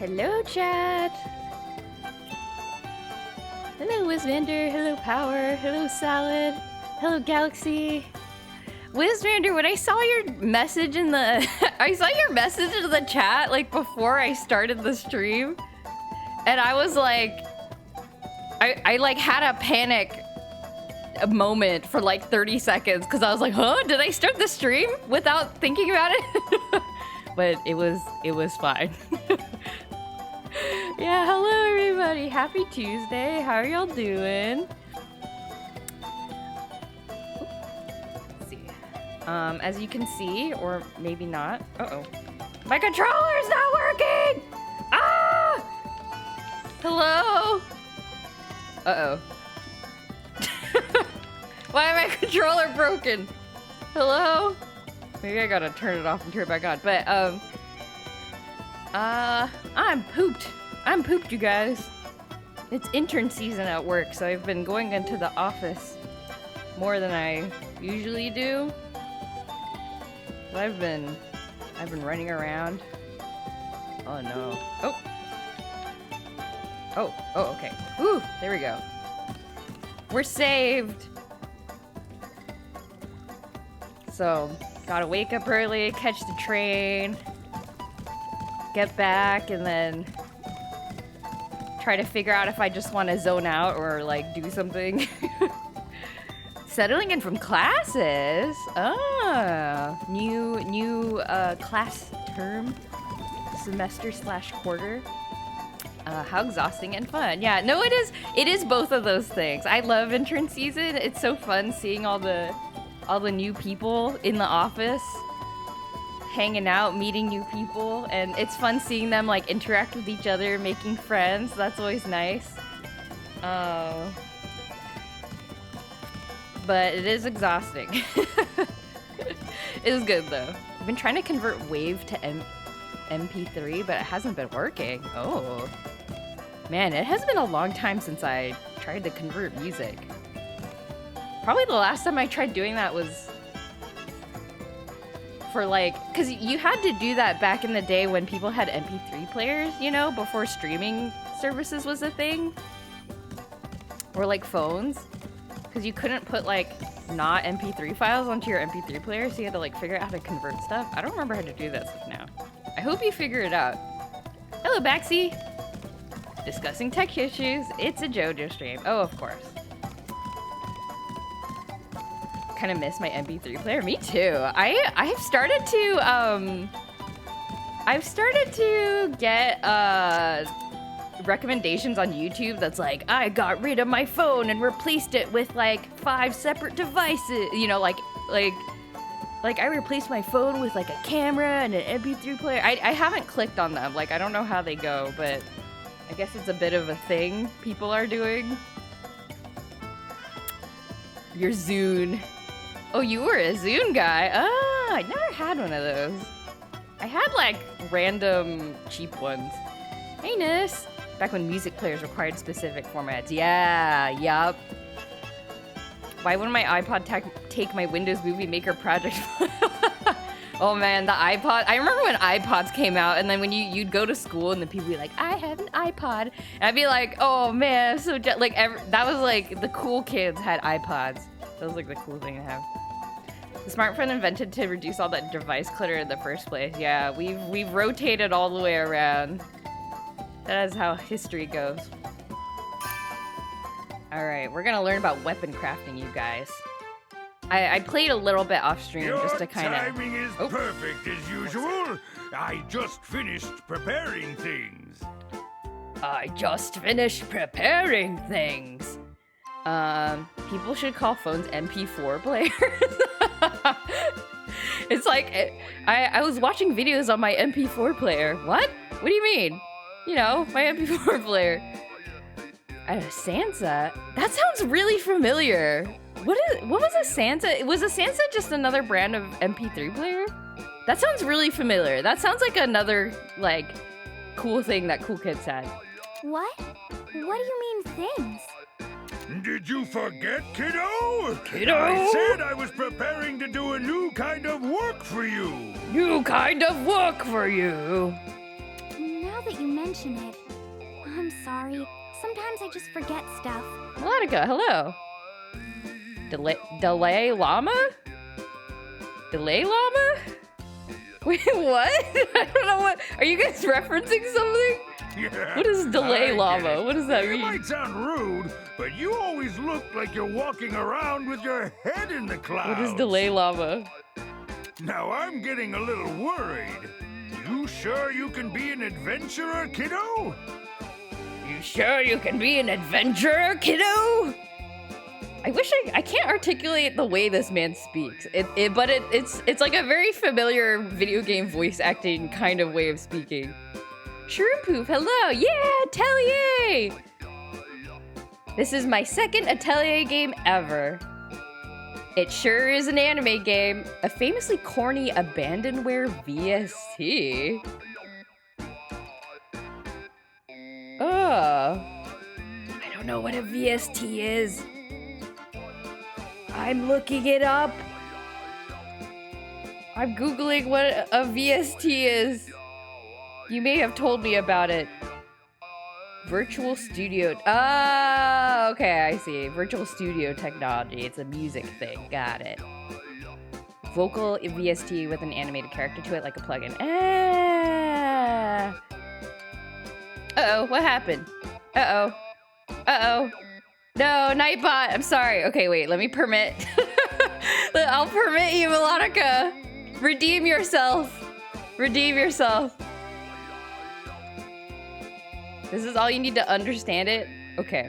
Hello, chat. Hello, Wizvander. Hello, Power. Hello, Salad. Hello, Galaxy. Wizvander, when I saw your message in the I saw your message in the chat like before I started the stream, and I was like, I like had a panic moment for like 30 seconds because I was like, huh? Did I start the stream without thinking about it? But it was fine. Yeah, hello everybody. Happy Tuesday. How are y'all doing? Let's see. As you can see, or maybe not. Uh-oh. My controller's not working! Ah! Hello? Uh-oh. Why am my controller broken? Hello? Maybe I gotta turn it off and turn it back on. But, I'm pooped. I'm pooped, you guys. It's intern season at work, so I've been going into the office more than I usually do. But I've been running around. Oh no. Oh. Oh, okay. Woo, there we go. We're saved. So, gotta wake up early, catch the train, get back, and then try to figure out if I just want to zone out or like do something. Settling in from classes. Ah, new class term, semester / quarter. How exhausting and fun. Yeah, no, it is both of those things. I love intern season. It's so fun seeing all the new people in the office, hanging out, meeting new people, and it's fun seeing them like interact with each other, making friends. That's always nice. But it is exhausting. It is good though. I've been trying to convert Wave to MP3, but it hasn't been working. Oh. Man, it has been a long time since I tried to convert music. Probably the last time I tried doing that was for like, because you had to do that back in the day when people had MP3 players, you know, before streaming services was a thing. Or like phones. Because you couldn't put like not MP3 files onto your MP3 player, so you had to like figure out how to convert stuff. I don't remember how to do that stuff now. I hope you figure it out. Hello, Baxi. Discussing tech issues. It's a JoJo stream. Oh, of course. Kind of miss my MP3 player. Me too. I've started to get recommendations on YouTube that's like, I got rid of my phone and replaced it with like 5 separate devices. You know, like I replaced my phone with like a camera and an MP3 player. I haven't clicked on them. Like, I don't know how they go, but I guess it's a bit of a thing people are doing. Your Zune. Oh, you were a Zune guy. Ah, I never had one of those. I had like random cheap ones. Hey, Nis. Back when music players required specific formats. Yeah, yup. Why wouldn't my iPod take my Windows Movie Maker project? Oh man, the iPod. I remember when iPods came out, and then when you'd go to school and the people would be like, I have an iPod. And I'd be like, oh man, I'm so like that was like the cool kids had iPods. That was like the cool thing to have. The smartphone invented to reduce all that device clutter in the first place. Yeah, we've rotated all the way around. That is how history goes. Alright, we're gonna learn about weapon crafting, you guys. I played a little bit off stream just to kind of... Your timing is perfect as usual. I just finished preparing things. People should call phones MP4 players. It's like, I was watching videos on my MP4 player. What? What do you mean? You know, my MP4 player. Sansa? That sounds really familiar. What was a Sansa? Was a Sansa just another brand of MP3 player? That sounds really familiar. That sounds like another, like, cool thing that cool kids had. What? What do you mean things? Did you forget, kiddo? Kiddo? I said I was preparing to do a new kind of work for you. New kind of work for you. Now that that you mention it. I'm sorry. Sometimes I just forget stuff. Melodica, hello. Delay llama? Delay llama? Wait, what? I don't know what. Are you guys referencing something? Yeah, What is delay I get llama? it. What does that It mean? might sound rude, but you always look like you're walking around with your head in the clouds. What is delay llama? Now I'm getting a little worried. You sure you can be an adventurer, kiddo? You sure you can be an adventurer, kiddo? I wish I can't articulate the way this man speaks. It's like a very familiar video game voice acting kind of way of speaking. Shroom hello, yeah, Atelier! This is my second Atelier game ever. It sure is an anime game, a famously corny abandonware VST. I don't know what a VST is. I'm looking it up. I'm Googling what a VST is. You may have told me about it. Virtual studio. Ah, okay, I see. Virtual studio technology. It's a music thing. Got it. Vocal VST with an animated character to it, like a plugin. Ah. Uh-oh, what happened? Uh-oh. Uh-oh. No, Nightbot. I'm sorry. Okay, wait. Let me permit. I'll permit you, Melodica. Redeem yourself. Redeem yourself. This is all you need to understand it? Okay.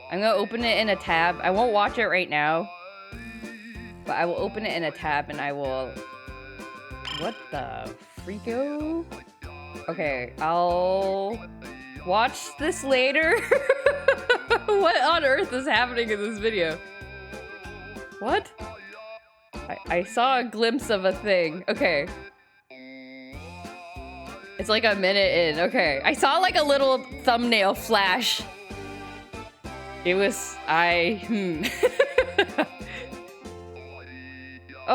I'm gonna open it in a tab. I won't watch it right now. But I will open it in a tab and I will... What the freako? Okay, I'll watch this later. What on earth is happening in this video? What? I saw a glimpse of a thing. Okay. It's like a minute in. Okay. I saw like a little thumbnail flash. It was... Oh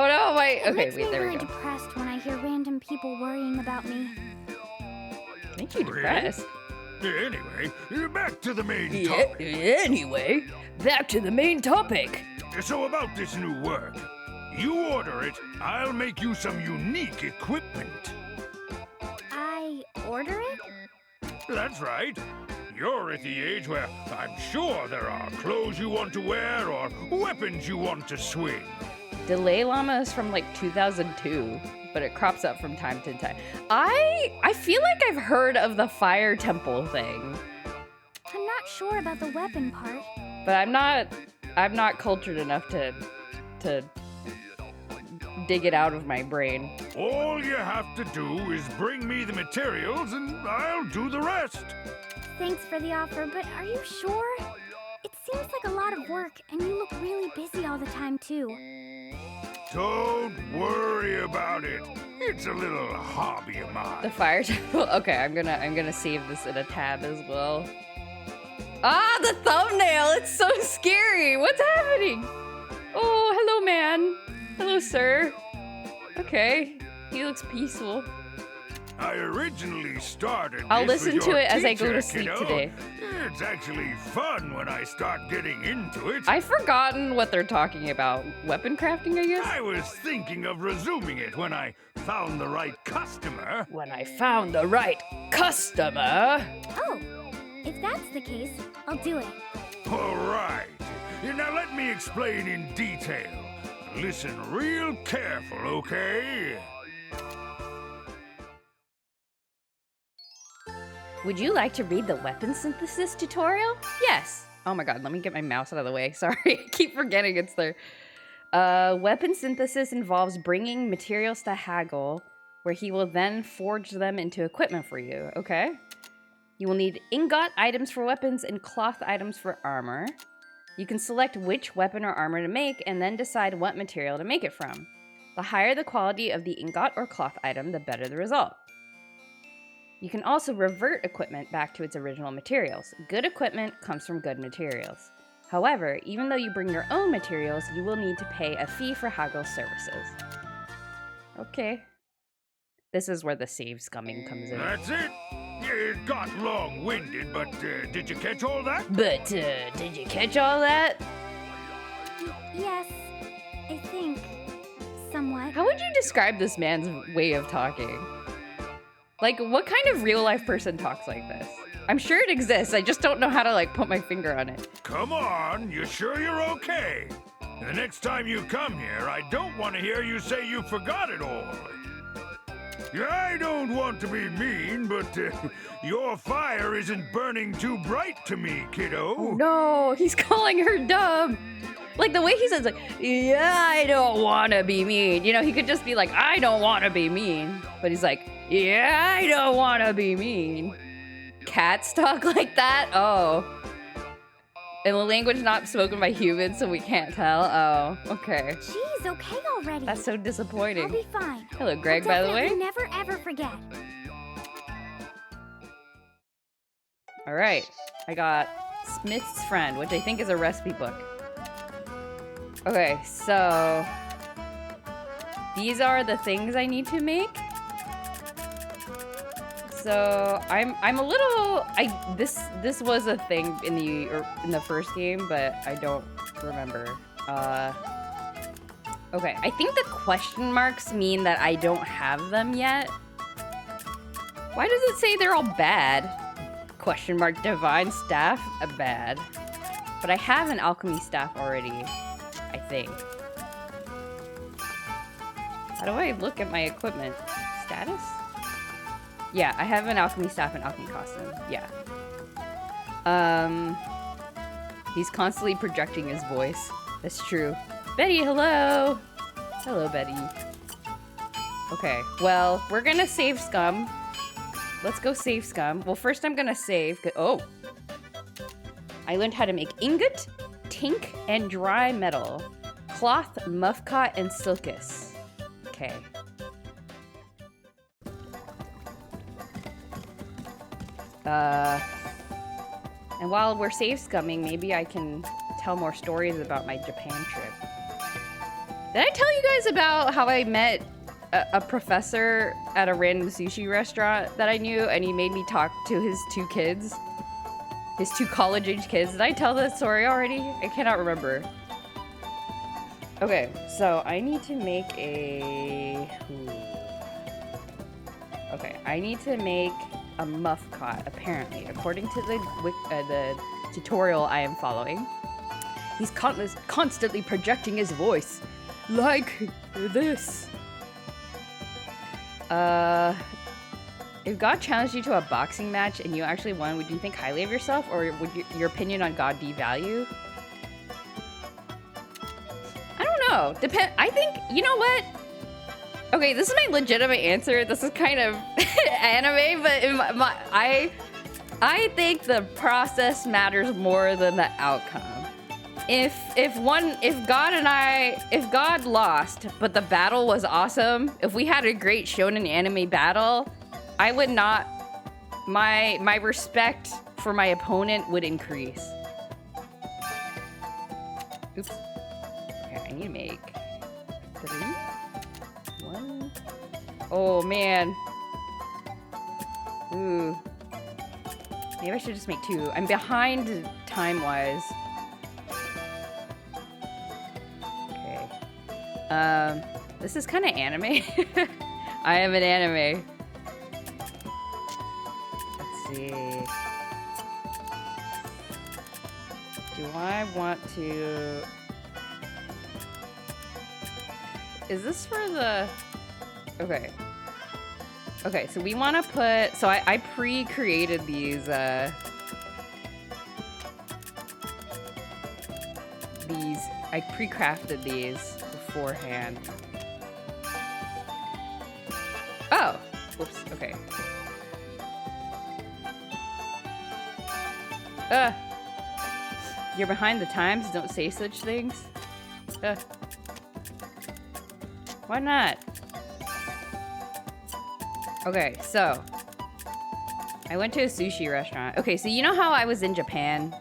no, wait. Okay, It makes wait, me there we really go. depressed when I hear random people worrying about me. Make you depressed. Anyway, back to the main topic. Anyway, back to the main topic. So about this new work. You order it, I'll make you some unique equipment. I order it? That's right. You're at the age where I'm sure there are clothes you want to wear or weapons you want to swing. Delay Llama is from like 2002, but it crops up from time to time. I feel like I've heard of the Fire Temple thing, I'm not sure about the weapon part. but I'm not cultured enough to dig it out of my brain. All you have to do is bring me the materials and I'll do the rest. Thanks for the offer, but are you sure? It seems like a lot of work, and you look really busy all the time, too. Don't worry about it. It's a little hobby of mine. The Fire Temple. Okay, I'm gonna save this in a tab as well. Ah, the thumbnail! It's so scary! What's happening? Oh, hello, man. Hello, sir. Okay, he looks peaceful. I originally started I'll this listen with to your it as I go teacher, to sleep kiddo. today. It's actually fun when I start getting into it. I've forgotten what they're talking about. Weapon crafting, I guess? I was thinking of resuming it when I found the right customer. When I found the right customer. Oh, if that's the case, I'll do it. All right. Now let me explain in detail. Listen real careful, okay? Would you like to read the weapon synthesis tutorial? Yes. Oh my god, let me get my mouse out of the way. Sorry, I keep forgetting it's there. Weapon synthesis involves bringing materials to Haggle, where he will then forge them into equipment for you, okay? You will need ingot items for weapons and cloth items for armor. You can select which weapon or armor to make and then decide what material to make it from. The higher the quality of the ingot or cloth item, the better the result. You can also revert equipment back to its original materials. Good equipment comes from good materials. However, even though you bring your own materials, you will need to pay a fee for Haggle's services. Okay. This is where the save scumming comes in. That's it. It got long-winded, but did you catch all that? But, did you catch all that? Yes, I think. Somewhat. How would you describe this man's way of talking? Like, what kind of real-life person talks like this? I'm sure it exists, I just don't know how to, like, put my finger on it. Come on, you sure you're okay? The next time you come here, I don't want to hear you say you forgot it all. I don't want to be mean, but your fire isn't burning too bright to me, kiddo. Oh, no, he's calling her dumb. Like, the way he says, like, yeah, I don't want to be mean. You know, he could just be like, I don't want to be mean. But he's like, yeah, I don't want to be mean. Cats talk like that? Oh. And the language not spoken by humans, so we can't tell? Oh, okay. Jeez, okay already. That's so disappointing. I'll be fine. Hello, Greg, I'll by the way. definitely never ever forget. All right. I got Smith's Friend, which I think is a recipe book. Okay, so these are the things I need to make. So I'm a little this was a thing in the first game, but I don't remember. Okay, I think the question marks mean that I don't have them yet. Why does it say they're all bad? Question mark divine staff bad. But I have an alchemy staff already, I think. How do I look at my equipment? Status? Yeah, I have an alchemy staff and alchemy costume. Yeah. He's constantly projecting his voice. That's true. Betty, hello! Hello, Betty. Okay, well, we're gonna save scum. Let's go save scum. Well, first I'm gonna save. Oh! I learned how to make ingot, tink, and dry metal. Cloth, muffcot, and silkus. Okay. And while we're save scumming, maybe I can tell more stories about my Japan trip. Did I tell you guys about how I met a professor at a random sushi restaurant that I knew, and he made me talk to his two kids? His two college-age kids. Did I tell this story already? I cannot remember. Okay, so I need to make a... Okay, I need to make a muffcot, apparently, according to the tutorial I am following. He's constantly projecting his voice, like this. If God challenged you to a boxing match and you actually won, would you think highly of yourself, or would your opinion on God devalue? I don't know. I think, you know what? Okay, this is my legitimate answer. This is kind of anime, but I think the process matters more than the outcome. If God lost, but the battle was awesome, if we had a great shonen anime battle, I would not, my respect for my opponent would increase. Oops. Okay, I need to make 3. 1. Oh man. Ooh. Maybe I should just make 2. I'm behind time-wise. Okay. This is kind of anime. I am an anime. Let's see. Do I want to... Is this for the... Okay. Okay, so we want to put... So I pre-created these, I pre-crafted these beforehand. Oh! Whoops, okay. You're behind the times, don't say such things. Why not? Okay, so I went to a sushi restaurant. Okay, so you know how I was in Japan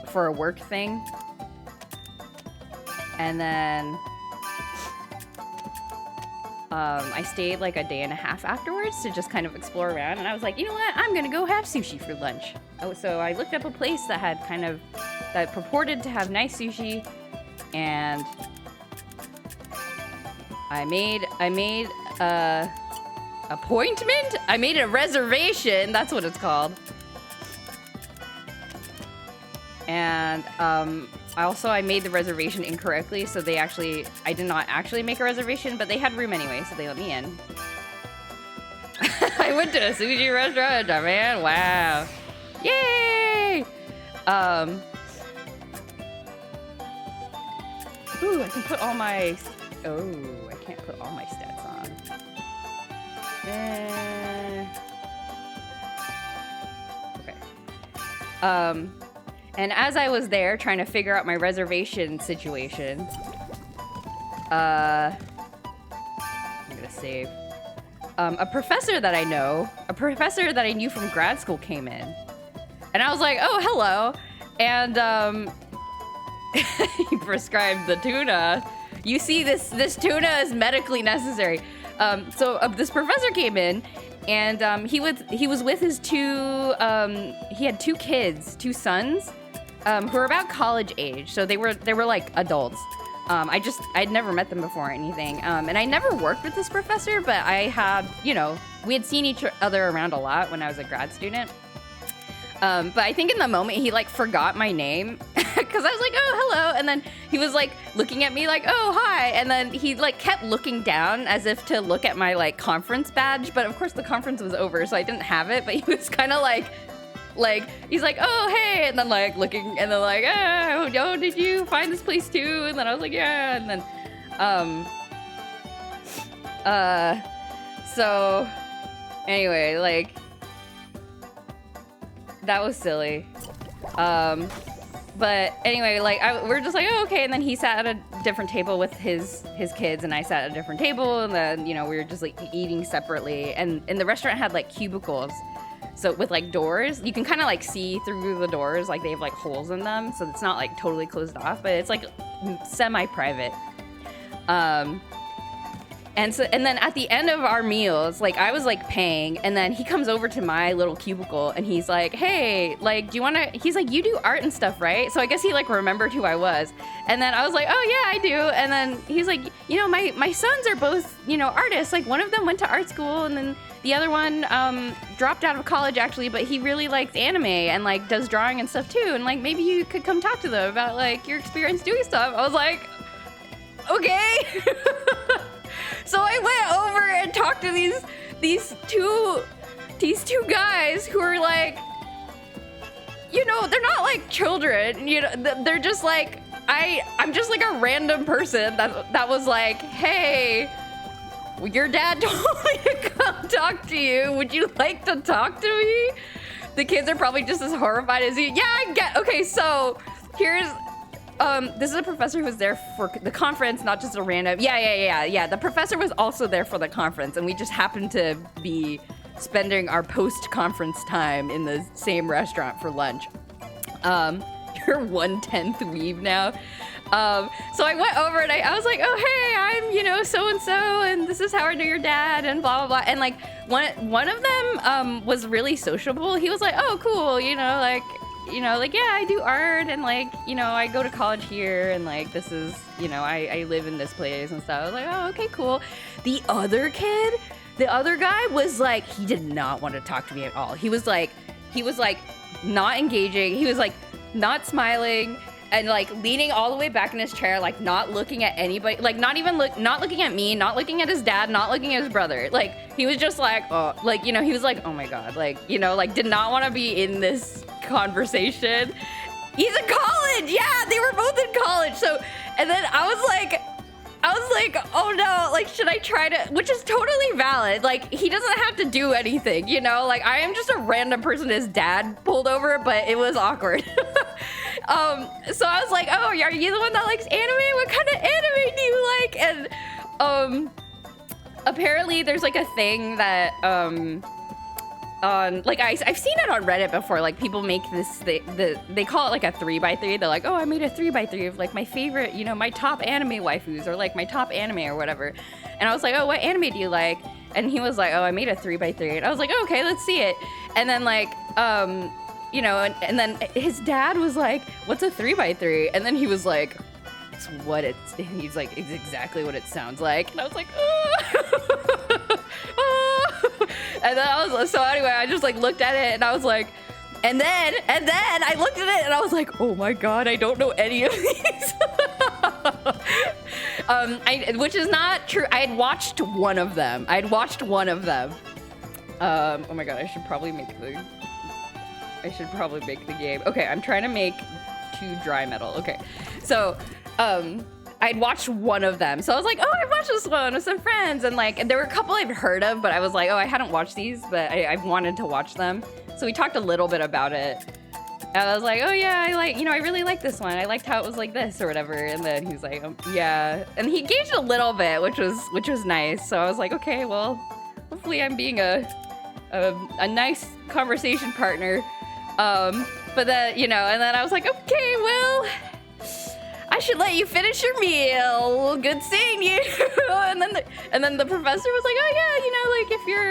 for a work thing? And then I stayed like a day and a half afterwards to just kind of explore around, and I was like, you know what, I'm gonna go have sushi for lunch. So I looked up a place that had that purported to have nice sushi, and I made a appointment? I made a reservation, that's what it's called. And I made the reservation incorrectly, so I did not actually make a reservation, but they had room anyway, so they let me in. I went to a sushi restaurant in Japan, wow. Yay! Ooh, I can put all my, I can't put all my stats on. Okay. And as I was there trying to figure out my reservation situation, I'm gonna save. A professor that I knew from grad school came in. And I was like, oh, hello. And he prescribed the tuna. You see, this tuna is medically necessary. So this professor came in, and he was with his he had two kids, two sons, who were about college age. So they were like adults. I'd never met them before or anything. And I never worked with this professor, but I had, we had seen each other around a lot when I was a grad student. But I think in the moment he like forgot my name because I was like, oh, hello. And then he was like looking at me like, oh, hi. And then he like kept looking down as if to look at my like conference badge. But of course the conference was over, so I didn't have it. But he was kind of like, he's like, oh, hey. And then like looking and then like, oh, did you find this place too? And then I was like, yeah. And then, so anyway, like, that was silly. But anyway, like we're just like, oh, okay. And then he sat at a different table with his kids, and I sat at a different table, and then we were just like eating separately. And the restaurant had like cubicles, so with like doors, you can kind of like see through the doors, like they have like holes in them, so it's not like totally closed off, but it's like semi-private. And then at the end of our meals, like I was like paying, and then he comes over to my little cubicle and he's like, hey, like, do you want to, he's like, you do art and stuff, right? So I guess he like remembered who I was. And then I was like, oh yeah, I do. And then he's like, my sons are both, artists. Like one of them went to art school, and then the other one dropped out of college actually, but he really likes anime and like does drawing and stuff too. And like, maybe you could come talk to them about like your experience doing stuff. I was like, okay. So I went over and talked to these two guys who are like, they're not like children, they're just like, I'm just like a random person that was like, hey, your dad told me to come talk to you. Would you like to talk to me? The kids are probably just as horrified as you. Yeah, okay, so here's, this is a professor who was there for the conference, not just a random. Yeah. The professor was also there for the conference, and we just happened to be spending our post-conference time in the same restaurant for lunch. You're 1/10 weeb now. So I went over and I was like, oh, hey, I'm, so-and-so, and this is how I know your dad, and blah, blah, blah. And like one of them was really sociable. He was like, oh, cool, yeah, I do art, and like, I go to college here, and like, this is, I live in this place and stuff. I was like, oh, okay, cool. The other guy was like, he did not want to talk to me at all. He was like not engaging. He was like not smiling and like leaning all the way back in his chair, like not looking at anybody, like not looking at me, not looking at his dad, not looking at his brother. Like he was just like, oh, like, he was like, oh my God, like, like did not want to be in this conversation. He's in college. Yeah, they were both in college. So, and then I was like, oh no, like, should I try to, which is totally valid. Like, he doesn't have to do anything, like, I am just a random person his dad pulled over, but it was awkward. So I was like, oh, are you the one that likes anime? What kind of anime do you like? And, apparently there's like a thing that, on like I've seen it on Reddit before. Like people make this they call it like a 3x3. They're like, oh, I made a 3x3 of like my favorite, you know, my top anime waifus or like my top anime or whatever. And I was like, oh, what anime do you like? And he was like, oh, I made a 3x3. And I was like, oh, okay, let's see it. And then like you know, and then his dad was like, what's a 3x3? And then he was like, it's what it's. He's like, it's exactly what it sounds like. And I was like, oh. And then I was so anyway, I just like looked at it and I was like, and then I looked at it and I was like, oh my god, I don't know any of these. Which is not true. I had watched one of them. Oh my god, I should probably make the game. Okay, I'm trying to make 2 dry metal. Okay, so I'd watched one of them. So I was like, oh, I watched this one with some friends. And like, there were a couple I've heard of, but I was like, oh, I hadn't watched these, but I've wanted to watch them. So we talked a little bit about it. And I was like, oh yeah, I really like this one. I liked how it was like this or whatever. And then he was like, yeah. And he engaged a little bit, which was nice. So I was like, okay, well, hopefully I'm being a nice conversation partner. But then, you know, and then I was like, okay, well, I should let you finish your meal. Good seeing you. and then the professor was like, oh yeah, you know, like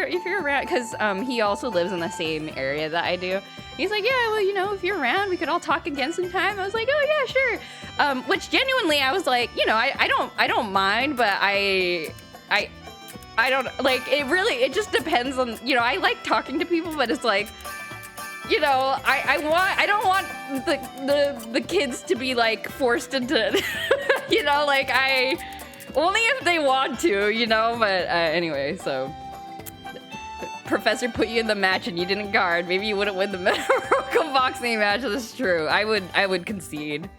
if you're around, because he also lives in the same area that I do. He's like, yeah, well, you know, if you're around, we could all talk again sometime. I was like, oh yeah, sure. Which genuinely, I was like, you know, I don't mind, but I don't like it just depends on, you know, I like talking to people, but it's like, you know, I don't want the kids to be like forced into, you know, like only if they want to, you know, but anyway, so Professor put you in the match and you didn't guard. Maybe you wouldn't win the Morocco boxing match. That's true. I would concede.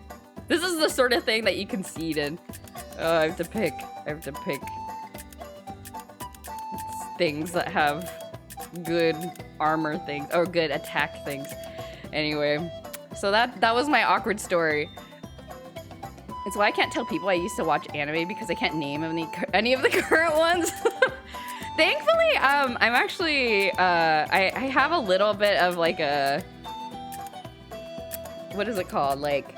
This is the sort of thing that you concede in. I have to pick things that have good armor things or good attack things. Anyway, so that was my awkward story. It's why I can't tell people I used to watch anime because I can't name any of the current ones. Thankfully, I'm actually I have a little bit of like a, what is it called, like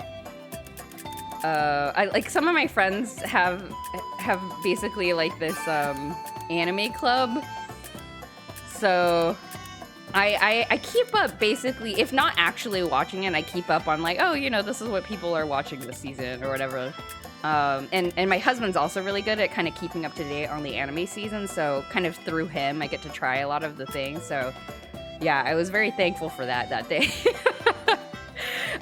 I like some of my friends have basically like this anime club. So I keep up basically, if not actually watching it, I keep up on like, oh, you know, this is what people are watching this season or whatever. And my husband's also really good at kind of keeping up to date on the anime season. So kind of through him, I get to try a lot of the things. So yeah, I was very thankful for that day.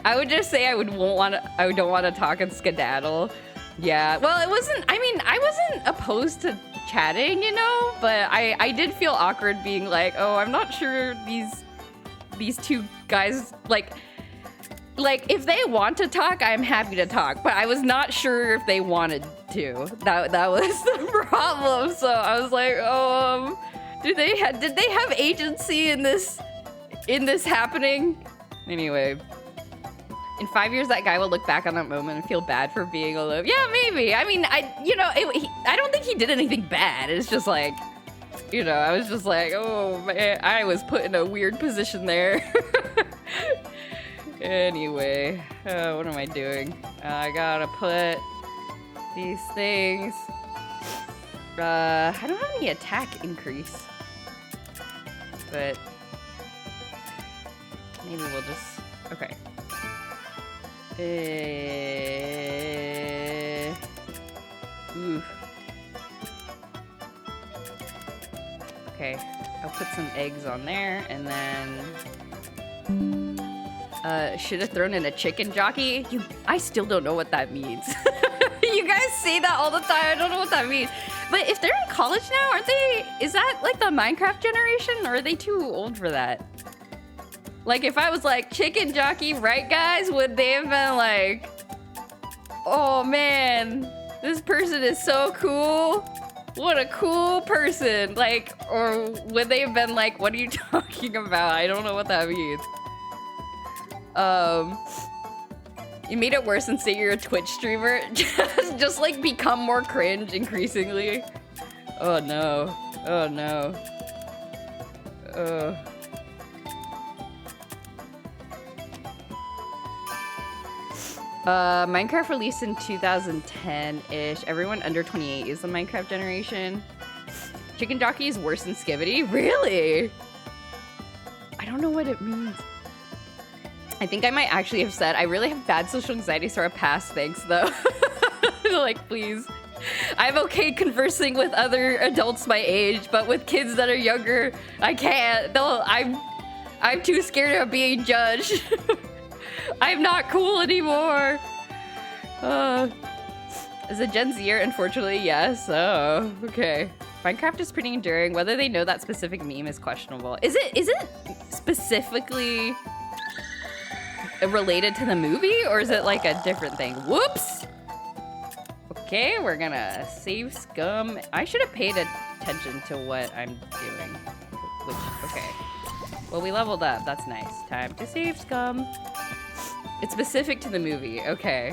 I would just say I don't want to talk and skedaddle. Yeah, well, it wasn't, I mean, I wasn't opposed to chatting, you know, but I did feel awkward being like, oh, I'm not sure these 2 guys, like if they want to talk, I'm happy to talk, but I was not sure if they wanted to. That was the problem. So I was like, oh, did they have agency in this happening? Anyway. In 5 years, that guy will look back on that moment and feel bad for being alone. Yeah, maybe. I mean, I don't think he did anything bad. It's just like, you know, I was just like, oh, man, I was put in a weird position there. Anyway, what am I doing? I gotta put these things. I don't have any attack increase. But maybe we'll just, okay. Oof. Okay, I'll put some eggs on there, and then should have thrown in a chicken jockey. I still don't know what that means. You guys say that all the time. I don't know what that means. But if they're in college now, aren't they? Is that like the Minecraft generation, or are they too old for that? Like, if I was like, chicken jockey, right, guys? Would they have been like, oh, man, this person is so cool. What a cool person. Like, or would they have been like, what are you talking about? I don't know what that means. You made it worse and say you're a Twitch streamer. just like, become more cringe increasingly. Oh, no. Oh, no. Minecraft released in 2010-ish. Everyone under 28 is the Minecraft generation. Chicken Jockey is worse than Skibidi? Really? I don't know what it means. I think I might actually have said, I really have bad social anxiety, so I pass, thanks, though. Like, please. I'm okay conversing with other adults my age, but with kids that are younger, I can't. I'm too scared of being judged. I'm not cool anymore. As a Gen Zer, unfortunately, yes. Oh, okay. Minecraft is pretty enduring. Whether they know that specific meme is questionable. Is it specifically related to the movie, or is it like a different thing? Whoops! Okay, we're gonna save scum. I should have paid attention to what I'm doing. Okay. Well, we leveled up. That's nice. Time to save scum. It's specific to the movie. Okay.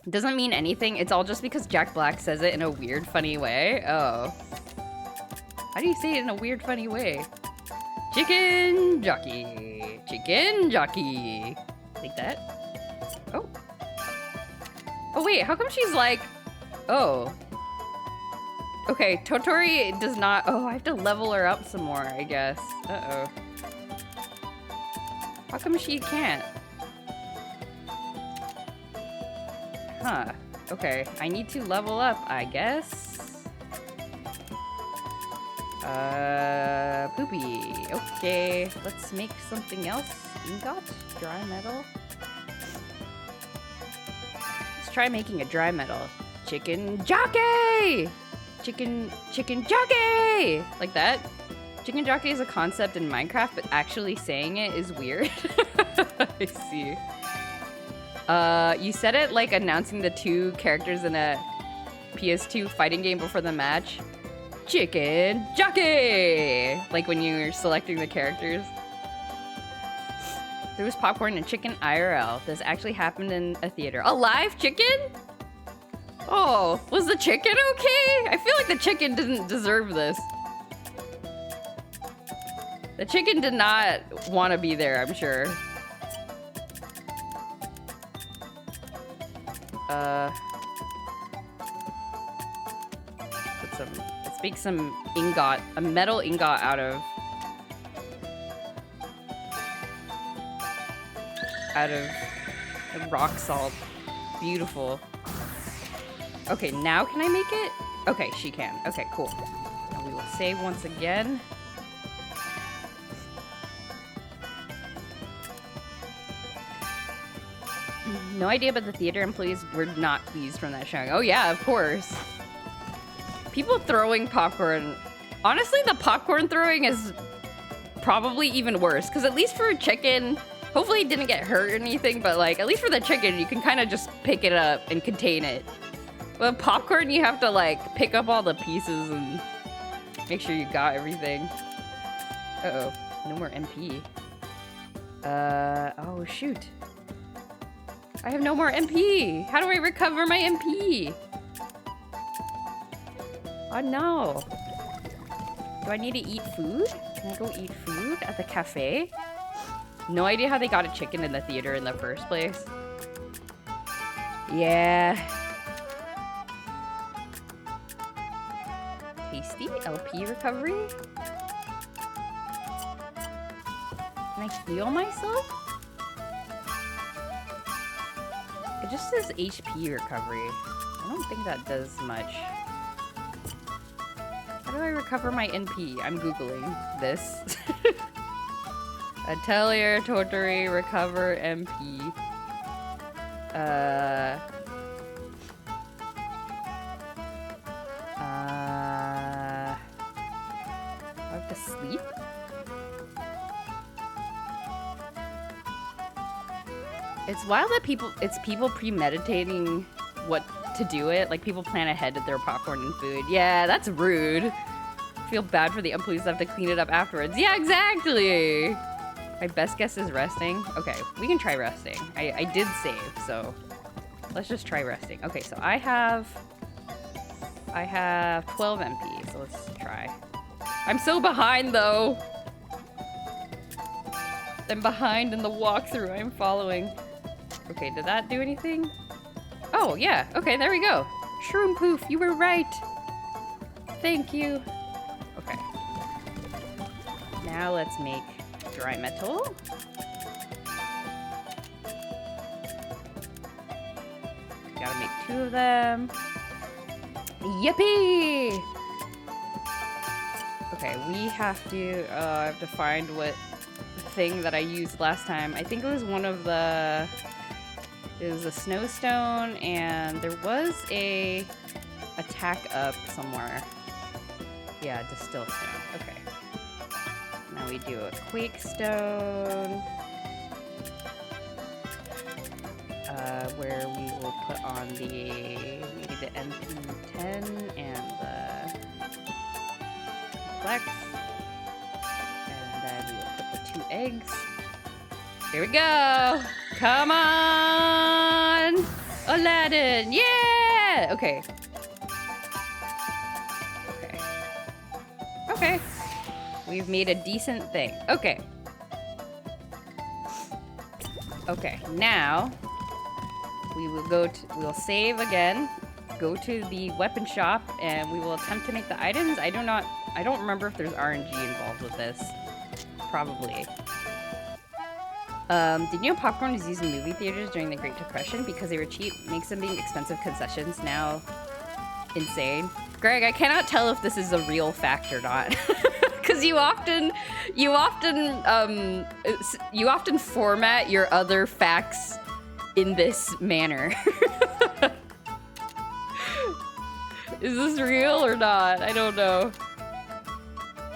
Doesn't mean anything. It's all just because Jack Black says it in a weird, funny way. Oh. How do you say it in a weird, funny way? Chicken jockey. Chicken jockey. Like that? Oh. Oh, wait. How come she's like... Oh. Okay, Totori does not... Oh, I have to level her up some more, I guess. Uh-oh. How come she can't? Huh. Okay, I need to level up, I guess. Poopy. Okay, let's make something else. Ingot? Dry metal? Let's try making a dry metal. Chicken jockey! Chicken jockey! Like that. Chicken jockey is a concept in Minecraft, but actually saying it is weird. I see. You said it like announcing the two characters in a PS2 fighting game before the match. Chicken jockey! Like when you're selecting the characters. There was popcorn and chicken IRL. This actually happened in a theater. A live chicken? Oh, was the chicken okay? I feel like the chicken didn't deserve this. The chicken did not want to be there, I'm sure. Let's make some ingot, a metal ingot out of rock salt. Beautiful. Okay, now can I make it? Okay, she can. Okay, cool. Now we will save once again. No idea, but the theater employees were not pleased from that showing. Oh yeah, of course. People throwing popcorn. Honestly, the popcorn throwing is probably even worse. Because at least for a chicken, hopefully it didn't get hurt or anything. But like, at least for the chicken, you can kind of just pick it up and contain it. With popcorn, you have to like pick up all the pieces and make sure you got everything. Uh-oh, no more MP. Oh shoot. I have no more MP. How do I recover my MP? Oh no. Do I need to eat food? Can I go eat food at the cafe? No idea how they got a chicken in the theater in the first place. Yeah. Tasty LP recovery? Can I heal myself? It just says HP recovery. I don't think that does much. How do I recover my NP? I'm Googling this. Atelier, Totori, recover MP. I have to sleep? It's wild that it's people premeditating what to do it. Like, people plan ahead with their popcorn and food. Yeah, that's rude. Feel bad for the employees that have to clean it up afterwards. Yeah, exactly. My best guess is resting. Okay, we can try resting. I did save, so let's just try resting. Okay, so I have 12 MP, so let's try. I'm so behind, though. I'm behind in the walkthrough. I'm following. Okay, did that do anything? Oh, yeah. Okay, there we go. Shroom poof, you were right. Thank you. Okay. Now let's make dry metal. Gotta make 2 of them. Yippee! Okay, we have to, I have to find what thing that I used last time. I think it was one of the, it was a snowstone, and there was a attack up somewhere. Yeah, distill stone. Okay. Now we do a quake stone. Where we will put on maybe the MP10 and the flex. And then we will put the 2 eggs. Here we go! Come on! Aladdin! Yeah! Okay. Okay. Okay. We've made a decent thing. Okay. Okay, now we will we'll save again, go to the weapon shop, and we will attempt to make the items. I don't remember if there's RNG involved with this. Probably. Did you know popcorn was used in movie theaters during the Great Depression because they were cheap? Makes them being expensive concessions now insane. Greg, I cannot tell if this is a real fact or not. Because you often format your other facts in this manner. Is this real or not? I don't know.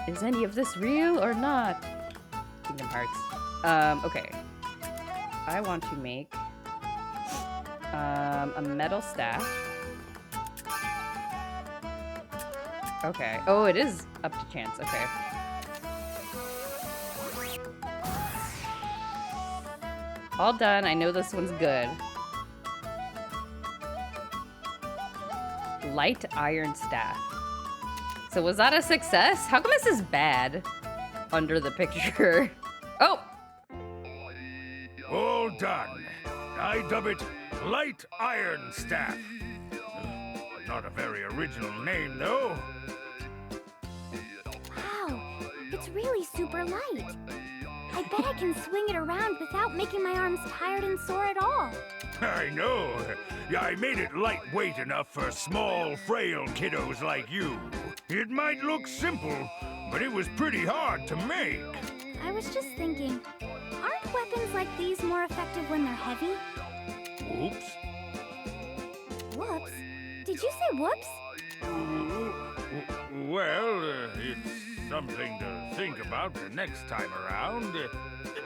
Is any of this real or not? Kingdom Hearts. Okay. I want to make a metal staff. Okay. Oh, it is up to chance. Okay. All done. I know this one's good. Light iron staff. So was that a success? How come this is bad under the picture? Oh! All done. I dub it Light Iron Staff. Not a very original name, though. Wow, it's really super light. I bet I can swing it around without making my arms tired and sore at all. I know. Yeah, I made it lightweight enough for small, frail kiddos like you. It might look simple, but it was pretty hard to make. I was just thinking, aren't weapons like these more effective when they're heavy? Oops. Whoops? Did you say whoops? Well, it's something to think about the next time around.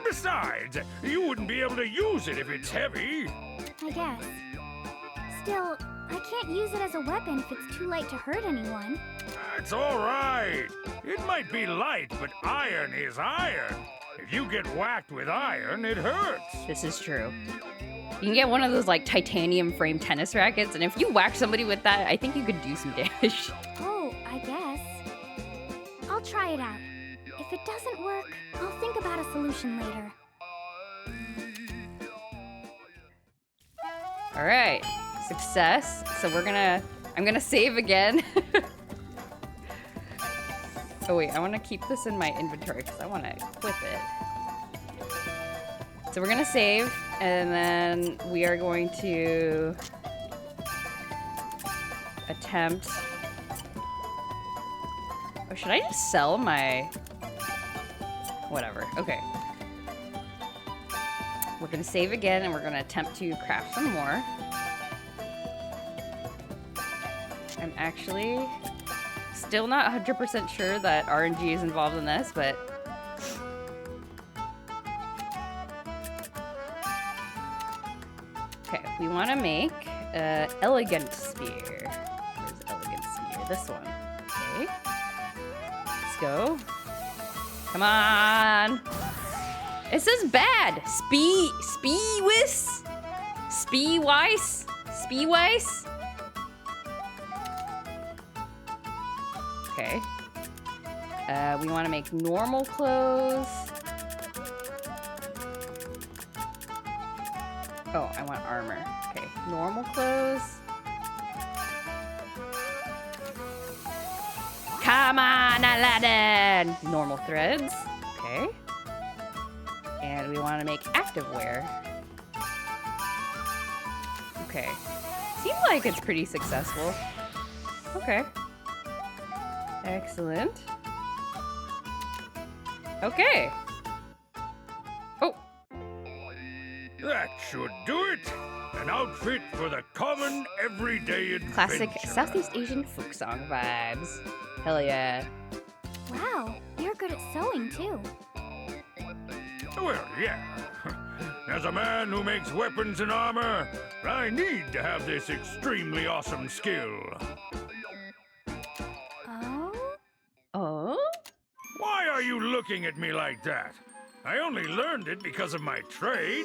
Besides, you wouldn't be able to use it if it's heavy. I guess. Still, I can't use it as a weapon if it's too light to hurt anyone. That's all right. It might be light, but iron is iron. If you get whacked with iron, it hurts. This is true. You can get one of those like titanium frame tennis rackets, and if you whack somebody with that, I think you could do some damage. Oh, I guess. I'll try it out. If it doesn't work, I'll think about a solution later. All right, success. So I'm gonna save again. Oh wait, I want to keep this in my inventory because I want to equip it. So we're gonna save, and then we are going to attempt. Or should I just sell my? Whatever. Okay. We're gonna save again, and we're gonna attempt to craft some more. I'm actually still not 100% sure that RNG is involved in this, but okay, we want to make an elegant spear. Where's the elegant spear? This one. Okay. Let's go. Come on. It says bad. Speewis? Speewise? Okay. We want to make normal clothes. Oh, I want armor. Okay, normal clothes. Come on, Aladdin! Normal threads. Okay. And we want to make activewear. Okay. Seems like it's pretty successful. Okay. Excellent. Okay. Oh. That should do it. An outfit for the common, everyday adventure. Classic Southeast Asian folk song vibes. Hell yeah. Wow, you're good at sewing too. Well, yeah. As a man who makes weapons and armor, I need to have this extremely awesome skill. Oh? Oh? Why are you looking at me like that? I only learned it because of my trade.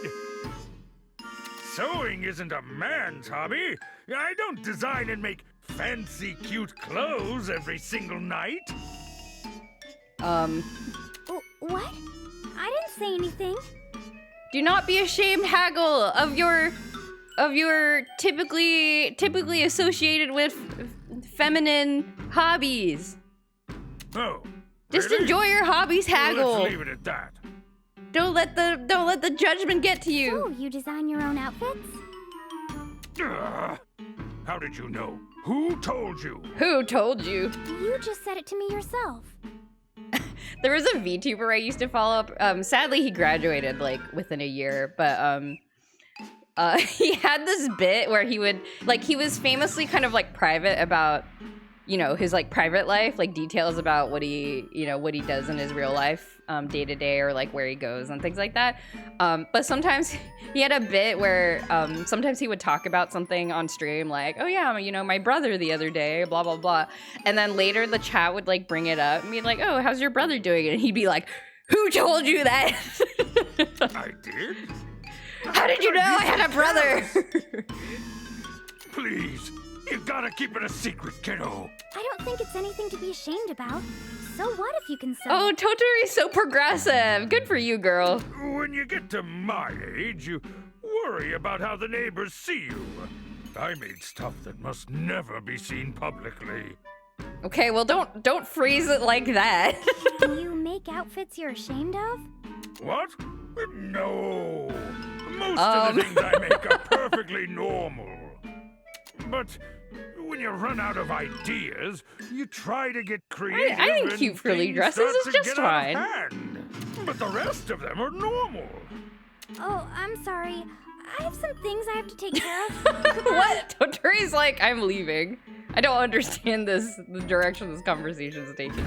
Sewing isn't a man's hobby. I don't design and make fancy, cute clothes every single night. What? I didn't say anything. Do not be ashamed, Haggle, of your typically associated with feminine hobbies. Oh. Just really? enjoy your hobbies, Haggle. Let's leave it at that. Don't let the judgment get to you. So, you design your own outfits? Ugh. How did you know? Who told you? Who told you? You just said it to me yourself. There was a VTuber I used to follow up. Sadly, he graduated like within a year, but he had this bit where he was famously kind of like private about, you know, his like private life, like details about what he does in his real life, day to day, or like where he goes and things like that. But sometimes he had a bit where sometimes he would talk about something on stream, like, oh yeah, you know, my brother the other day, blah blah blah, and then later the chat would like bring it up and be like, oh, how's your brother doing? And he'd be like, who told you that? I did? How did you know I had a brother? Please, you gotta keep it a secret, kiddo. I don't think it's anything to be ashamed about. So what if you can sew? Oh, Totori's so progressive. Good for you, girl. When you get to my age, you worry about how the neighbors see you. I made stuff that must never be seen publicly. Okay, well, don't phrase it like that. Do you make outfits you're ashamed of? What? No. Most of the things I make are perfectly normal. But when you run out of ideas, you try to get creative. I think and cute frilly things dresses start is to just get out fine. of hand. But the rest of them are normal. Oh, I'm sorry. I have some things I have to take care of. What? Totori's like, I'm leaving. I don't understand the direction this conversation is taking.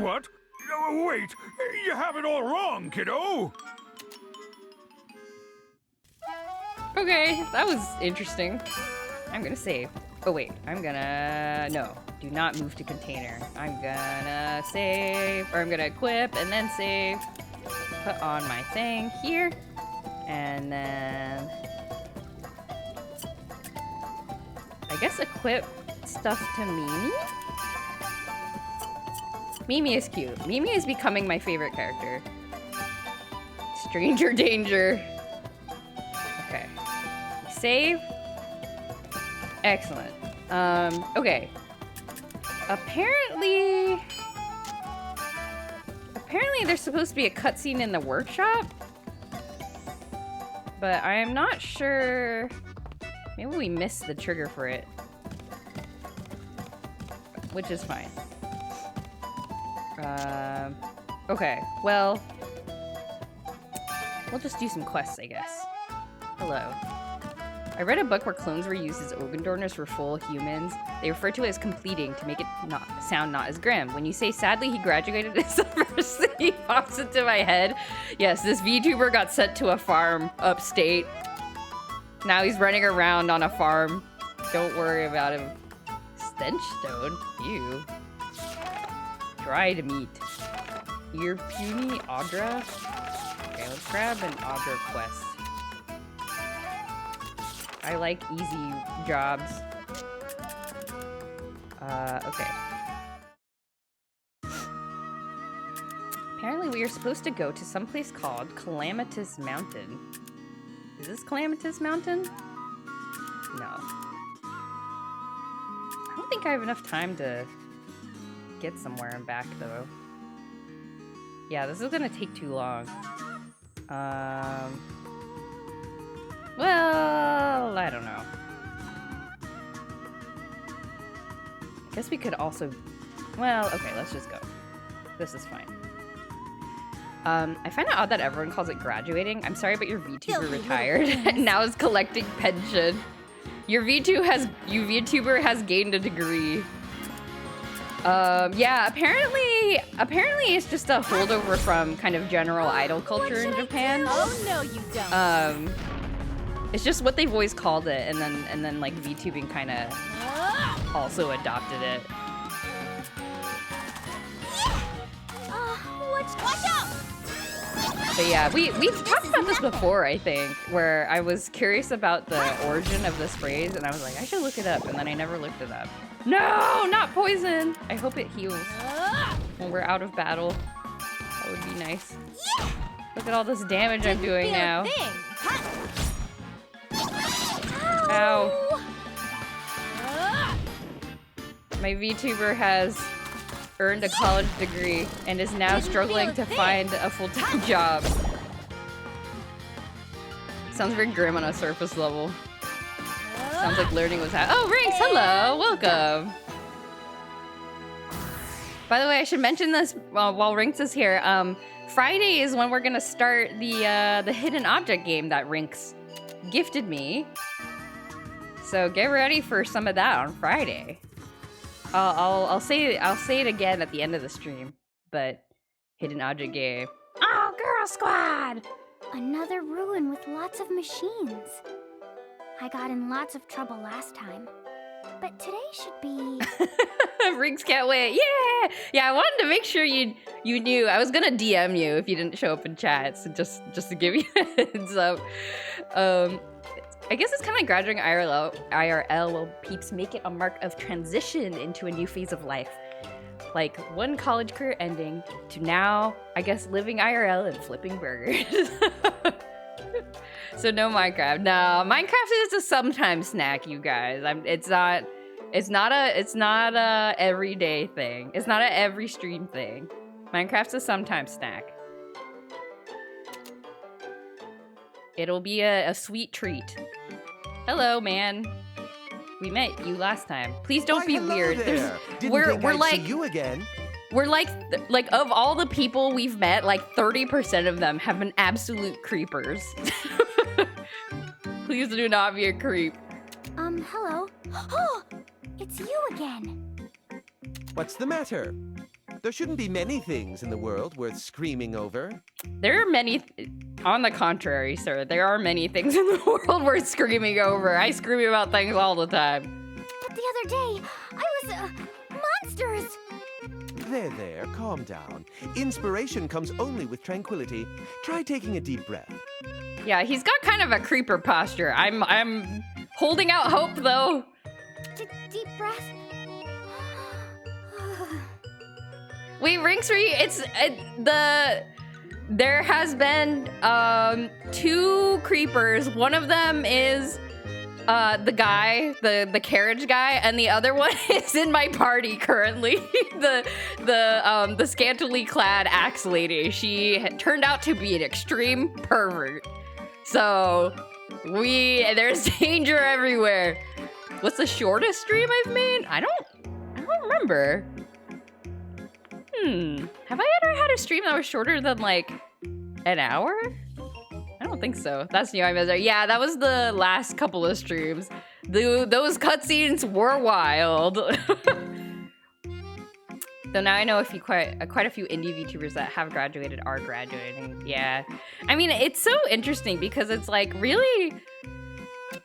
What? No, wait. You have it all wrong, kiddo. Okay, that was interesting. I'm gonna save. Oh wait, no, do not move to container. I'm gonna save, or I'm gonna equip and then save. Put on my thing here, and then I guess equip stuff to Mimi? Mimi is cute. Mimi is becoming my favorite character. Stranger danger. Okay. Save. Excellent. Okay. Apparently there's supposed to be a cutscene in the workshop, but I am not sure. Maybe we missed the trigger for it, which is fine. Okay, well, we'll just do some quests, I guess. Hello. I read a book where clones were used as organ donors for full humans. They refer to it as completing to make it sound not as grim. When you say, sadly, he graduated as the first thing he pops into my head. Yes, this VTuber got sent to a farm upstate. Now he's running around on a farm. Don't worry about him. Stench stone? Ew. Dried meat. Ear puny Audra? Okay, let's grab an Audra quest. I like easy jobs. Okay. Apparently we are supposed to go to some place called Calamitous Mountain. Is this Calamitous Mountain? No. I don't think I have enough time to get somewhere and back, though. Yeah, this is gonna take too long. Well, I don't know. I guess we could also... Well, okay, let's just go. This is fine. I find it odd that everyone calls it graduating. I'm sorry, but your VTuber retired and now is collecting pension. Your VTuber has gained a degree. Yeah, apparently it's just a holdover from kind of general idol culture in Japan. Oh no, you don't. It's just what they've always called it, and then like VTubing kind of also adopted it. Watch out! But yeah, we've talked about this before, I think, where I was curious about the origin of this phrase, and I was like, I should look it up, and then I never looked it up. No, not poison! I hope it heals when we're out of battle. That would be nice. Look at all this damage I'm doing now. Ow. My VTuber has earned a college degree and is now struggling to find a full-time job. Sounds very grim on a surface level. Sounds like learning was happening. Oh, Rinks, hello, welcome. By the way, I should mention this while Rinks is here. Friday is when we're gonna start the hidden object game that Rinks gifted me. So get ready for some of that on Friday. I'll say it again at the end of the stream, but hidden object game. Oh, girl squad! Another ruin with lots of machines. I got in lots of trouble last time, but today should be... Rinks can't wait. Yeah! Yeah, I wanted to make sure you knew. I was gonna DM you if you didn't show up in chat, so just to give you a heads up. I guess it's kind of like graduating IRL while peeps make it a mark of transition into a new phase of life. Like one college career ending to now, I guess, living IRL and flipping burgers. So no Minecraft. No, Minecraft is a sometimes snack, you guys. It's not a everyday thing. It's not a every stream thing. Minecraft's a sometimes snack. It'll be a sweet treat. Hello, man. We met you last time. Please don't be weird. We're like see you again. We're like of all the people we've met, like 30% of them have been absolute creepers. Please do not be a creep. Hello. Oh, it's you again. What's the matter? There shouldn't be many things in the world worth screaming over. There are many... On the contrary, sir, there are many things in the world worth screaming over. I scream about things all the time. But the other day, I was, monsters! There, calm down. Inspiration comes only with tranquility. Try taking a deep breath. Yeah, he's got kind of a creeper posture. I'm holding out hope, though. Deep breath. Wait, Rinks, there has been 2 creepers. One of them is the guy, the carriage guy, and the other one is in my party currently. the scantily clad axe lady. She turned out to be an extreme pervert. So there's danger everywhere. What's the shortest stream I've made? I don't remember. Have I ever had a stream that was shorter than like an hour? I don't think so. That's new. I'm there. Yeah, that was the last couple of streams. Those cutscenes were wild. So now I know quite a few indie VTubers that have graduated are graduating. Yeah, I mean it's so interesting because it's like really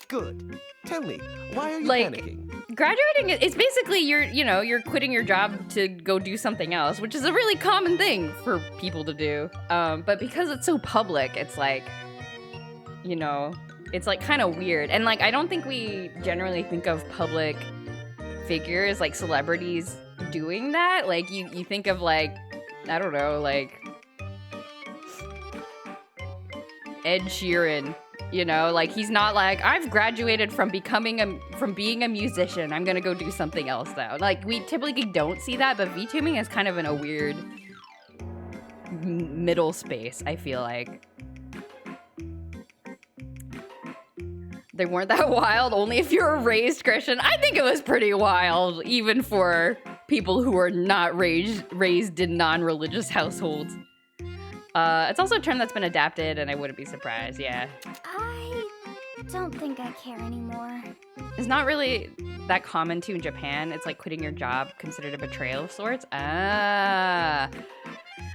Good. Tell me, why are you like panicking? graduating is basically you're quitting your job to go do something else, which is a really common thing for people to do. But because it's so public, it's like, it's like kind of weird. And like I don't think we generally think of public figures like celebrities doing that. Like you think of like, I don't know, like Ed Sheeran You know, like he's not like, I've graduated from being a musician. I'm gonna go do something else now. Like we typically don't see that, but VTubing is kind of in a weird middle space, I feel like. They weren't that wild, only if you were raised Christian. I think it was pretty wild, even for people who are not raised in non-religious households. It's also a term that's been adapted, and I wouldn't be surprised, yeah. I don't think I care anymore. It's not really that common to in Japan. It's like quitting your job considered a betrayal of sorts. Ah.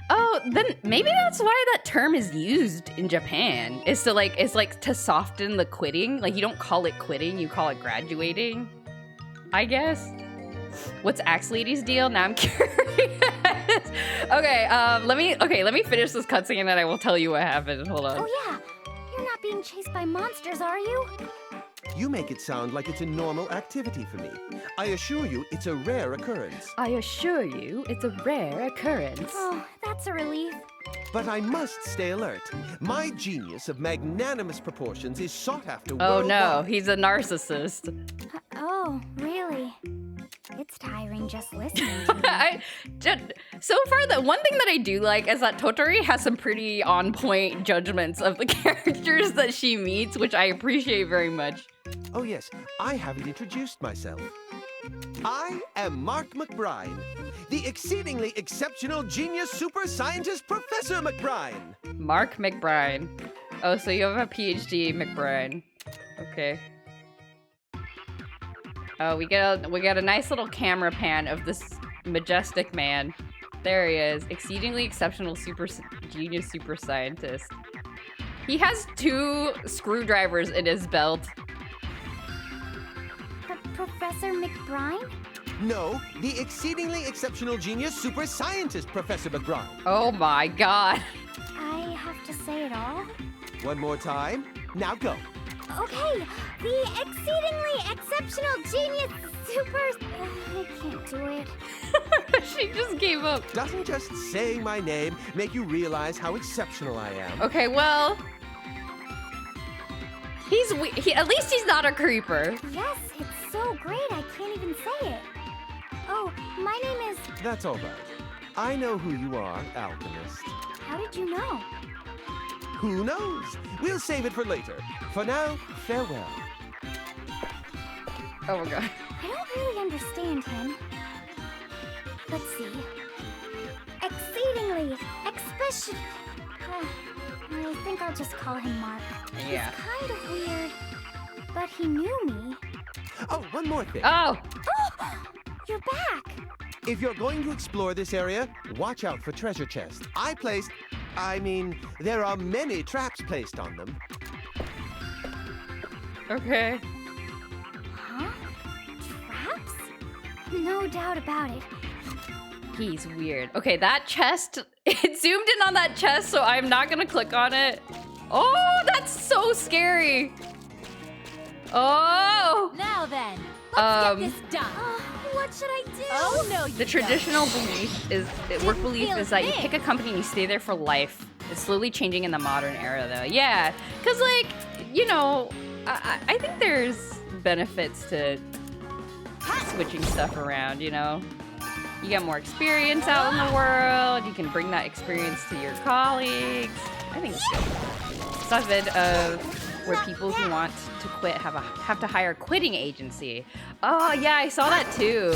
Oh, then maybe that's why that term is used in Japan. It's to soften the quitting. Like you don't call it quitting, you call it graduating. I guess. What's Axe Lady's deal? Now I'm curious. Okay, let me finish this cutscene and then I will tell you what happened. Hold on. Oh yeah, you're not being chased by monsters, are you? You make it sound like it's a normal activity for me. I assure you, it's a rare occurrence. I assure you, it's a rare occurrence. Oh, that's a relief. But I must stay alert. My genius of magnanimous proportions is sought after Oh no, worldwide. he's a narcissist. Oh, really? It's tiring just listening to you. So far, the one thing that I do like is that Totori has some pretty on-point judgments of the characters that she meets, which I appreciate very much. Oh yes, I haven't introduced myself. I am Mark McBride, the exceedingly exceptional genius super scientist Professor McBride. Mark McBride. Oh, so you have a PhD, McBride. Okay. Oh, we get a nice little camera pan of this majestic man. There he is, exceedingly exceptional genius super scientist. He has 2 screwdrivers in his belt. Professor McBride? No, the exceedingly exceptional genius super scientist Professor McBride. Oh my god. I have to say it all? One more time. Now go. Okay, the exceedingly exceptional genius super... I can't do it. She just gave up. Doesn't just saying my name make you realize how exceptional I am? Okay, well... at least he's not a creeper. Yes, it's so great I can't even say it. Oh, my name is... That's all right. I know who you are, alchemist. How did you know? Who knows? We'll save it for later. For now, farewell. Oh my god. I don't really understand him. Let's see. Exceedingly, especially... I think I'll just call him Mark. Yeah. It's kind of weird, but he knew me. Oh, one more thing. Oh! Oh, you're back! If you're going to explore this area, watch out for treasure chests. There are many traps placed on them. Okay. Huh? Traps? No doubt about it. He's weird. Okay, that chest, it zoomed in on that chest, so I'm not gonna click on it. Oh, that's so scary. Oh! Now then, let's get this done. What should I do? Oh no, The traditional belief is, work belief feel is that you big. pick a company and you stay there for life. It's slowly changing in the modern era though. Yeah, cause like, you know, I think there's benefits to switching stuff around, you know? You get more experience out in the world, you can bring that experience to your colleagues. I think it's good. It's not good where people who want to quit have to hire a quitting agency. Oh yeah, I saw that too.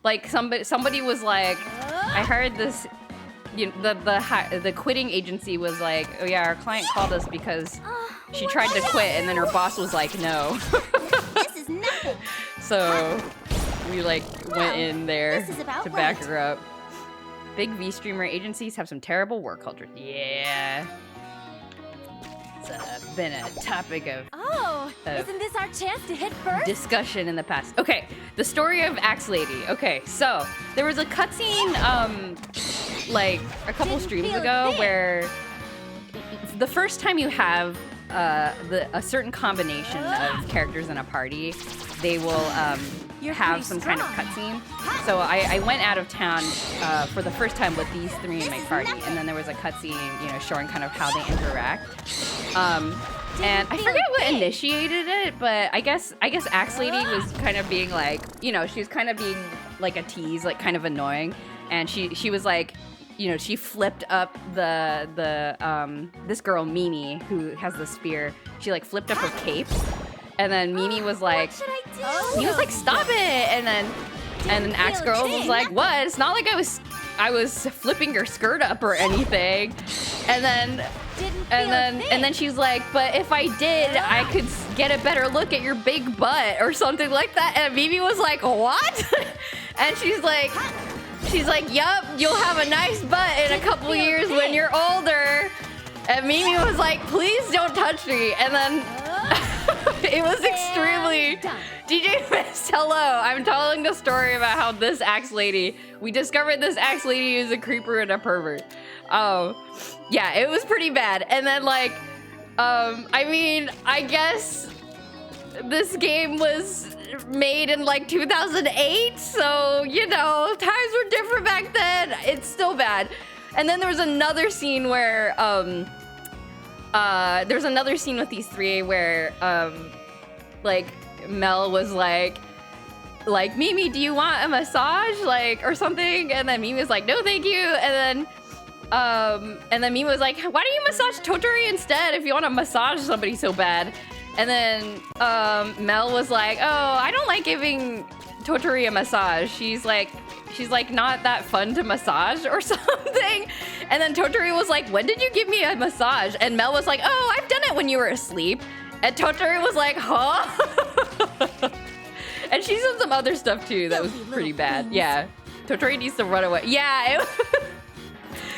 Like somebody was like, I heard this. You know, the quitting agency was like, oh yeah, our client called us because she tried to quit, and then her boss was like, no. This is nothing. So we like went in there this is about to back right. her up. Big V streamer agencies have some terrible work culture. Yeah. It's been a topic of Oh, isn't this our chance to hit first? discussion in the past. Okay, the story of Axe Lady. Okay, so there was a cutscene, like a couple Didn't streams feel ago it. where the first time you have a certain combination of characters in a party, they will You're have pretty some kind of strong. cutscene. So I went out of town for the first time with these three in my party, and then there was a cutscene, you know, showing kind of how they interact. And I forget what initiated it, but I guess Axe Lady was kind of being like, you know, she was kind of being like a tease, like kind of annoying, and she was like, you know, she flipped up this girl Mimi who has the spear. She like flipped up her cape, and then Mimi was like, What should I do? he was like, stop it, and then Axe Girl was like, what? It's not like I was flipping your skirt up or anything, and then she's like, but if I did, I could get a better look at your big butt or something like that. And Mimi was like, what? And she's like, yup, you'll have a nice butt in a couple years when you're older. And Mimi was like, please don't touch me. And then it was extremely... DJ Mist, hello. I'm telling the story about how this Axe Lady, we discovered this Axe Lady is a creeper and a pervert. Yeah, it was pretty bad. And then like, I mean, I guess this game was made in like 2008, so you know, times were different back then. It's still bad. And then there was another scene where there's another scene with these three where like Mel was like Mimi, do you want a massage, like, or something? And then Mimi was like, no thank you. And then Mimi was like, why don't you massage Totori instead if you want to massage somebody so bad? And then Mel was like, oh, I don't like giving Totori a massage. She's like not that fun to massage or something. And then Totori was like, when did you give me a massage? And Mel was like, oh, I've done it when you were asleep. And Totori was like, huh? And she said some other stuff too that was pretty bad. Yeah, Totori needs to run away. Yeah,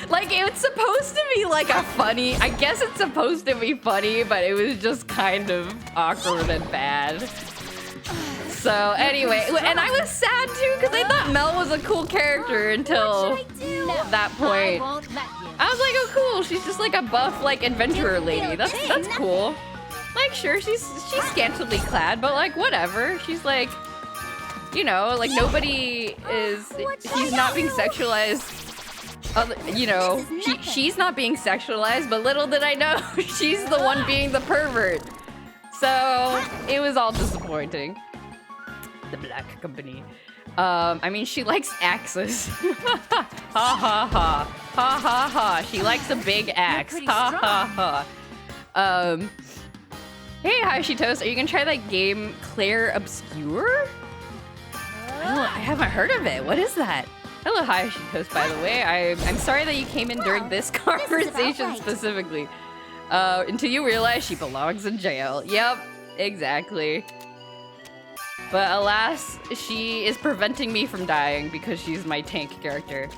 like it's supposed to be like a funny, I guess it's supposed to be funny, but it was just kind of awkward and bad. So anyway, and I was sad too because I thought Mel was a cool character until that point. I was like, oh cool, she's just like a buff like adventurer lady. That's cool. Like sure, she's scantily clad, but like whatever. She's like, you know, like nobody is. She's not being sexualized. You know, she's not being sexualized, but little did I know, she's the one being the pervert. So it was all disappointing. The Black Company. I mean, she likes axes. Ha ha ha. Ha ha ha. She likes a big axe. Ha ha ha. Hey, Hayashi Toast, are you gonna try that game Claire Obscure? I haven't heard of it. What is that? Hello, Hayashi Toast, by the way. I'm sorry that you came in during this conversation specifically. Until you realize she belongs in jail. Yep, exactly. But alas, she is preventing me from dying because she's my tank character.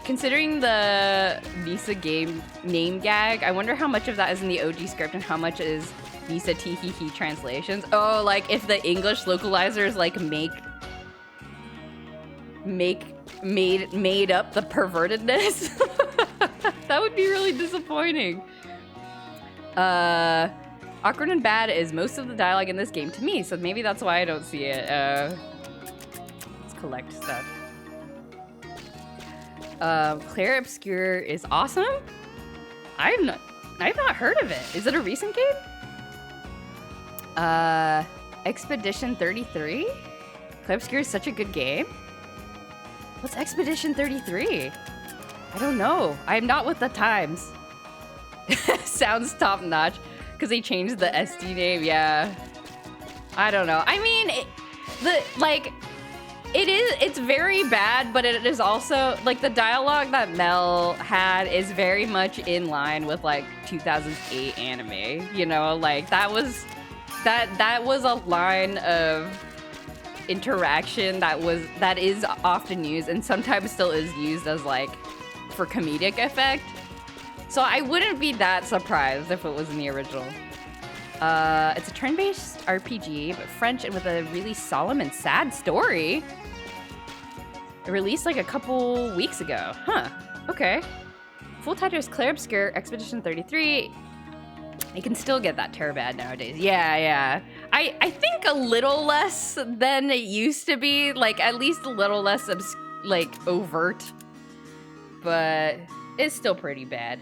Considering the Nisa game name gag, I wonder how much of that is in the OG script and how much is Nisa Teehee translations. Oh, like if the English localizers like made up the pervertedness. That would be really disappointing. Awkward and bad is most of the dialogue in this game to me, so maybe that's why I don't see it. Let's collect stuff. Claire Obscure is awesome? I've not heard of it. Is it a recent game? Expedition 33? Claire Obscure is such a good game. What's Expedition 33? I don't know. I'm not with the times. Sounds top notch. Because they changed the SD name, yeah. I don't know. I mean, it's very bad, but it is also, like, the dialogue that Mel had is very much in line with, like, 2008 anime. You know, like, that was a line of interaction that is often used and sometimes still is used as, like, for comedic effect. So I wouldn't be that surprised if it was in the original. It's a turn-based RPG, but French and with a really solemn and sad story. It released like a couple weeks ago. Huh, okay. Full title is Claire Obscure Expedition 33. You can still get that Terabad nowadays. Yeah. I think a little less than it used to be, like at least a little less like overt, but it's still pretty bad.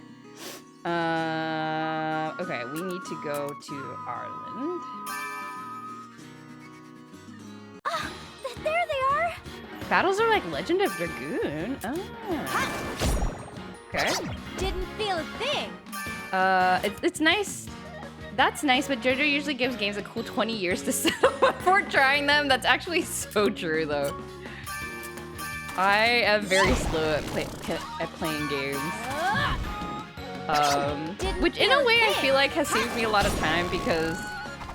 Okay, we need to go to Ireland. Ah, there they are. Battles are like Legend of Dragoon. Oh. Okay. Didn't feel a thing. It's nice. That's nice, but JoJo usually gives games a cool 20 years to settle before trying them. That's actually so true, though. I am very slow at playing games. Which in a way I feel like has saved me a lot of time because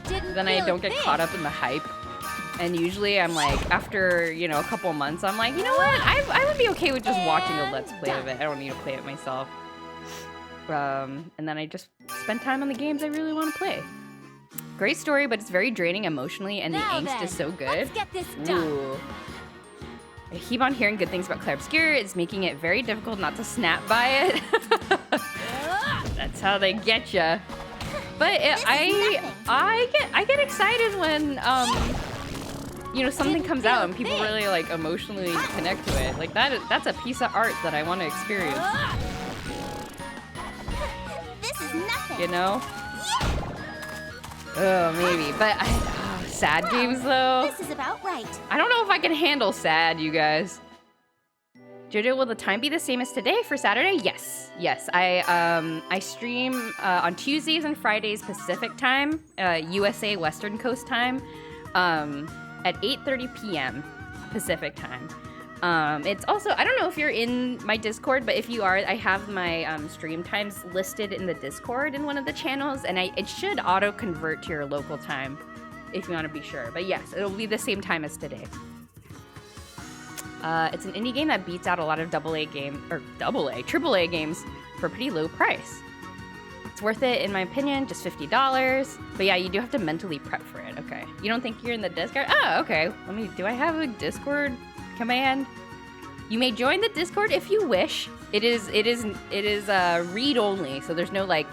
then I don't get caught up in the hype. And usually I'm like, after, you know, a couple months, I'm like, you know what? I would be okay with just watching a Let's Play of it. I don't need to play it myself. And then I just spend time on the games I really want to play. Great story, but it's very draining emotionally, and the angst is so good. Let's get this done. Ooh. I keep on hearing good things about Clair Obscur. It's making it very difficult not to snap by it. That's how they get ya. But I get excited when you know, something comes out and people really like emotionally connect to it. Like that's a piece of art that I want to experience. This is nothing. You know? Oh, maybe. But sad games though. This is about right. I don't know if I can handle sad, you guys. Jojo, will the time be the same as today for Saturday? Yes. Yes. I stream on Tuesdays and Fridays Pacific time, USA Western Coast time, at 8:30 p.m. Pacific time. It's also, I don't know if you're in my Discord, but if you are, I have my stream times listed in the Discord in one of the channels, and it should auto-convert to your local time if you want to be sure. But yes, it'll be the same time as today. It's an indie game that beats out a lot of AAA games for a pretty low price. It's worth it, in my opinion, just $50. But yeah, you do have to mentally prep for it. Okay. You don't think you're in the Discord? Oh, okay. Do I have a Discord command? You may join the Discord if you wish. It is read only, so there's no like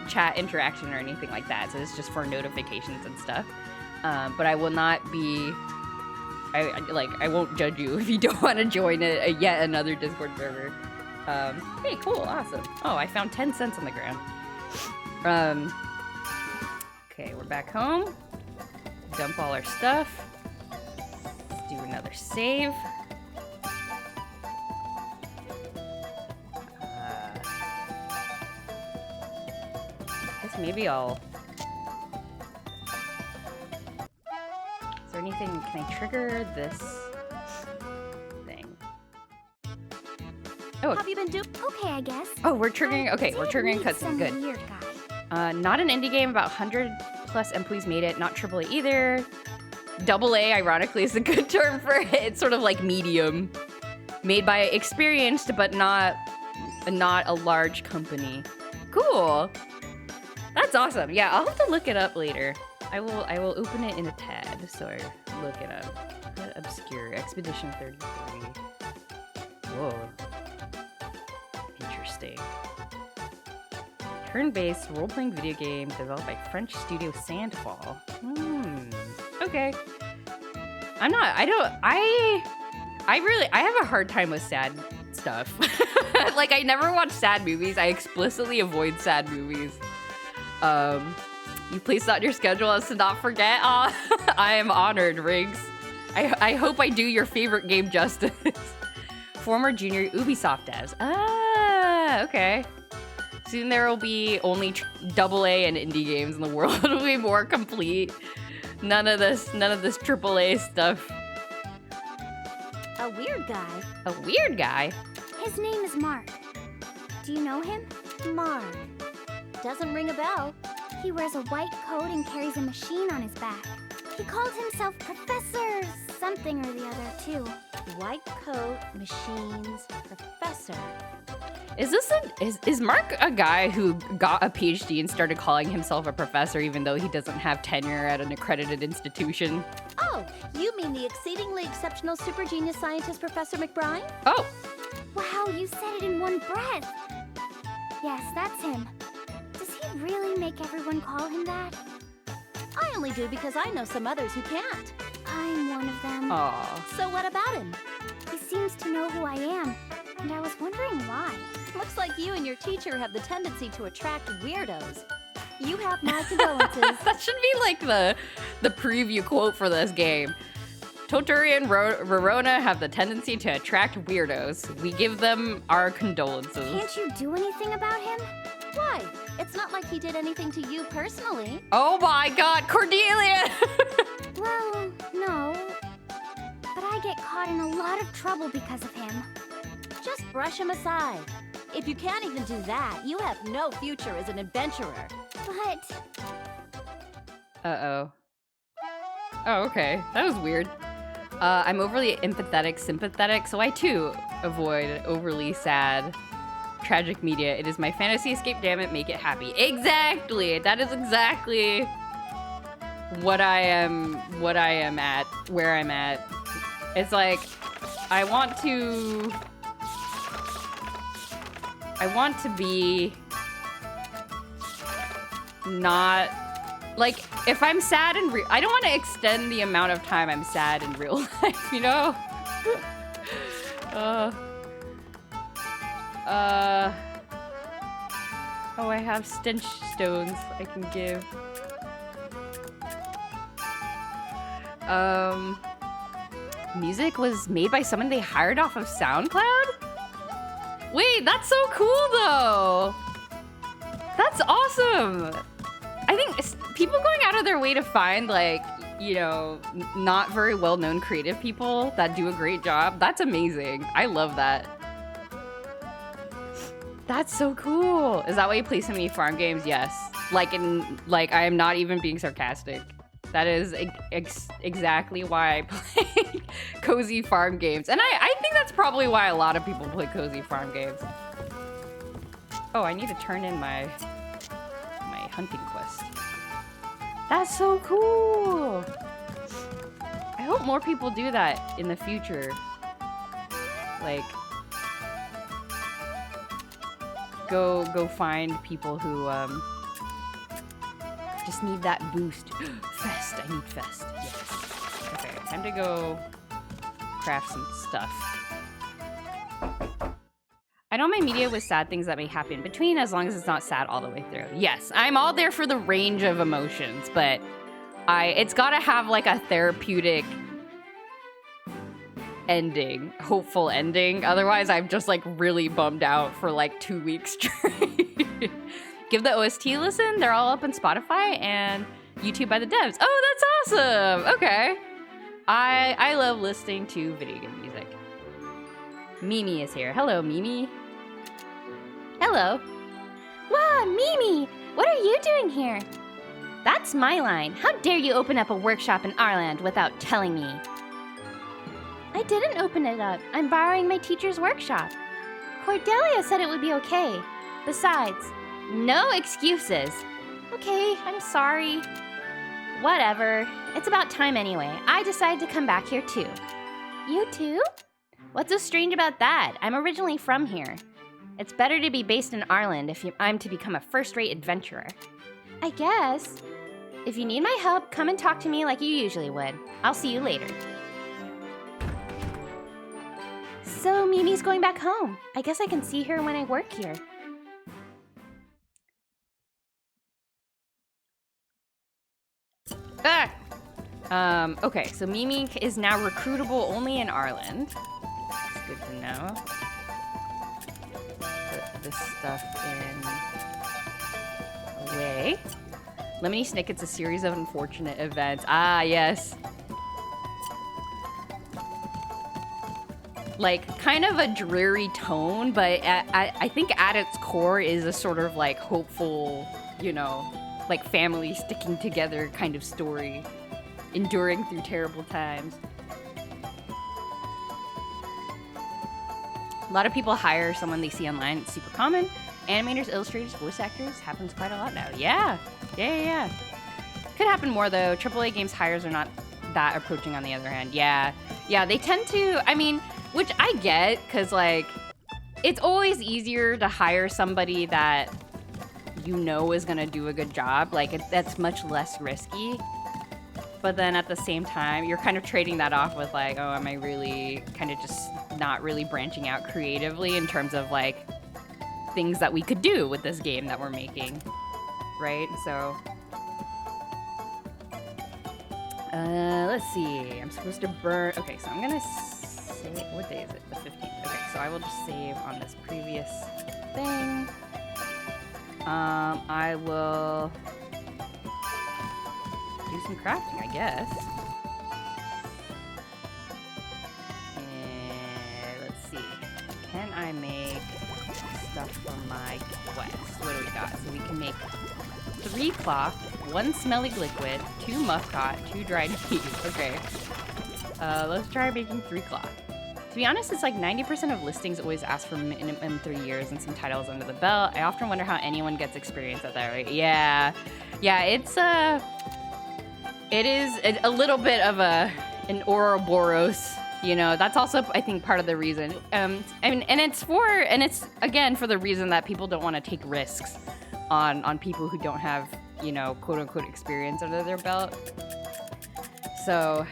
chat interaction or anything like that. So it's just for notifications and stuff. But I will not be. I won't judge you if you don't want to join yet another Discord server. Hey, cool, awesome. Oh, I found 10 cents on the ground. Okay, we're back home. Dump all our stuff. Let's do another save. I guess maybe I'll... Is there anything... Can I trigger this thing? Oh, Have you been okay, I guess. oh, we're triggering... Okay, we're triggering cutscene. Some Good. weird guy. Not an indie game, about 100 plus employees made it. Not AAA either. AA, ironically, is a good term for it. It's sort of like medium. Made by experienced, but not a large company. Cool. That's awesome. Yeah, I'll have to look it up later. I will open it in a tab, so I look it up. Obscure Expedition 33. Whoa. Interesting. Turn-based role-playing video game developed by French studio Sandfall. Okay. I have a hard time with sad stuff. Like, I never watch sad movies. I explicitly avoid sad movies. You placed that on your schedule as to not forget. I am honored, Riggs. I hope I do your favorite game justice. Former junior Ubisoft devs. Ah, okay. Soon there will be only AA and indie games in the world. It'll be more complete. None of this AAA stuff. A weird guy. A weird guy? His name is Mark. Do you know him? Mark. Doesn't ring a bell. He wears a white coat and carries a machine on his back. He calls himself Professor something or the other, too. White coat, machines, professor. Is Mark a guy who got a PhD and started calling himself a professor even though he doesn't have tenure at an accredited institution? Oh, you mean the exceedingly exceptional super genius scientist Professor McBride? Oh. Wow, you said it in one breath. Yes, that's him. Does he really make everyone call him that? I only do because I know some others who can't. I'm one of them. Aw. So what about him? He seems to know who I am, and I was wondering why. Looks like you and your teacher have the tendency to attract weirdos. You have my condolences. That should be like the preview quote for this game. Totori and Rorona have the tendency to attract weirdos. We give them our condolences. Can't you do anything about him? Why? It's not like he did anything to you personally. Oh my god, Cordelia! Well, no. But I get caught in a lot of trouble because of him. Just brush him aside. If you can't even do that, you have no future as an adventurer. But Uh-oh. Oh, okay. That was weird. I'm overly empathetic, sympathetic, so I too avoid overly sad, tragic media. It is my fantasy escape, damn it, make it happy. Exactly! That is exactly what I am at, where I'm at. It's like, I want to be not, like, if I'm sad in I don't want to extend the amount of time I'm sad in real life, you know? Oh, I have stench stones I can give. Music was made by someone they hired off of SoundCloud? Wait, that's so cool though! That's awesome! I think people going out of their way to find, like, you know, not very well-known creative people that do a great job, that's amazing. I love that. That's so cool. Is that why you play so many farm games? Yes. Like, I am not even being sarcastic. That is exactly why I play cozy farm games. And I think that's probably why a lot of people play cozy farm games. Oh, I need to turn in my hunting quest. That's so cool. I hope more people do that in the future. Like, go find people who just need that boost. Fest, I need fest. Yes. Okay, time to go craft some stuff. I know my media with sad things that may happen in between, as long as it's not sad all the way through. Yes, I'm all there for the range of emotions, but it's gotta have like a therapeutic ending, hopeful ending. Otherwise, I'm just like really bummed out for like 2 weeks straight. Give the OST a listen. They're all up on Spotify and YouTube by the devs. Oh, that's awesome. Okay. I love listening to video game music. Mimi is here. Hello, Mimi. hello. Wow, Mimi! What are you doing here? That's my line. How dare you open up a workshop in our land without telling me? I didn't open it up. I'm borrowing my teacher's workshop. Cordelia said it would be okay. Besides, No excuses. okay, I'm sorry. Whatever. It's about time anyway. I decided to come back here too. You too? What's so strange about that? I'm originally from here. It's better to be based in Ireland if I'm to become a first-rate adventurer. I guess. If you need my help, come and talk to me like you usually would. I'll see you later. So Mimi's going back home. I guess I can see her when I work here. Okay, so Mimi is now recruitable only in Ireland. That's good to know. Put this stuff in away. Lemony Snicket's a series of unfortunate events. Ah, yes. Like, kind of a dreary tone, but I think at its core is a sort of, like, hopeful, you know, like, family sticking together kind of story. Enduring through terrible times. A lot of people hire someone they see online. It's super common. Animators, illustrators, voice actors. Happens quite a lot now. Yeah. Could happen more, though. AAA games hires are not that approaching on the other hand. Yeah, they tend to, I mean, which I get, because, like, it's always easier to hire somebody that you know is gonna do a good job, like that's much less risky. But then at the same time, you're kind of trading that off with like, oh, am I really kind of just not really branching out creatively in terms of like things that we could do with this game that we're making, right? So, let's see. I'm supposed to burn. Okay, so I'm gonna save. What day is it? The 15th. Okay, so I will just save on this previous thing. I will do some crafting, I guess. And let's see. Can I make stuff from my quest? What do we got? So we can make 3 cloth, 1 smelly liquid, 2 muffcot, 2 dried peas. Okay. Let's try making 3 cloth. To be honest, it's like 90% of listings always ask for minimum 3 years and some titles under the belt. I often wonder how anyone gets experience at that, right? Yeah. Yeah, it is a little bit of an Ouroboros, you know. That's also, I think, part of the reason. And it's again for the reason that people don't want to take risks on people who don't have, you know, quote unquote experience under their belt. So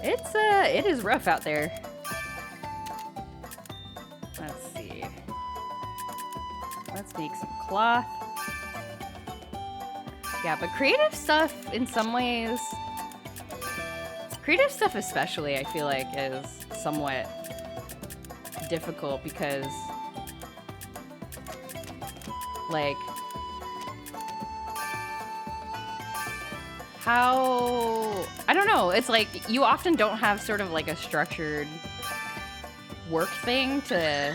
it is rough out there. Let's see. Let's make some cloth. Yeah, but creative stuff in some ways, creative stuff especially, I feel like is somewhat difficult because like I don't know, it's like you often don't have sort of like a structured work thing to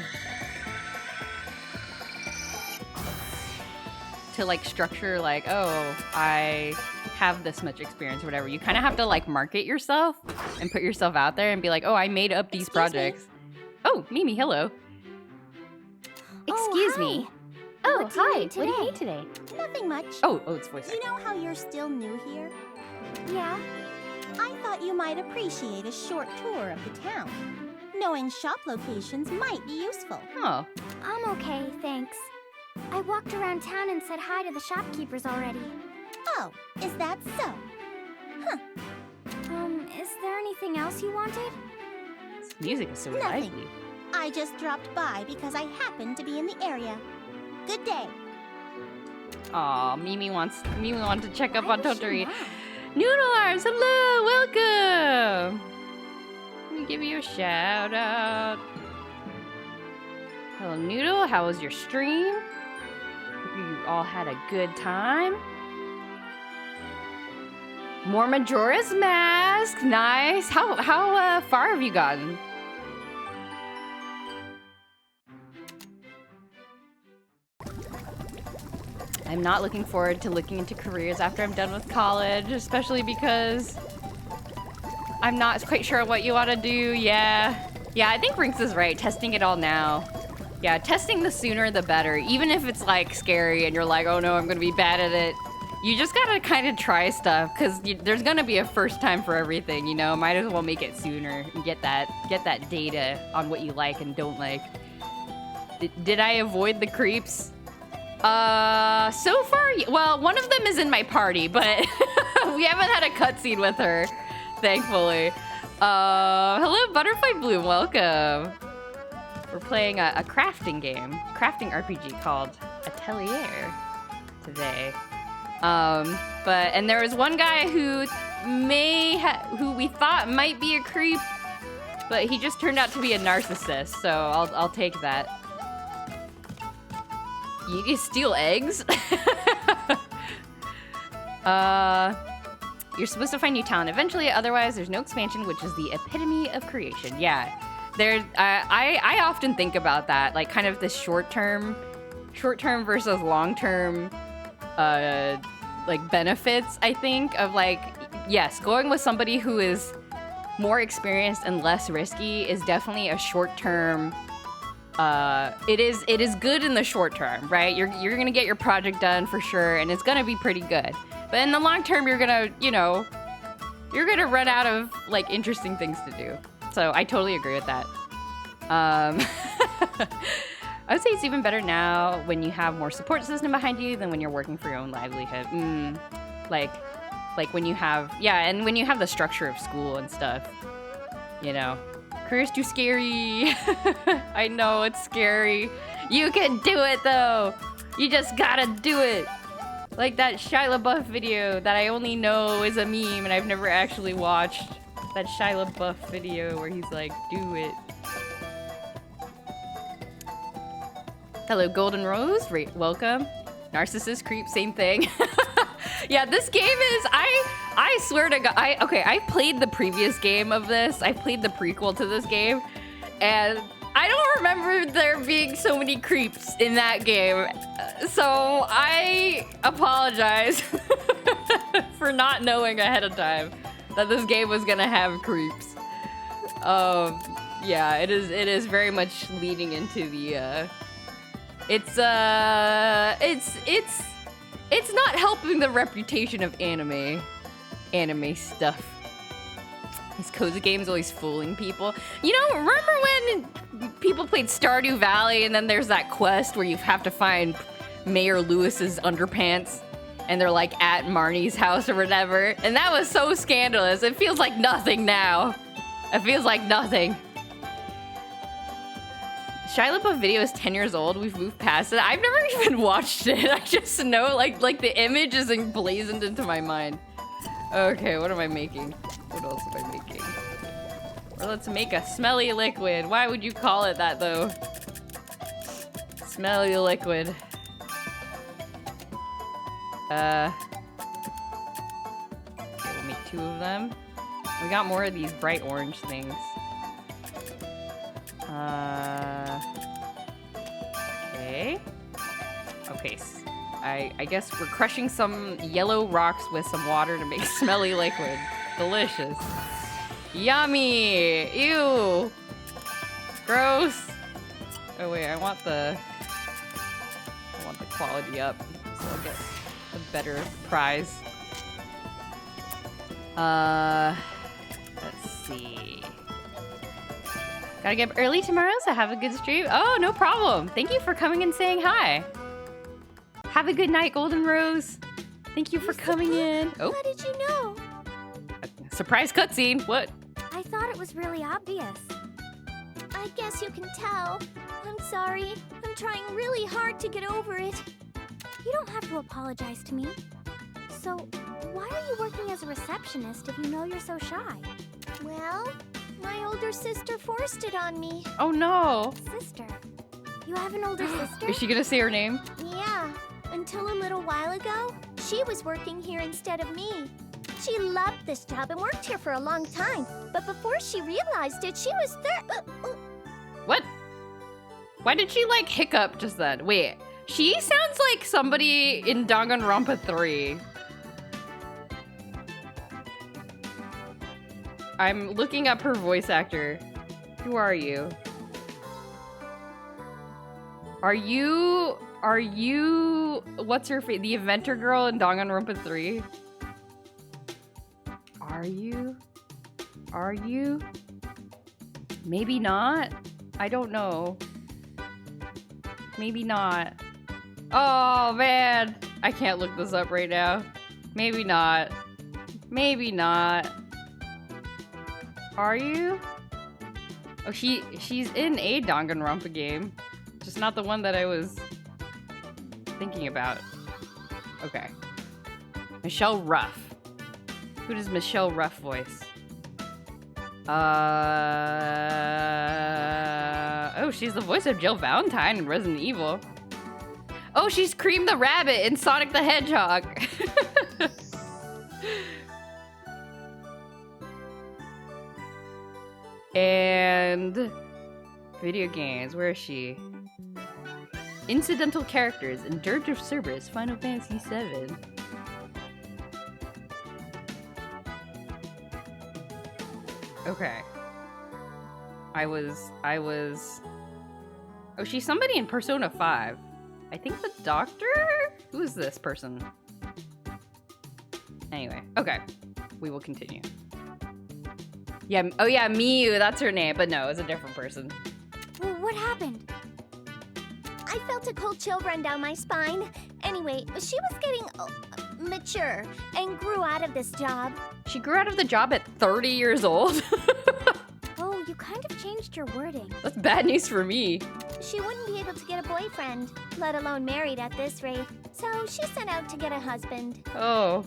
like structure like, oh, I have this much experience or whatever. You kind of have to like market yourself and put yourself out there and be like, oh, I made up these projects. Oh, Mimi, hello. Excuse me. Oh, hi. What do you need today? Nothing much. Oh, it's voice You know how you're still new here? Yeah. I thought you might appreciate a short tour of the town. Knowing shop locations might be useful. Oh. I'm okay, thanks. I walked around town and said hi to the shopkeepers already. Oh, is that so? Huh. Is there anything else you wanted? This music is so Nothing. lively. I just dropped by because I happened to be in the area. Good day. Aw, Mimi wants to check up Why on does she Totori. laugh? Noodle Arms, hello, welcome. Let me give you a shout out. Hello, Noodle. How was your stream? Hope you all had a good time. More Majora's Mask, nice. How far have you gotten? I'm not looking forward to looking into careers after I'm done with college, especially because I'm not quite sure what you want to do. Yeah, I think Rinks is right. Testing it all now. Yeah, testing the sooner the better. Even if it's like scary and you're like, oh no, I'm gonna be bad at it. You just gotta kind of try stuff because there's gonna be a first time for everything, you know? Might as well make it sooner and get that data on what you like and don't like. Did I avoid the creeps? So far, well, one of them is in my party, but we haven't had a cutscene with her, thankfully. Hello, Butterfly Bloom, welcome. We're playing a crafting game, crafting RPG called Atelier today. And there was one guy who who we thought might be a creep, but he just turned out to be a narcissist, so I'll take that. You steal eggs? You're supposed to find new talent eventually, otherwise there's no expansion, which is the epitome of creation. Yeah, I often think about that, like kind of this short-term versus long-term, like benefits, I think, of like, yes, going with somebody who is more experienced and less risky is definitely a short-term. It is good in the short term, right? You're gonna get your project done for sure, and it's gonna be pretty good. But in the long term, you're gonna run out of like interesting things to do. So I totally agree with that. I would say it's even better now when you have more support system behind you than when you're working for your own livelihood. Like when you have, yeah, and when you have the structure of school and stuff, you know. Career's too scary. I know, it's scary. You can do it, though. You just gotta do it. Like that Shia LaBeouf video that I only know is a meme and I've never actually watched. That Shia LaBeouf video where he's like, do it. Hello, Golden Rose. Welcome. Narcissist creep, same thing. Yeah, this game is, I swear to God, I played the previous game of this. I played the prequel to this game, and I don't remember there being so many creeps in that game. So I apologize for not knowing ahead of time that this game was gonna have creeps. Yeah, it is very much leading into the, it's not helping the reputation of anime stuff. These cozy games always fooling people. You know, remember when people played Stardew Valley and then there's that quest where you have to find Mayor Lewis's underpants and they're like at Marnie's house or whatever? And that was so scandalous. It feels like nothing now. It feels like nothing. Shia LaBeouf video is 10 years old. We've moved past it. I've never even watched it. I just know like the image is emblazoned into my mind. Okay, what am I making? What else am I making? Or let's make a smelly liquid. Why would you call it that though? Smelly liquid. Okay, we'll make 2 of them. We got more of these bright orange things. Okay. Okay, I guess we're crushing some yellow rocks with some water to make smelly liquid. Delicious. Yummy! Ew! Gross! Oh wait, I want the quality up, so I'll get a better prize. Let's see. Gotta get up early tomorrow, so have a good stream. Oh, no problem. Thank you for coming and saying hi. Have a good night, Golden Rose. Thank you for coming in. Oh. How did you know? Surprise cutscene. What? I thought it was really obvious. I guess you can tell. I'm sorry. I'm trying really hard to get over it. You don't have to apologize to me. So, why are you working as a receptionist if you know you're so shy? Well, my older sister forced it on me. Oh no. Sister? You have an older sister? Is she gonna say her name? Yeah, until a little while ago, she was working here instead of me. She loved this job and worked here for a long time. But before she realized it, she was What? Why did she like hiccup just then? Wait, she sounds like somebody in Danganronpa 3. I'm looking up her voice actor. Who are you? Are you what's her face? The Inventor Girl in Danganronpa 3? Are you? Maybe not? I don't know. Maybe not. Oh man, I can't look this up right now. Maybe not. Maybe not. Are you? Oh, she's in a Danganronpa game. Just not the one that I was thinking about. Okay. Michelle Ruff. Who does Michelle Ruff voice? Oh, she's the voice of Jill Valentine in Resident Evil. Oh, she's Cream the Rabbit in Sonic the Hedgehog. And video games, where is she? Incidental characters in Dirge of Cerberus, Final Fantasy VII. Okay. I was... Oh, she's somebody in Persona 5. I think the doctor? Who is this person? Anyway, okay. We will continue. Yeah, oh yeah, Miyu, that's her name, but no, it's a different person. Well, what happened? I felt a cold chill run down my spine. Anyway, she was getting mature and grew out of this job. She grew out of the job at 30 years old. Oh, you kind of changed your wording. That's bad news for me. She wouldn't be able to get a boyfriend, let alone married at this rate. So she set out to get a husband. Oh.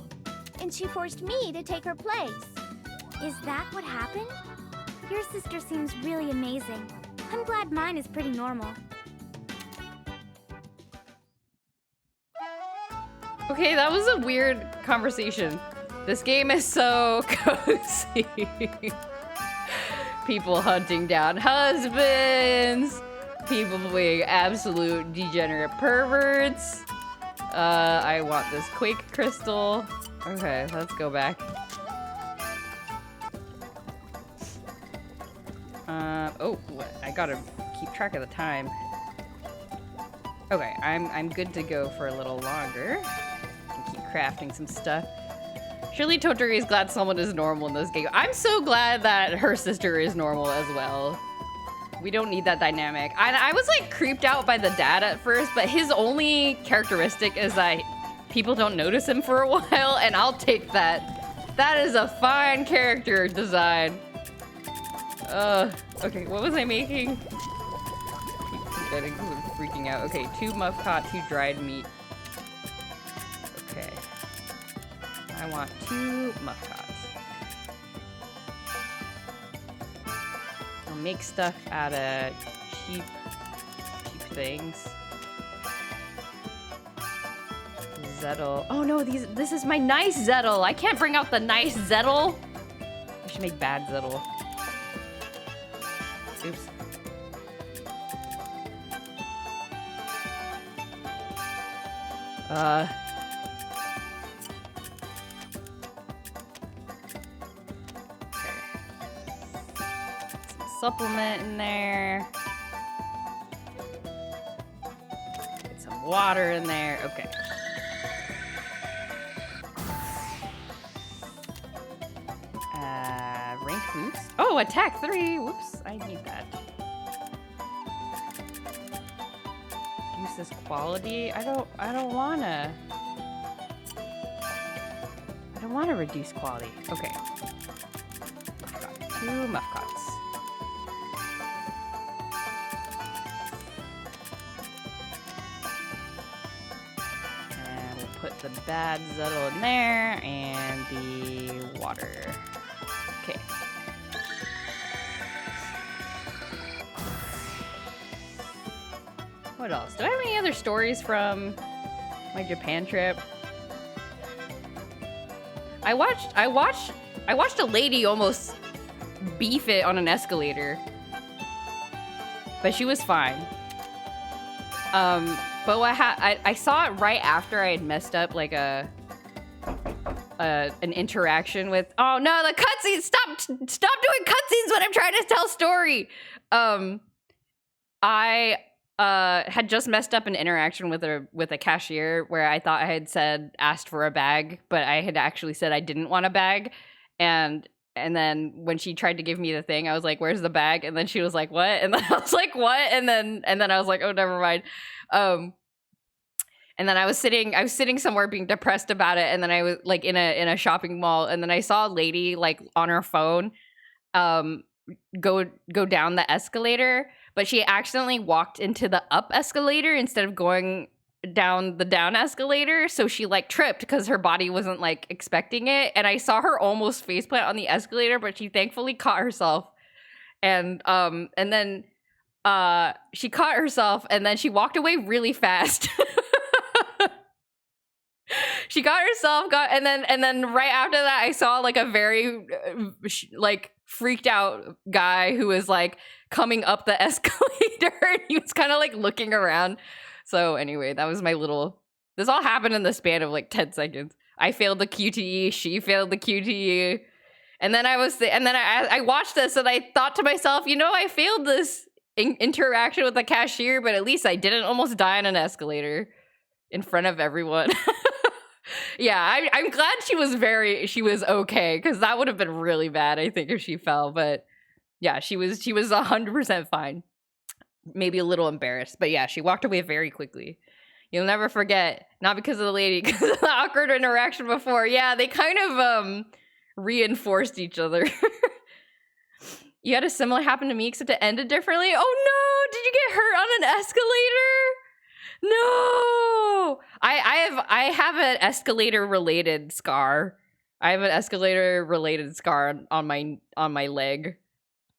And she forced me to take her place. Is that what happened? Your sister seems really amazing. I'm glad mine is pretty normal. Okay, that was a weird conversation. This game is so cozy. People hunting down husbands. People being absolute degenerate perverts. I want this Quake crystal. Okay, let's go back. Oh, I gotta keep track of the time. Okay, I'm good to go for a little longer. Can keep crafting some stuff. Surely Totori is glad someone is normal in this game. I'm so glad that her sister is normal as well. We don't need that dynamic. I was like creeped out by the dad at first, but his only characteristic is that people don't notice him for a while, and I'll take that. That is a fine character design. Okay, what was I making? Keep forgetting, I'm freaking out. Okay, 2 muff cot, 2 dried meat. Okay. I want 2 muff cots. I'll make stuff out of cheap things. Zettel. Oh no, this is my nice Zettel. I can't bring out the nice Zettel. I should make bad Zettel. Oops. Okay. Some supplement in there. Get some water in there. Okay. Rank boost. Oh, attack 3. Whoops, I need that. Use this quality. I don't wanna reduce quality. Okay. Got 2 muff cots. And we'll put the bad Zettel in there and the water. Okay. What else? Do I have any other stories from my Japan trip? I watched a lady almost beef it on an escalator. But she was fine. But I saw it right after I had messed up like an interaction with, oh no, the cutscenes, stop doing cutscenes when I'm trying to tell story. I had just messed up an interaction with a cashier where I thought I had asked for a bag, but I had actually said I didn't want a bag. And then when she tried to give me the thing, I was like, where's the bag? And then she was like, what? And then I was like, what? And then I was like, oh, never mind. And then I was sitting somewhere being depressed about it. And then I was like in a shopping mall. And then I saw a lady like on her phone, go down the escalator, but she accidentally walked into the up escalator instead of going down the down escalator. So she like tripped because her body wasn't like expecting it. And I saw her almost faceplant on the escalator, but she thankfully caught herself. And then she caught herself and then she walked away really fast. She got herself, and then right after that, I saw like a very like freaked out guy who was like coming up the escalator, and he was kind of like looking around. So anyway, that was my little. This all happened in the span of like 10 seconds. I failed the QTE. She failed the QTE, and then I watched this and I thought to myself, I failed this interaction with the cashier, but at least I didn't almost die on an escalator in front of everyone. Yeah, I'm glad she was okay, because that would have been really bad, I think, if she fell. But yeah, she was 100% fine. maybe a little embarrassed. But yeah, she walked away very quickly. You'll never forget, not because of the lady, because of the awkward interaction before. Yeah, they kind of reinforced each other. You had a similar happen to me, except it ended differently. Oh no! Did you get hurt on an escalator? No! I have an escalator related scar. I have an escalator related scar on my leg.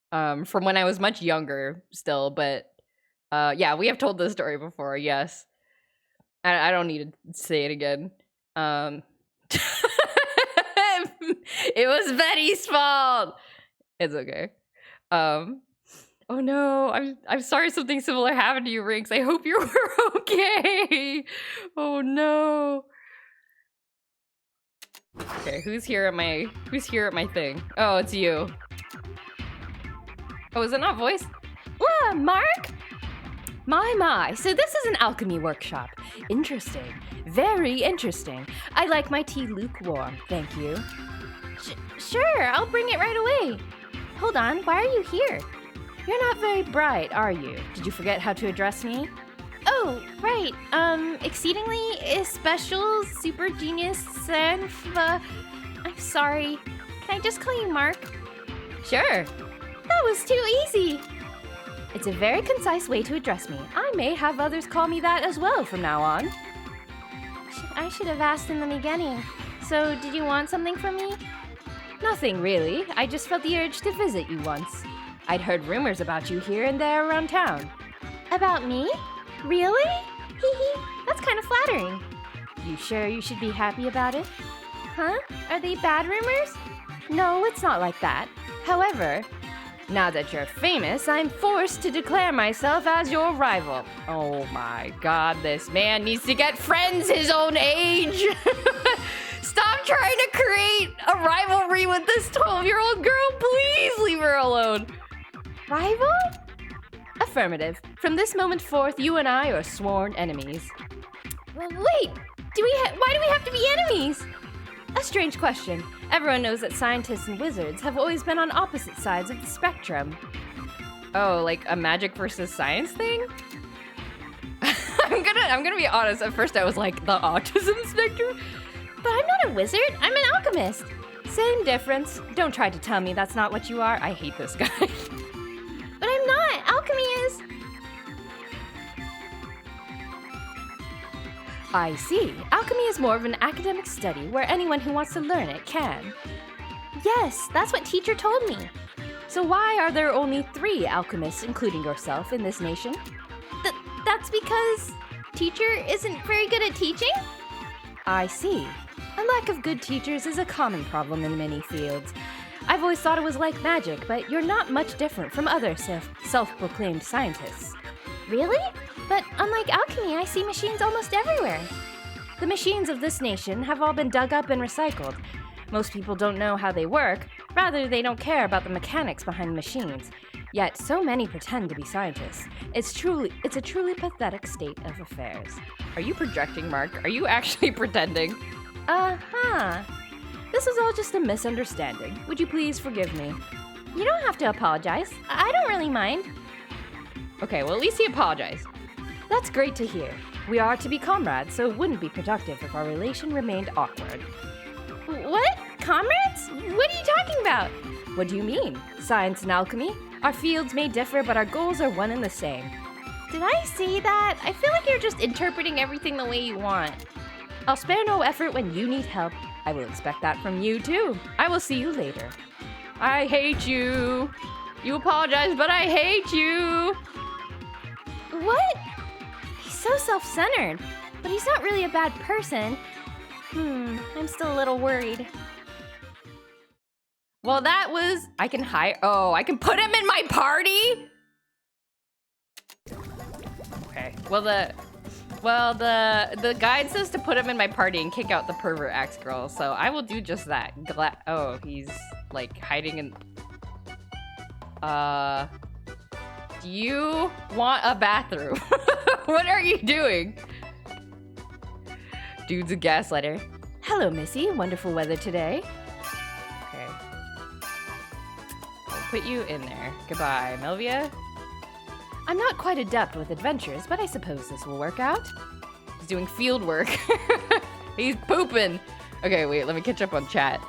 From when I was much younger still, but yeah, we have told this story before, yes. I don't need to say it again. It was Betty's fault. It's okay. Oh no, I'm sorry something similar happened to you, Rinks. I hope you were okay. Oh no. Okay, who's here at my thing? Oh, it's you. Oh, is it not voice? Whoa, Mark? My, so this is an alchemy workshop. Interesting. Very interesting. I like my tea lukewarm, thank you. Sure, I'll bring it right away. Hold on, why are you here? You're not very bright, are you? Did you forget how to address me? Oh, right. Exceedingly special, super genius, I'm sorry. Can I just call you Mark? Sure. That was too easy. It's a very concise way to address me. I may have others call me that as well from now on. I should have asked in the beginning. So, did you want something from me? Nothing really. I just felt the urge to visit you once. I'd heard rumors about you here and there around town. About me? Really? Hee, that's kind of flattering. You sure you should be happy about it? Huh? Are they bad rumors? No, it's not like that. However, now that you're famous, I'm forced to declare myself as your rival. Oh my god, this man needs to get friends his own age! Stop trying to create a rivalry with this 12-year-old girl. Please leave her alone. Rival? Affirmative. From this moment forth, you and I are sworn enemies. Wait, why do we have to be enemies? A strange question. Everyone knows that scientists and wizards have always been on opposite sides of the spectrum. Oh, like a magic versus science thing? I'm gonna be honest. At first I was like, the autism spectrum? But I'm not a wizard, I'm an alchemist. Same difference. Don't try to tell me that's not what you are. I hate this guy. But I'm not. Alchemy is... I see. Alchemy is more of an academic study where anyone who wants to learn it can. Yes, that's what teacher told me. So why are there only 3 alchemists, including yourself, in this nation? That's because teacher isn't very good at teaching? I see. A lack of good teachers is a common problem in many fields. I've always thought it was like magic, but you're not much different from other self-proclaimed scientists. Really? But unlike alchemy, I see machines almost everywhere. The machines of this nation have all been dug up and recycled. Most people don't know how they work, rather they don't care about the mechanics behind machines. Yet so many pretend to be scientists. It's a truly pathetic state of affairs. Are you projecting, Mark? Are you actually pretending? Uh-huh. This was all just a misunderstanding. Would you please forgive me? You don't have to apologize. I don't really mind. Okay, well at least he apologized. That's great to hear. We are to be comrades, so it wouldn't be productive if our relation remained awkward. What? Comrades? What are you talking about? What do you mean? Science and alchemy? Our fields may differ, but our goals are one and the same. Did I say that? I feel like you're just interpreting everything the way you want. I'll spare no effort when you need help. I will expect that from you, too. I will see you later. I hate you. You apologize, but I hate you. What? He's so self-centered, but he's not really a bad person. I'm still a little worried. Well, that was... I can put him in my party? Okay. Well, the guide says to put him in my party and kick out the pervert axe girl, so I will do just that. Oh, he's, like, hiding in... Do you want a bathroom? What are you doing? Dude's a gaslighter. Hello, Missy. Wonderful weather today. Okay. I'll put you in there. Goodbye, Melvia. I'm not quite adept with adventures, but I suppose this will work out. He's doing field work. He's pooping. Okay, wait, let me catch up on chat.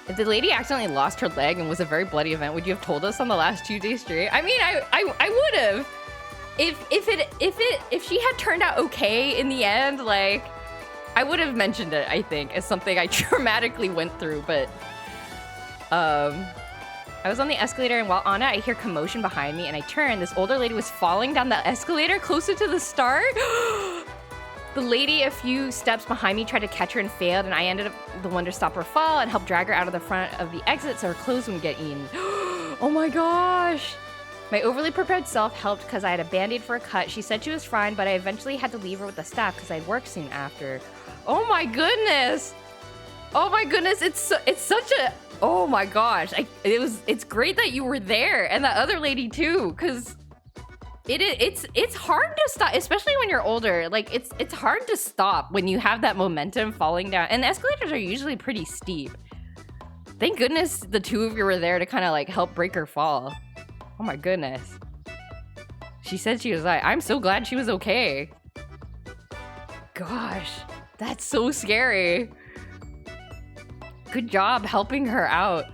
If the lady accidentally lost her leg and was a very bloody event, would you have told us on the last Tuesday straight? I mean, I would have. If she had turned out okay in the end, like, I would have mentioned it, I think, as something I traumatically went through, but I was on the escalator, and while on it, I hear commotion behind me, and I turn. This older lady was falling down the escalator closer to the start. The lady a few steps behind me tried to catch her and failed, and I ended up the one to stop her fall and help drag her out of the front of the exit so her clothes wouldn't get eaten. Oh my gosh! My overly prepared self helped because I had a band-aid for a cut. She said she was fine, but I eventually had to leave her with the staff because I'd work soon after. Oh my goodness! Oh my goodness, it's such a... Oh my gosh, it's great that you were there, and that other lady too, because it's hard to stop, especially when you're older. Like, it's hard to stop when you have that momentum falling down, and escalators are usually pretty steep. Thank goodness the two of you were there to kind of like help break her fall. Oh my goodness. She said she was like, I'm so glad she was okay. Gosh, that's so scary. Good job helping her out.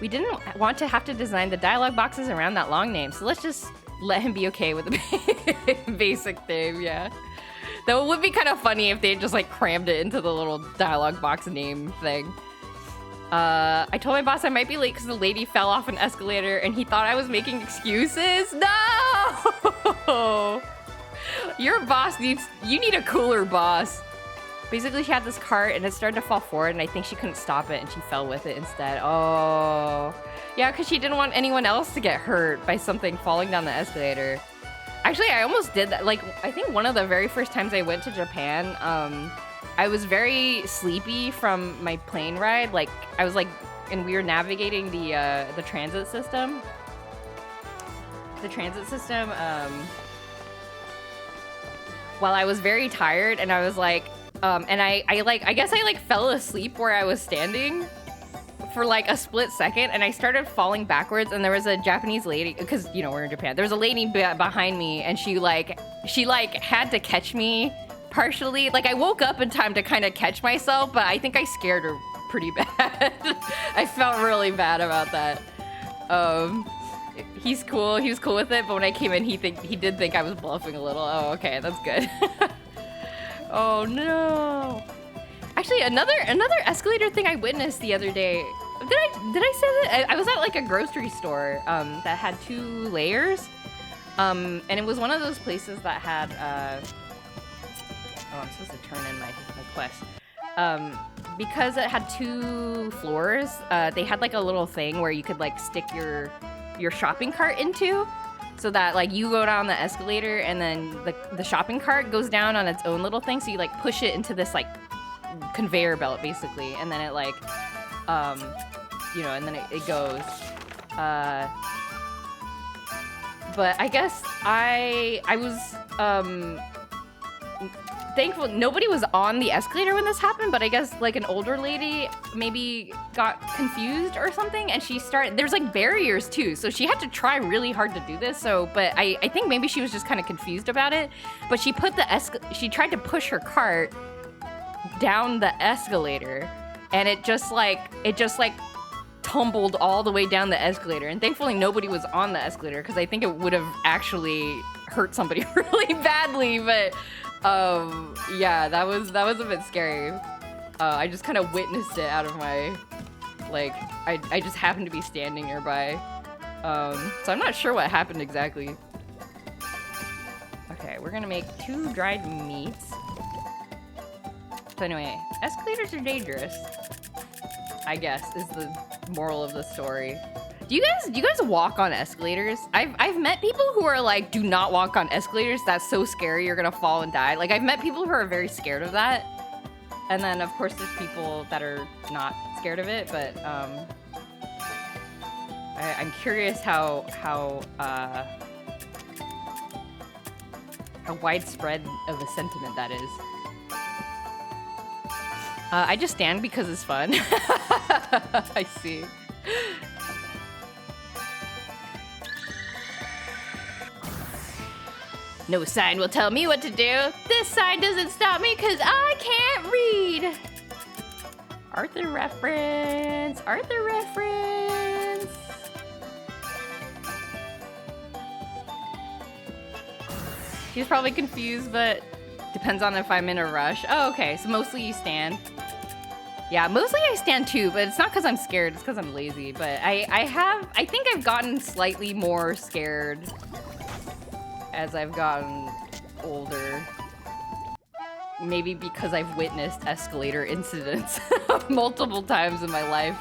We didn't want to have to design the dialogue boxes around that long name, so let's just let him be okay with the basic name, yeah. Though it would be kind of funny if they just like crammed it into the little dialogue box name thing. I told my boss I might be late because the lady fell off an escalator and he thought I was making excuses. No! Your boss you need a cooler boss. Basically, she had this cart and it started to fall forward, and I think she couldn't stop it and she fell with it instead. Oh. Yeah, because she didn't want anyone else to get hurt by something falling down the escalator. Actually, I almost did that. Like, I think one of the very first times I went to Japan, I was very sleepy from my plane ride. Like, I was like, and we were navigating the transit system. While I was very tired, and I was like, and I guess I fell asleep where I was standing for like a split second, and I started falling backwards, and there was a Japanese lady, because, you know, we're in Japan. There was a lady behind me, and she had to catch me partially. Like, I woke up in time to kind of catch myself, but I think I scared her pretty bad. I felt really bad about that. He's cool. He was cool with it, but when I came in, he did think I was bluffing a little. Oh, okay, that's good. Oh no! Actually, another escalator thing I witnessed the other day. Did I say that? I was at like a grocery store that had 2 layers, and it was one of those places that had. Oh, I'm supposed to turn in my quest. Because it had 2 floors, they had like a little thing where you could like stick your shopping cart into. So that like you go down the escalator and then the shopping cart goes down on its own little thing. So you like push it into this like conveyor belt basically, and then it like, you know, and then it goes. But I guess I was thankful nobody was on the escalator when this happened, but I guess like an older lady maybe got confused or something, and there's like barriers too, so she had to try really hard to do this. So, but I think maybe she was just kind of confused about it, but she tried to push her cart down the escalator, and it just like tumbled all the way down the escalator, and thankfully nobody was on the escalator, because I think it would have actually hurt somebody really badly. But yeah, that was a bit scary. I just kind of witnessed it out of my, like, I just happened to be standing nearby. So I'm not sure what happened exactly. Okay, we're gonna make 2 dried meats. So anyway, escalators are dangerous, I guess, is the moral of the story. Do you guys walk on escalators? I've met people who are like, do not walk on escalators. That's so scary. You're gonna fall and die. Like, I've met people who are very scared of that. And then of course there's people that are not scared of it. But I'm curious how widespread of a sentiment that is. I just stand because it's fun. I see. No sign will tell me what to do. This sign doesn't stop me because I can't read. Arthur reference. Arthur reference. She's probably confused, but depends on if I'm in a rush. Oh, okay. So mostly you stand. Yeah, mostly I stand too, but it's not because I'm scared. It's because I'm lazy. But I think I've gotten slightly more scared as I've gotten older. Maybe because I've witnessed escalator incidents multiple times in my life.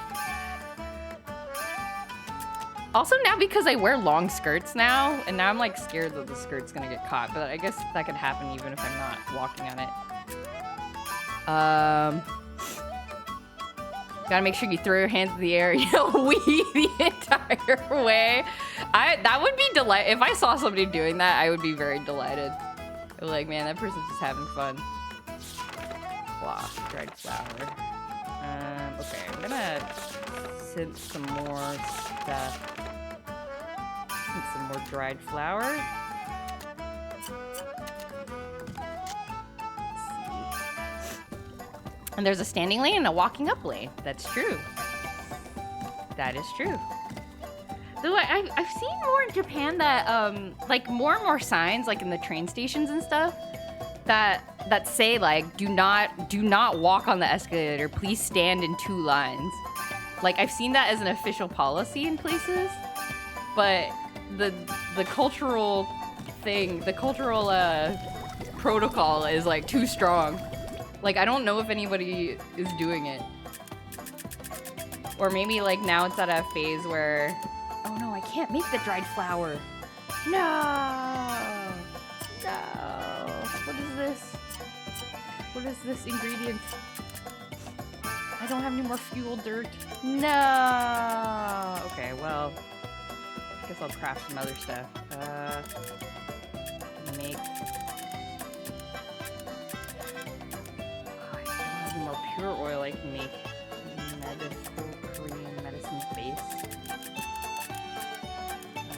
Also now because I wear long skirts now, and now I'm like scared that the skirt's gonna get caught, but I guess that could happen even if I'm not walking on it. Gotta make sure you throw your hands in the air, you know, wee the entire way. That would be delight. If I saw somebody doing that, I would be very delighted. I'd be like, man, that person's just having fun. Blah, dried flour. Okay, I'm gonna send some more stuff. Send some more dried flour. And there's a standing lane and a walking up lane. That's true. That is true. Though I've seen more in Japan that like more and more signs like in the train stations and stuff that say like do not walk on the escalator. Please stand in 2 lines. Like I've seen that as an official policy in places, but the cultural thing, the cultural protocol is like too strong. Like, I don't know if anybody is doing it. Or maybe, like, now it's at a phase where... Oh, no, I can't make the dried flour. No! No! What is this? What is this ingredient? I don't have any more fuel dirt. No! Okay, well... I guess I'll craft some other stuff. Make... more pure oil I can make medical Korean medicine base.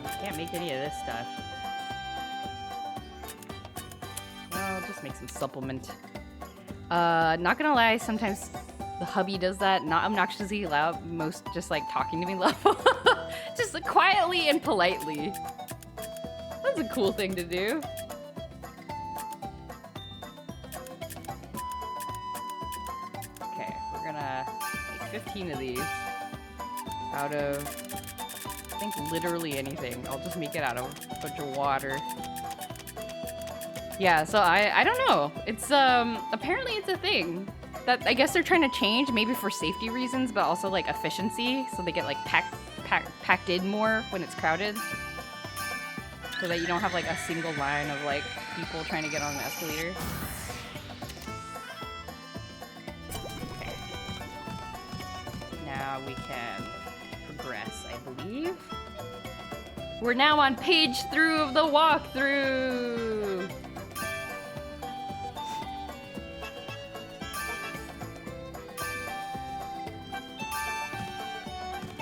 I can't make any of this stuff. Well, I'll just make some supplement. Not gonna lie, sometimes the hubby does that, not obnoxiously loud, most just like talking to me loud. Just like, quietly and politely. That's a cool thing to do. Make 15 of these out of, I think, literally anything. I'll just make it out of a bunch of water. Yeah, so I don't know. It's apparently it's a thing that I guess they're trying to change, maybe for safety reasons, but also like efficiency, so they get like packed in more when it's crowded, so that you don't have like a single line of like people trying to get on the escalator. Now we can progress, I believe. We're now on page 3 of the walkthrough.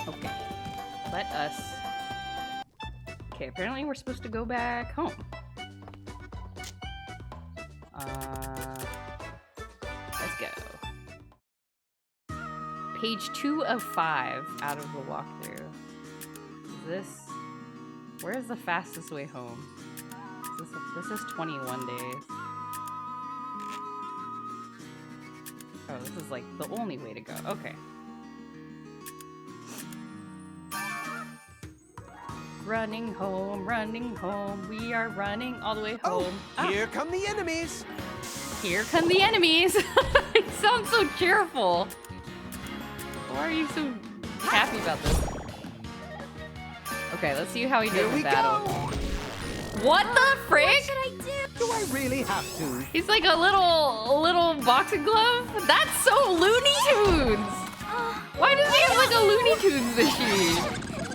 Okay, let us... Okay, apparently we're supposed to go back home. Let's go. Page 2 of 5 out of the walkthrough. Is this... Where is the fastest way home? This is 21 days. Oh, this is like the only way to go. Okay. Running home, we are running all the way home. Oh, here come the enemies! Here come the enemies! It sounds so cheerful. Why are you so happy about this? Okay, let's see how he does in battle. What the frick? What should I do? Do I really have to? He's like a little boxing glove? That's so Looney Tunes! Why does he have like a Looney Tunes machine?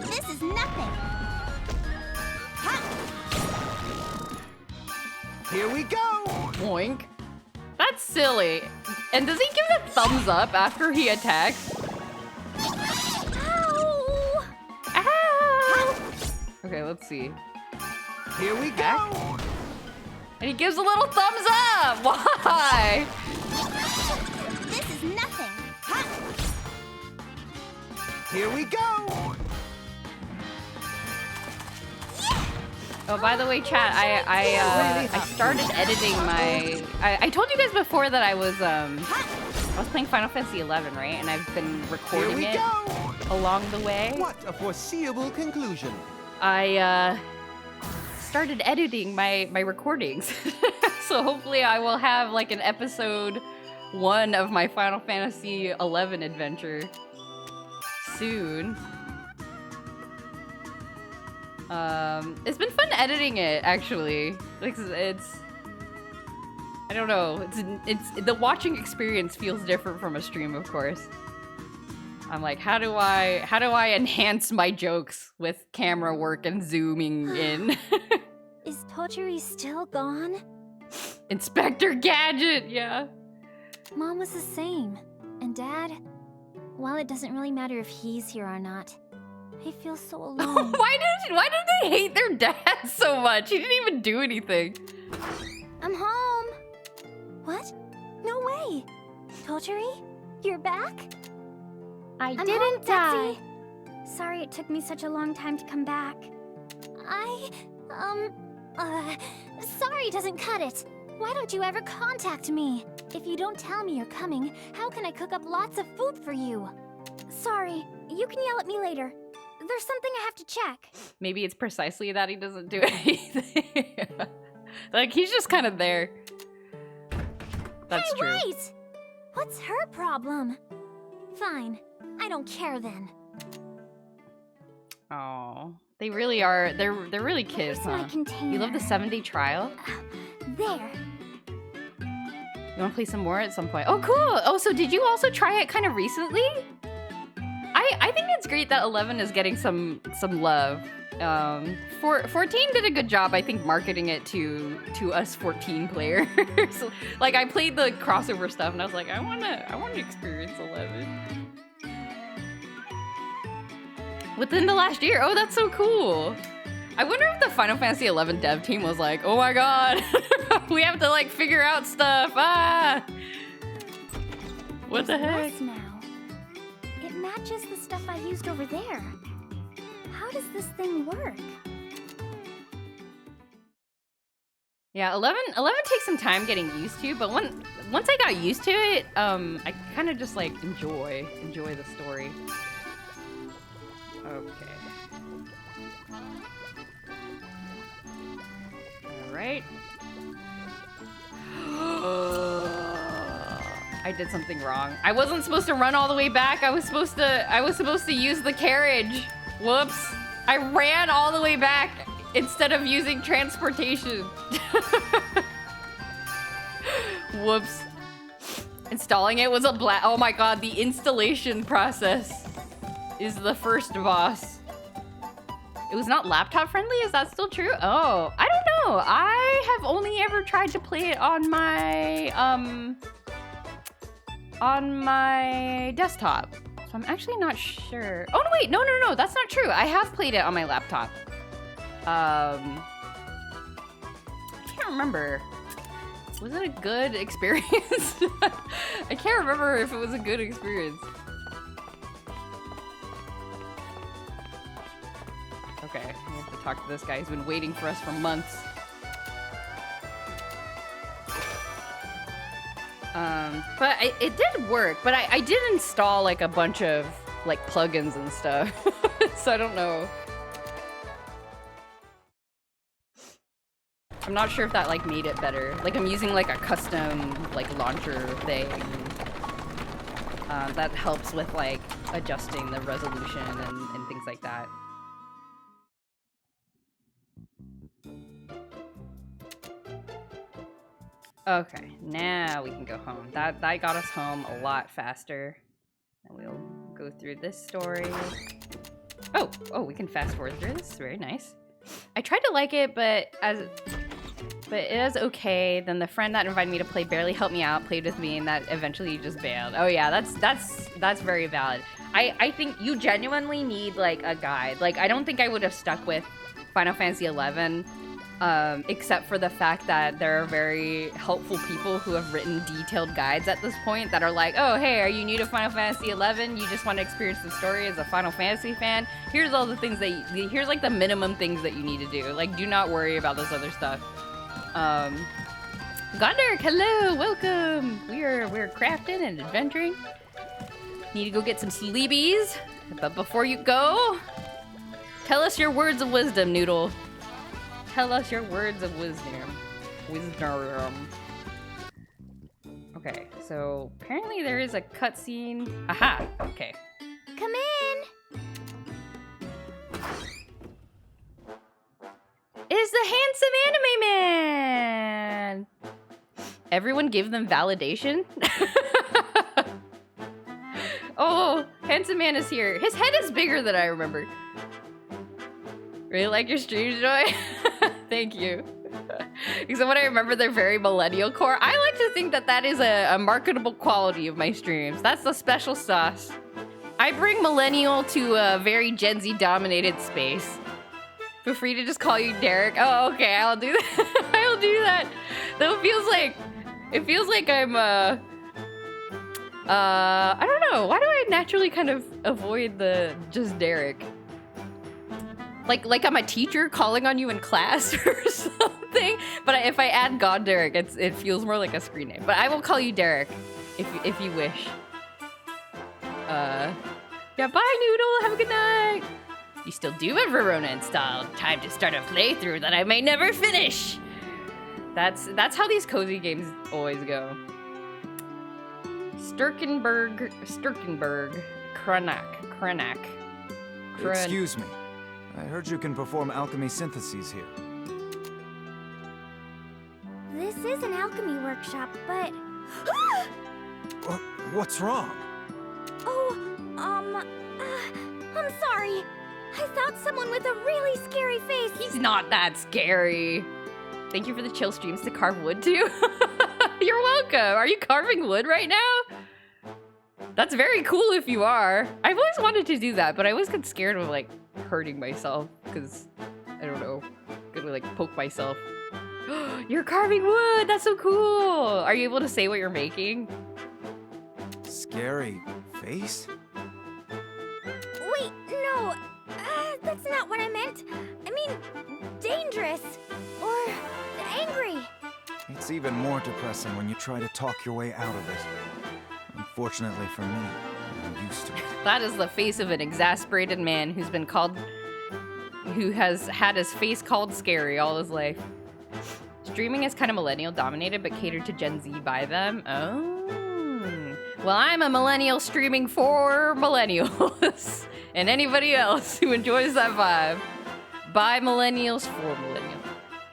This is nothing. Here we go! Boink. That's silly. And does he give a thumbs up after he attacks? Ow! Ow! Okay, let's see. Here we go! And he gives a little thumbs up! Why? This is nothing. Ha! Here we go! Oh, by the way, chat, I started editing my... I told you guys before that I was playing Final Fantasy 11, right? And I've been recording Here we it go! along the way. What a foreseeable conclusion. I started editing my recordings. So hopefully I will have like an episode 1 of my Final Fantasy 11 adventure soon. It's been fun editing it, actually. Like, it's I don't know. It's the watching experience feels different from a stream, of course. I'm like, how do I enhance my jokes with camera work and zooming in? Is Totori still gone? Inspector Gadget, yeah. Mom was the same. And Dad, while it doesn't really matter if he's here or not, I feel so alone. Why do they hate their dad so much? He didn't even do anything. I'm home. What? No way. Totori, you're back? I I'm didn't home, die. Betsy. Sorry it took me such a long time to come back. Sorry doesn't cut it. Why don't you ever contact me? If you don't tell me you're coming, how can I cook up lots of food for you? Sorry, you can yell at me later. There's something I have to check. Maybe it's precisely that he doesn't do anything. Like, he's just kind of there. That's Hey, true. wait! What's her problem? Fine, I don't care then. Oh, they really are. They're really kids, Where's my huh? container? You love the 7-day trial? There. You want to play some more at some point? Oh, cool. Oh, so did you also try it kind of recently? I think it's great that 11 is getting some love. 14 did a good job, I think, marketing it to us 14 players. Like, I played the crossover stuff, and I was like, I wanna experience 11 within the last year. Oh, that's so cool. I wonder if the Final Fantasy 11 dev team was like, oh my god, we have to like figure out stuff. Ah, what the heck? Less now. It matches the stuff I used over there. How does this thing work? Yeah, 11 takes some time getting used to, but once I got used to it, I kind of just like enjoy the story. Okay. All right. I did something wrong. I wasn't supposed to run all the way back. I was supposed to use the carriage. Whoops. I ran all the way back instead of using transportation. Whoops. Installing it was a oh my god, the installation process is the first boss. It was not laptop friendly? Is that still true? Oh, I don't know. I have only ever tried to play it on my desktop. So I'm actually not sure. Oh, no, wait. No. That's not true. I have played it on my laptop. I can't remember. Was it a good experience? I can't remember if it was a good experience. Okay, we have to talk to this guy. He's been waiting for us for months. But it did work, but I did install like a bunch of like plugins and stuff. So I don't know. I'm not sure if that like made it better. Like I'm using like a custom like launcher thing. That helps with like adjusting the resolution and things like that. Okay, now we can go home. That got us home a lot faster. And we'll go through this story. Oh, we can fast forward through this. Very nice. I tried to like it, but it is okay. Then the friend that invited me to play barely helped me out, played with me, and that eventually just bailed. Oh yeah, that's very valid. I think you genuinely need like a guide. Like I don't think I would have stuck with Final Fantasy 11 except for the fact that there are very helpful people who have written detailed guides at this point that are like, oh, hey, are you new to Final Fantasy 11? You just want to experience the story as a Final Fantasy fan? Here's all the things that here's like the minimum things that you need to do. Like, do not worry about this other stuff. Gondark, hello, welcome. We're crafting and adventuring. Need to go get some sleebies, but before you go, tell us your words of wisdom, Noodle. Tell us your words of wisdom. Okay, so apparently there is a cutscene. Aha, okay. Come in. Is the handsome anime man! Everyone give them validation? Oh, handsome man is here. His head is bigger than I remember. Really like your streams, Joy? Thank you. Because what I remember, they're very millennial core. I like to think that that is a marketable quality of my streams. That's the special sauce. I bring millennial to a very Gen Z dominated space. Feel free to just call you Derek. Oh, okay, I'll do that. I'll do that. Though it feels like I'm I don't know. Why do I naturally kind of avoid the just Derek? Like I'm a teacher calling on you in class or something. But if I add God Derek, it feels more like a screen name. But I will call you Derek if you wish. Yeah, bye Noodle. Have a good night. You still do have Verona installed. Time to start a playthrough that I may never finish. That's how these cozy games always go. Sturkenberg, Krenak. Excuse me. I heard you can perform alchemy syntheses here. This is an alchemy workshop, but... What's wrong? I'm sorry. I thought someone with a really scary face. He's not that scary. Thank you for the chill streams to carve wood too. You're welcome. Are you carving wood right now? That's very cool if you are. I've always wanted to do that, but I always get scared of like hurting myself because I don't know, gonna like poke myself. You're carving wood. That's so cool. Are you able to say what you're making? Scary face? Wait, no. That's not what I meant. I mean, dangerous. Or angry. It's even more depressing when you try to talk your way out of it. Unfortunately for me, I'm used to it. That is the face of an exasperated man who has had his face called scary all his life. Streaming is kind of millennial dominated, but catered to Gen Z by them. Oh. Well, I'm a millennial streaming for millennials. And anybody else who enjoys that vibe. By millennials for millennials.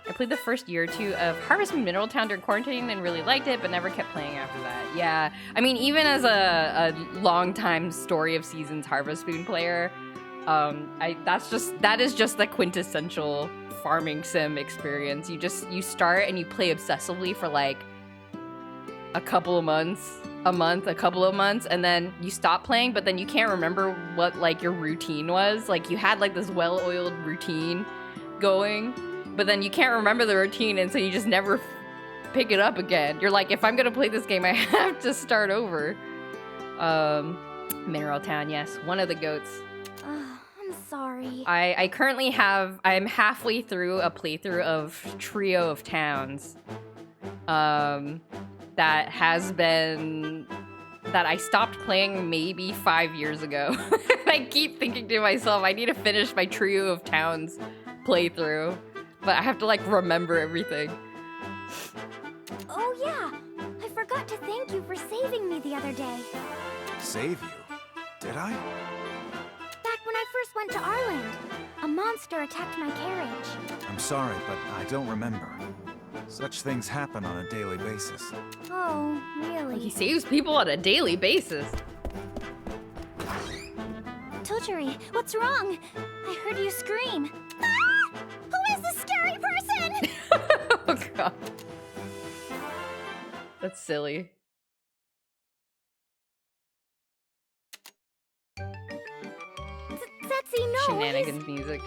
I played the first year or two of Harvest Moon Mineral Town during quarantine and really liked it, but never kept playing after that. Yeah, I mean, even as a long-time Story of Seasons Harvest Moon player, that is just the quintessential farming sim experience. You start and you play obsessively for like a couple of months, a couple of months, and then you stop playing, but then you can't remember what like your routine was. Like you had like this well-oiled routine going, but then you can't remember the routine, and so you just never pick it up again. You're like, if I'm gonna play this game, I have to start over. Mineral Town, yes, one of the goats. I'm sorry. I'm halfway through a playthrough of Trio of Towns. That I stopped playing maybe 5 years ago. I keep thinking to myself, I need to finish my Trio of Towns playthrough. But I have to like remember everything. Oh yeah, I forgot to thank you for saving me the other day. Save you? Did I? Back when I first went to Arland, a monster attacked my carriage. I'm sorry, but I don't remember. Such things happen on a daily basis. Oh, really? He saves people on a daily basis. Totori, what's wrong? I heard you scream. Ah! Who is this scary person? Oh god. That's silly. Setsi, no. Shenanigans music.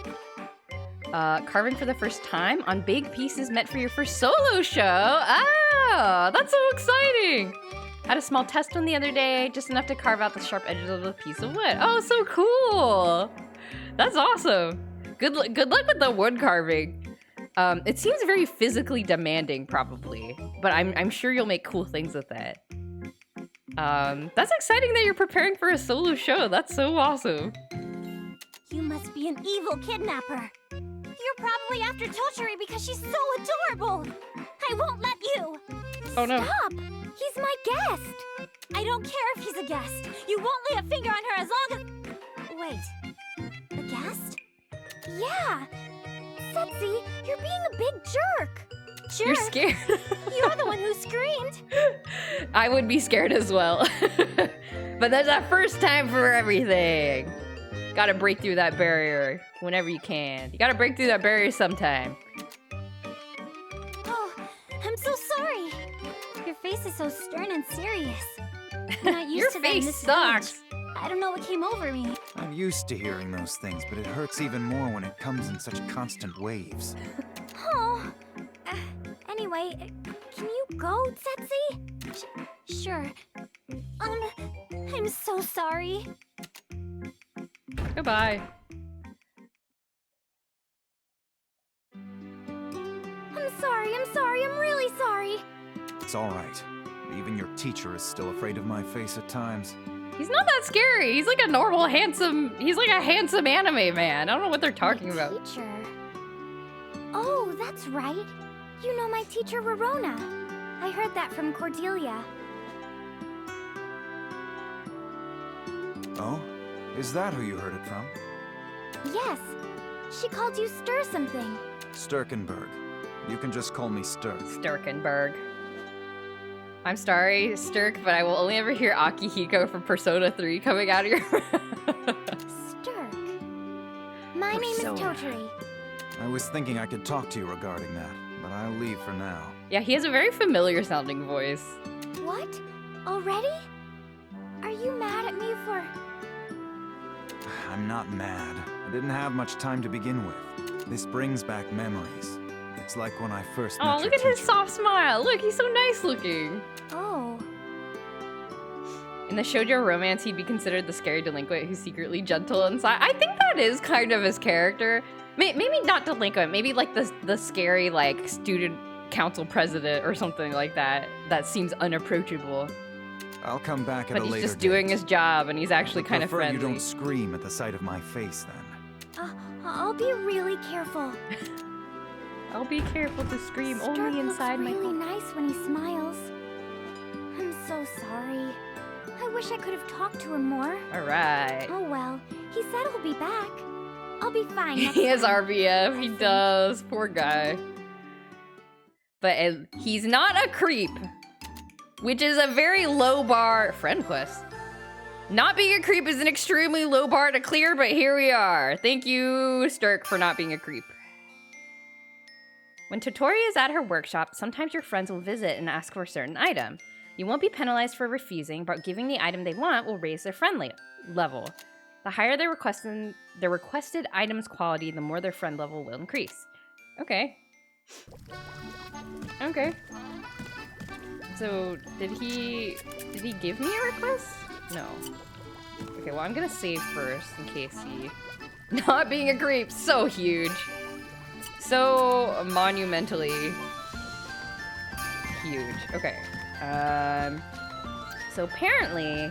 Carving for the first time on big pieces meant for your first solo show. Ah, that's so exciting. Had a small test one the other day, just enough to carve out the sharp edges of a piece of wood. Oh, so cool. That's awesome. Good luck with the wood carving. It seems very physically demanding, probably, but I'm sure you'll make cool things with it. That's exciting that you're preparing for a solo show. That's so awesome. You must be an evil kidnapper. You're probably after Totori because she's so adorable. I won't let you. Oh no. Stop! He's my guest. I don't care if he's a guest. You won't lay a finger on her as long as... Wait. A guest? Yeah. Setzi, you're being a big jerk. Jerk? You're scared. You're the one who screamed. I would be scared as well. But there's a first time for everything. Gotta break through that barrier whenever you can. You gotta break through that barrier sometime. Oh, I'm so sorry. Your face is so stern and serious. I'm not used Your to that in face this sucks. village. I don't know what came over me. I'm used to hearing those things, but it hurts even more when it comes in such constant waves. Oh. Anyway, can you go, Setzi? Sure. I'm so sorry. Goodbye. I'm sorry, I'm really sorry. It's all right. Even your teacher is still afraid of my face at times. He's not that scary. He's like a normal, handsome... He's like a handsome anime man. I don't know what they're talking about. Teacher. Oh, that's right. You know my teacher, Rorona. I heard that from Cordelia. Oh? Is that who you heard it from? Yes. She called you Stir something. Sturkenberg. You can just call me Sturk. Sturkenberg. I'm sorry, Sturk, but I will only ever hear Akihiko from Persona 3 coming out of your Sturk. My name is Totori. I was thinking I could talk to you regarding that, but I'll leave for now. Yeah, he has a very familiar sounding voice. What? Already? Are you mad at me for... I'm not mad. I didn't have much time to begin with. This brings back memories. It's like when I first met Oh, your look at his teacher. soft smile. Look, he's so nice looking. Oh. In the shoujo romance, he'd be considered the scary delinquent who's secretly gentle inside. I think that is kind of his character. Maybe not delinquent, maybe like the scary like student council president or something like that. That seems unapproachable. I'll come back at But a he's later just doing date. his job and he's actually kind of Prefer friendly. you don't scream at the sight of my face then. I'll be really careful. I'll be careful to scream Sturk only inside looks my really nice when he smiles. I'm so sorry. I wish I could have talked to him more. Alright. Oh well, he said he'll be back. I'll be fine next He has time. RBF, he does. Poor guy. But he's not a creep. Which is a very low bar friend quest. Not being a creep is an extremely low bar to clear, but here we are. Thank you, Sturk, for not being a creep. When Totori is at her workshop, sometimes your friends will visit and ask for a certain item. You won't be penalized for refusing, but giving the item they want will raise their friend level. The higher their requested item's quality, the more their friend level will increase. Okay. Okay. So, did he give me a request? No. Okay, well, I'm gonna save first in case he... Not being a creep, so huge. So monumentally huge. Okay. So apparently,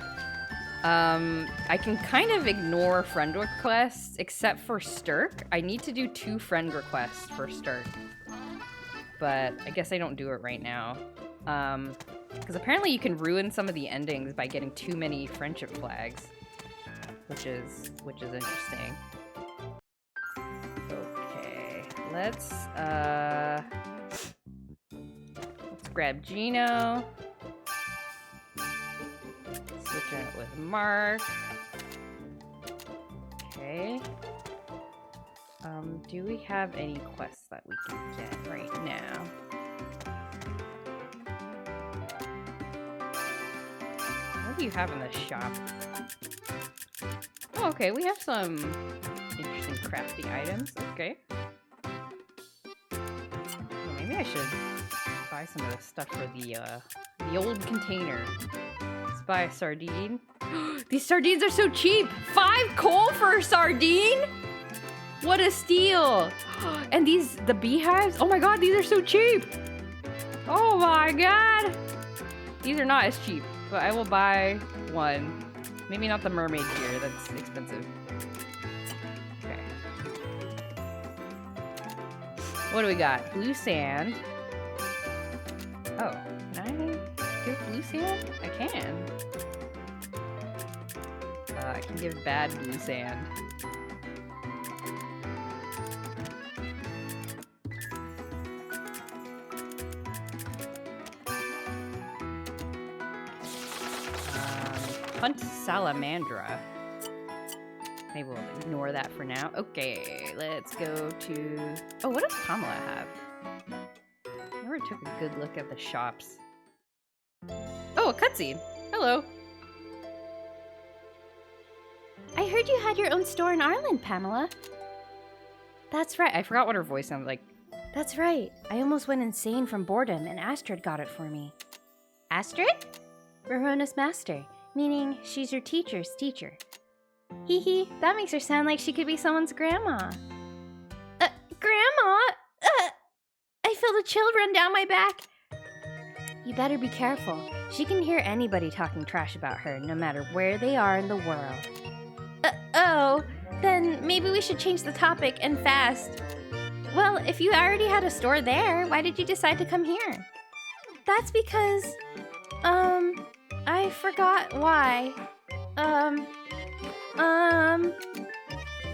I can kind of ignore friend requests except for Sturk. I need to do 2 friend requests for Sturk. But I guess I don't do it right now. Because apparently you can ruin some of the endings by getting too many friendship flags, which is interesting. Okay, let's grab Gino. Switching it with Mark. Okay. Do we have any quests that we can get right now? What do you have in the shop? Oh, okay, we have some interesting crafting items. Okay. Maybe I should buy some of this stuff for the old container. Let's buy a sardine. These sardines are so cheap! 5 coal for a sardine? What a steal! And the beehives? Oh my god, these are so cheap! Oh my god! These are not as cheap, but I will buy one. Maybe not the mermaid gear, that's expensive. Okay. What do we got? Blue sand. Oh, can I give blue sand? I can. I can give bad blue sand. Hunt salamandra. Maybe we'll ignore that for now. Okay, let's go to... Oh, what does Pamela have? I never took a good look at the shops. Oh, a cutscene. Hello. I heard you had your own store in Ireland, Pamela. That's right. I forgot what her voice sounded like. That's right. I almost went insane from boredom, and Astrid got it for me. Astrid? Rarona's master, meaning she's your teacher's teacher. Hee hee, that makes her sound like she could be someone's grandma. Grandma? I feel the chill run down my back. You better be careful. She can hear anybody talking trash about her, no matter where they are in the world. Oh, then maybe we should change the topic and fast. Well, if you already had a store there, why did you decide to come here? That's because, I forgot why.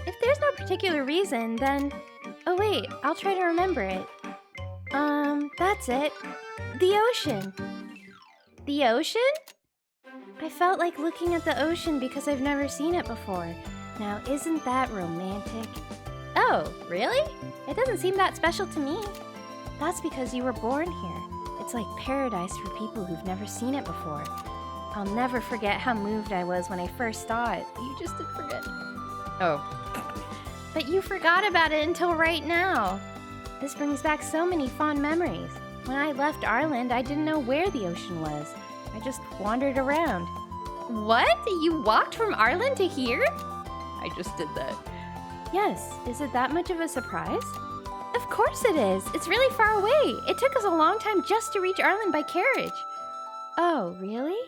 If there's no particular reason, then... Oh wait, I'll try to remember it. That's it. The ocean. The ocean? I felt like looking at the ocean because I've never seen it before. Now, isn't that romantic? Oh, really? It doesn't seem that special to me. That's because you were born here. It's like paradise for people who've never seen it before. I'll never forget how moved I was when I first saw it. You just did forget. Oh. But you forgot about it until right now. This brings back so many fond memories. When I left Ireland, I didn't know where the ocean was. I just wandered around. What? You walked from Ireland to here? I just did that. Yes, is it that much of a surprise? Of course it is. It's really far away. It took us a long time just to reach Ireland by carriage. Oh, really?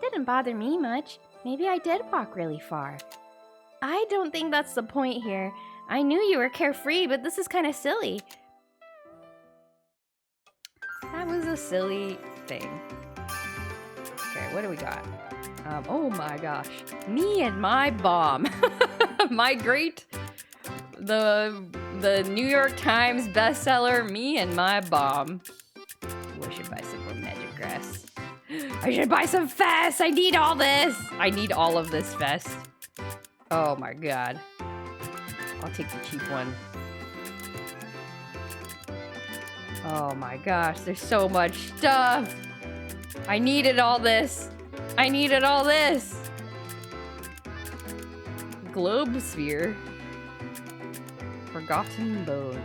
Didn't bother me much. Maybe I did walk really far. I don't think that's the point here. I knew you were carefree, but this is kind of silly. That was a silly thing. Okay, what do we got? Oh my gosh. Me and my bomb. My great... The New York Times bestseller, Me and My Bomb. Ooh, I should buy some more magic grass. I should buy some fest! I need all this! I need all of this fest. Oh my god. I'll take the cheap one. Oh my gosh, there's so much stuff! I needed all this! I needed all this! Globe sphere. Forgotten bone.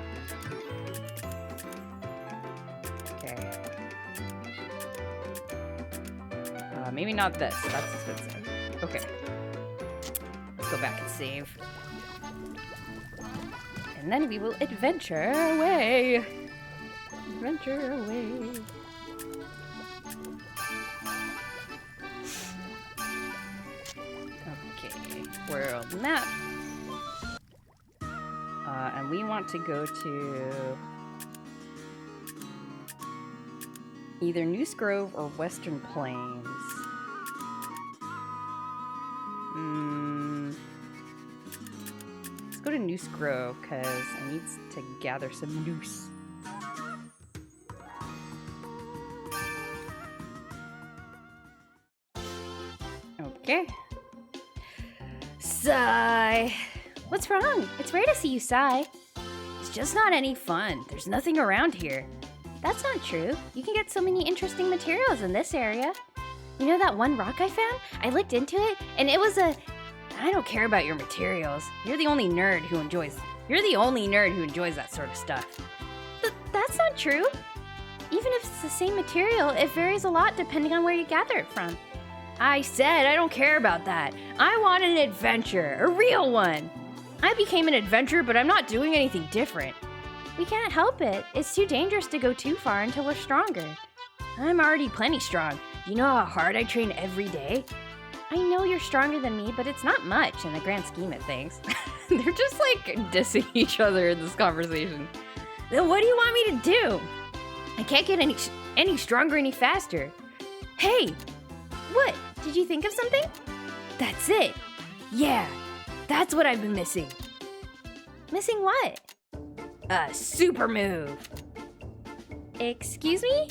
Okay. Maybe not this. That's expensive. Okay. Let's go back and save. And then we will adventure away. Adventure away. Okay. World map. And we want to go to either Noose Grove or Western Plains. Let's go to Noose Grove because I need to gather some noose. Okay. Sigh. What's wrong? It's rare to see you sigh. It's just not any fun. There's nothing around here. That's not true. You can get so many interesting materials in this area. You know that one rock I found? I looked into it, and it was a... I don't care about your materials. You're the only nerd who enjoys that sort of stuff. That's not true. Even if it's the same material, it varies a lot depending on where you gather it from. I said I don't care about that. I want an adventure, a real one. I became an adventurer, but I'm not doing anything different. We can't help it. It's too dangerous to go too far until we're stronger. I'm already plenty strong. Do you know how hard I train every day? I know you're stronger than me, but it's not much in the grand scheme of things. They're just like dissing each other in this conversation. Then what do you want me to do? I can't get any stronger any faster. Hey! What? Did you think of something? That's it! Yeah! That's what I've been missing. Missing what? A super move. Excuse me?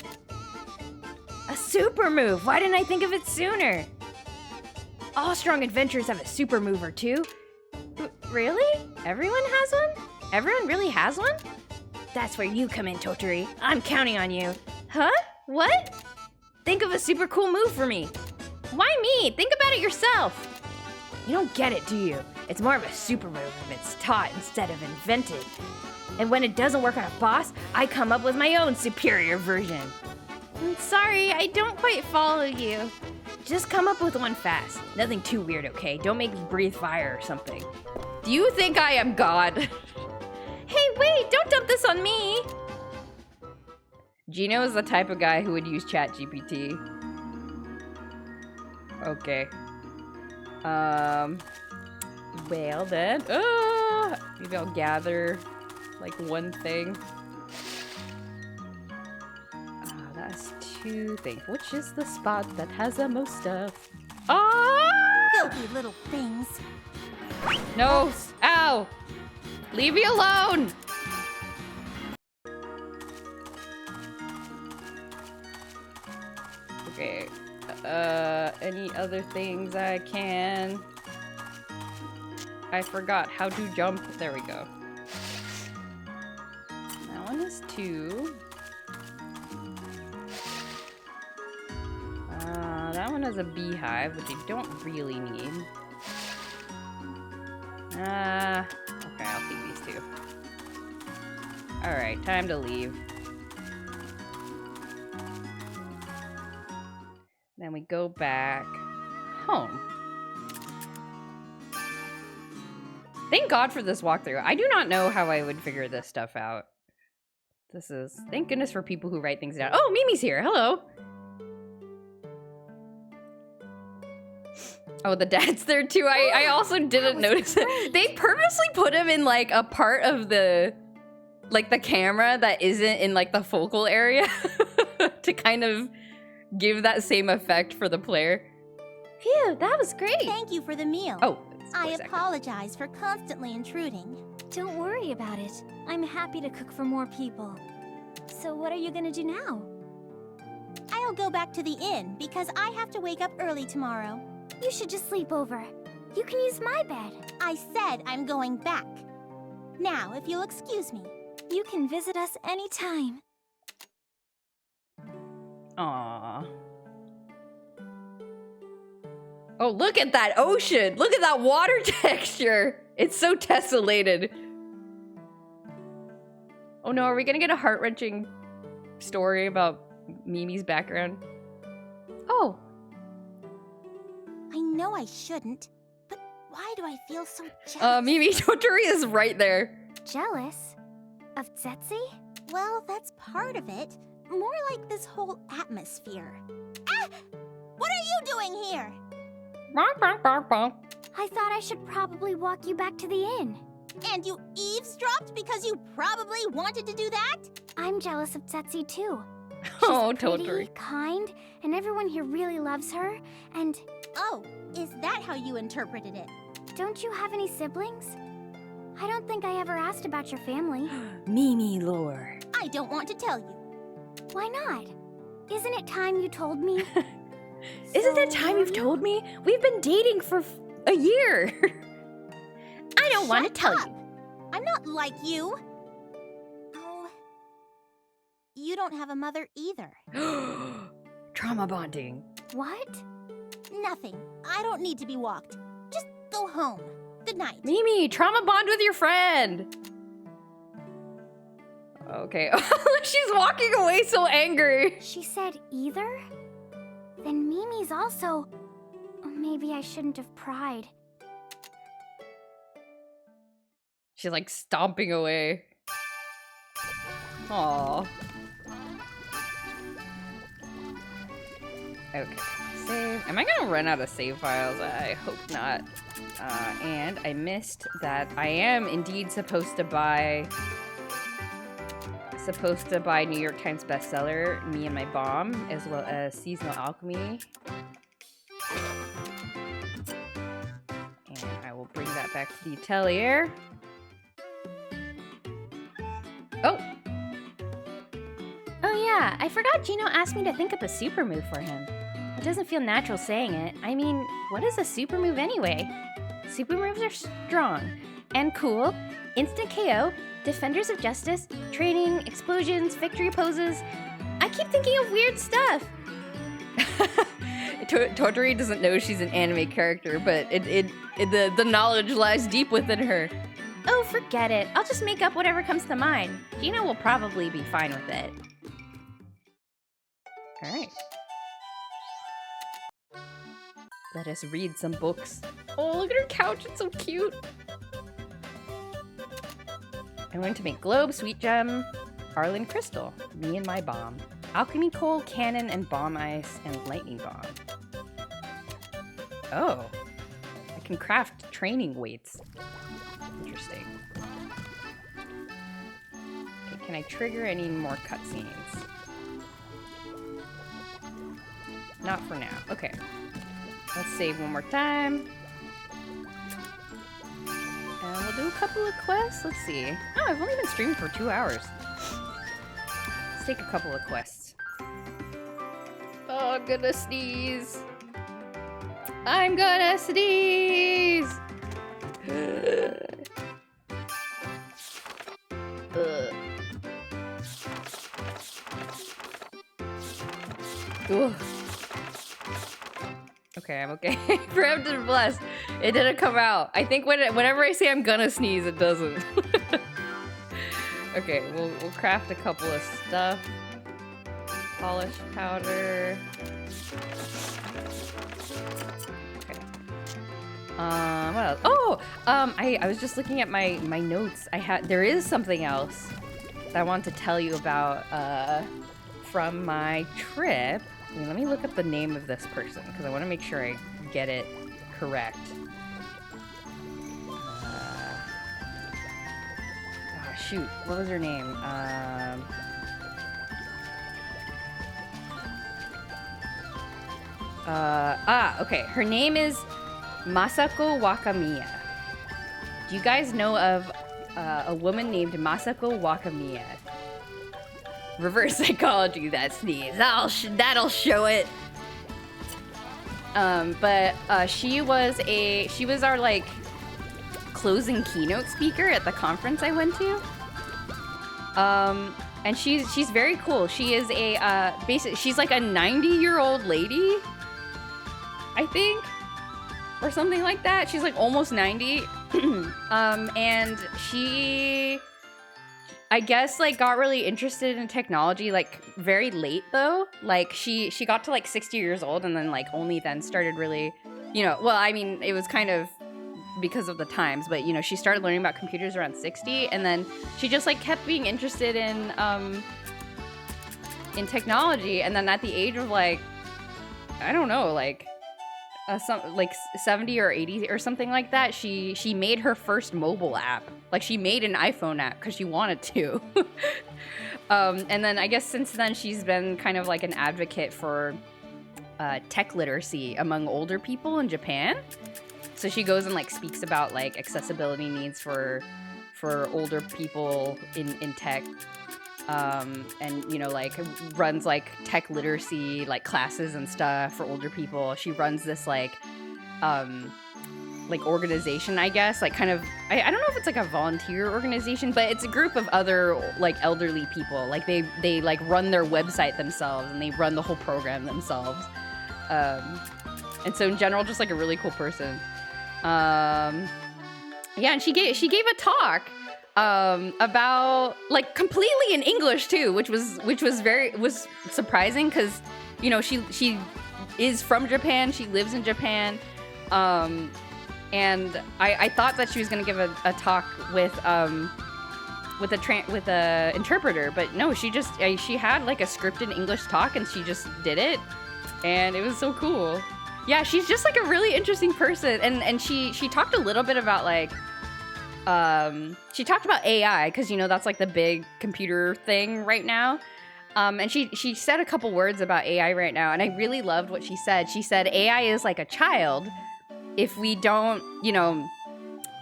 A super move! Why didn't I think of it sooner? All strong adventurers have a super move or two. Really? Everyone has one? Everyone really has one? That's where you come in, Totori. I'm counting on you. Huh? What? Think of a super cool move for me. Why me? Think about it yourself. You don't get it, do you? It's more of a super move if it's taught instead of invented. And when it doesn't work on a boss, I come up with my own superior version. I'm sorry, I don't quite follow you. Just come up with one fast. Nothing too weird, okay? Don't make me breathe fire or something. Do you think I am God? Hey, wait! Don't dump this on me! Gino is the type of guy who would use ChatGPT. Okay. Well then, maybe I'll gather like one thing. That's 2 things. Which is the spot that has the most stuff? Filthy little things. No! Ow! Leave me alone! Okay. Any other things I can? I forgot how to jump. There we go. That one is 2. That one has a beehive, which I don't really need. Okay, I'll keep these 2. Alright, time to leave. Then we go back home. Thank God for this walkthrough. I do not know how I would figure this stuff out. Thank goodness for people who write things down. Oh, Mimi's here. Hello. Oh, the dad's there too. I also didn't notice it. They purposely put him in like a part of the camera that isn't in like the focal area to kind of give that same effect for the player. Phew, that was great. Thank you for the meal. Oh, I apologize for constantly intruding. Don't worry about it. I'm happy to cook for more people. So what are you gonna do now? I'll go back to the inn because I have to wake up early tomorrow. You should just sleep over. You can use my bed. I said I'm going back. Now, if you'll excuse me. You can visit us anytime. Aww. Oh, look at that ocean! Look at that water texture! It's so tessellated. Oh no, are we gonna get a heart-wrenching story about Mimi's background? Oh. I know I shouldn't, but why do I feel so jealous? Mimi, Totori is right there. Jealous? Of Zetsu? Well, that's part of it. More like this whole atmosphere. Ah! What are you doing here? I thought I should probably walk you back to the inn. And you eavesdropped because you probably wanted to do that? I'm jealous of Zetsu too. Oh, She's pretty, Totori. kind, and everyone here really loves her, and... Oh, is that how you interpreted it? Don't you have any siblings? I don't think I ever asked about your family. Mimi lore. I don't want to tell you. Why not? Isn't it time you told me? Isn't it time you've told me? We've been dating for a year. I don't want to tell Shut up. you. I'm not like you. Oh, you don't have a mother either. Trauma bonding. What? Nothing. I don't need to be walked. Just go home. Good night. Mimi, trauma bond with your friend. Okay. She's walking away so angry. She said either? Then Mimi's also... Maybe I shouldn't have pried. She's like stomping away. Aww. Okay, save. Am I gonna run out of save files? I hope not. And I missed that I am indeed supposed to buy New York Times bestseller, Me and My Bomb, as well as Seasonal Alchemy. And I will bring that back to the Atelier. Oh! Oh yeah, I forgot Gino asked me to think up a super move for him. It doesn't feel natural saying it. I mean, what is a super move anyway? Super moves are strong and cool, instant KO, defenders of justice, training, explosions, victory poses. I keep thinking of weird stuff. Totori doesn't know she's an anime character, but the knowledge lies deep within her. Oh, forget it. I'll just make up whatever comes to mind. Gino will probably be fine with it. Alright. Let us read some books. Oh, look at her couch, it's so cute. I'm going to make Globe, Sweet Gem, Arlen Crystal, Me and My Bomb, Alchemy Coal, Cannon, and Bomb Ice, and Lightning Bomb. Oh. I can craft training weights. Interesting. Okay, can I trigger any more cutscenes? Not for now. Okay. Let's save one more time. And we'll do a couple of quests. Let's see. Oh, I've only been streaming for 2 hours. Let's take a couple of quests. Oh, I'm gonna sneeze. I'm gonna sneeze! Ugh. Okay, I'm okay. Preempted and blessed. It didn't come out. I think whenever I say I'm gonna sneeze, it doesn't. Okay, we'll craft a couple of stuff. Polish powder. Okay. What else? Oh, I was just looking at my notes. There is something else that I want to tell you about from my trip. Let me look up the name of this person, because I want to make sure I get it correct. Shoot, what was her name? Okay, her name is Masako Wakamiya. Do you guys know of a woman named Masako Wakamiya? Reverse psychology, that sneeze. That'll show it. But she was our like closing keynote speaker at the conference I went to. And she's very cool. She is she's like a 90-year-old lady, I think, or something like that. She's like almost 90. And she, I guess, like got really interested in technology like very late though. Like she got to like 60 years old and then like only then started really, well, I mean, it was kind of because of the times, but she started learning about computers around 60, and then she just like kept being interested in technology, and then at the age of like, I don't know, like some like 70 or 80 or something like that, she made her first mobile app. Like she made an iPhone app because she wanted to. And then I guess since then she's been kind of like an advocate for tech literacy among older people in Japan. So she goes and like speaks about like accessibility needs for older people in tech, and like runs like tech literacy like classes and stuff for older people. She runs this like organization, I guess, like kind of I don't know if it's like a volunteer organization, but it's a group of other like elderly people. Like they like run their website themselves and they run the whole program themselves. And so in general, just like a really cool person. Yeah, and she gave a talk about like completely in English too, which was surprising because you know she is from Japan, she lives in Japan, and I thought that she was gonna give a talk with a interpreter, but no, she had like a scripted English talk and she just did it, and it was so cool. Yeah, she's just like a really interesting person, and she talked a little bit about like. She talked about AI because you know that's like the big computer thing right now, and she said a couple words about AI right now, and I really loved what she said. She said AI is like a child. If we don't, you know,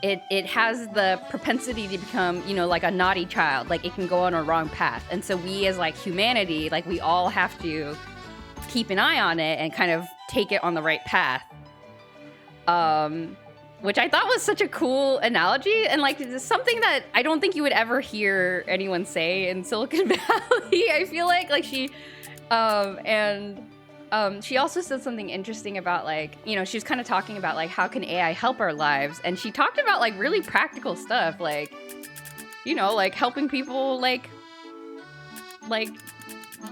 it has the propensity to become, you know, like a naughty child. Like it can go on a wrong path, and so we as like humanity, like we all have to keep an eye on it and kind of take it on the right path. Which I thought was such a cool analogy, and like something that I don't think you would ever hear anyone say in Silicon Valley. I feel like she, she also said something interesting about like, you know, she was kind of talking about like how can AI help our lives, and she talked about like really practical stuff, like, you know, like helping people like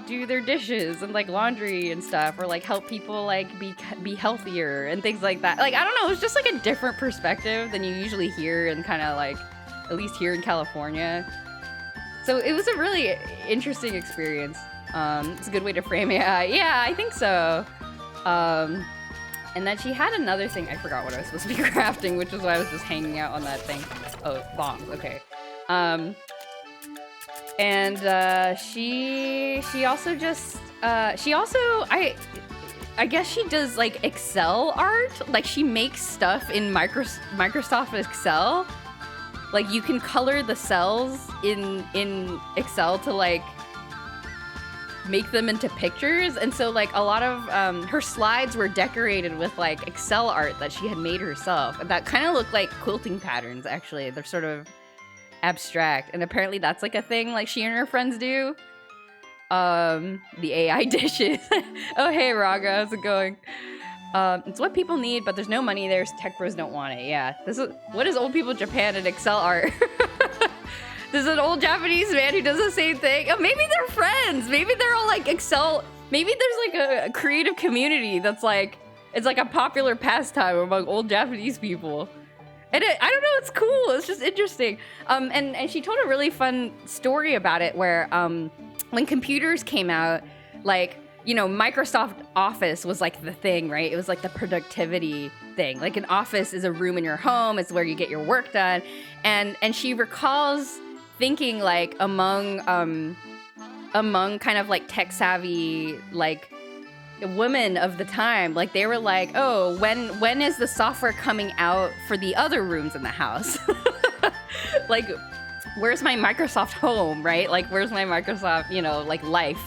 do their dishes and like laundry and stuff, or like help people like be healthier and things like that. Like I don't know, it was just like a different perspective than you usually hear, and kind of like at least here in California. So it was a really interesting experience. It's a good way to frame it. Yeah, I think so. And then she had another thing. I forgot what I was supposed to be crafting, which is why I was just hanging out on that thing. Oh, bombs. Okay. And she also just I guess she does like Excel art. Like she makes stuff in Microsoft Excel. Like you can color the cells in Excel to like make them into pictures, and so like a lot of her slides were decorated with like Excel art that she had made herself, and that kind of looked like quilting patterns. Actually, they're sort of abstract, and apparently that's like a thing like she and her friends do. The AI dishes. Oh hey Raga, how's it going? It's what people need, but there's no money there, so tech bros don't want it. Yeah, what is old people Japan and Excel art? There's an old Japanese man who does the same thing. Oh, maybe they're friends. Maybe they're all like Excel. Maybe there's like a creative community that's like, it's like a popular pastime among old Japanese people. And I don't know, it's cool. It's just interesting. And she told a really fun story about it where when computers came out, like, you know, Microsoft Office was like the thing, right? It was like the productivity thing. Like an office is a room in your home. It's where you get your work done. And she recalls thinking like among kind of like tech savvy like women of the time, like they were like, oh, when is the software coming out for the other rooms in the house? Like, where's my Microsoft home, right? Like, where's my Microsoft, you know, like life?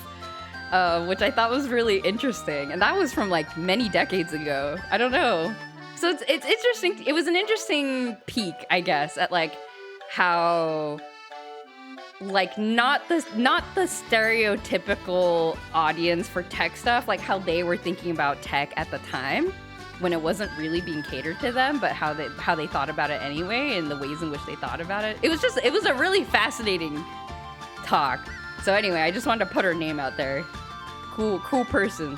Which I thought was really interesting, and that was from like many decades ago. I don't know. So it's interesting. It was an interesting peek, I guess, at like how like not the stereotypical audience for tech stuff, like how they were thinking about tech at the time when it wasn't really being catered to them, but how they thought about it anyway, and the ways in which they thought about it. It was a really fascinating talk. So anyway, I just wanted to put her name out there. Cool person.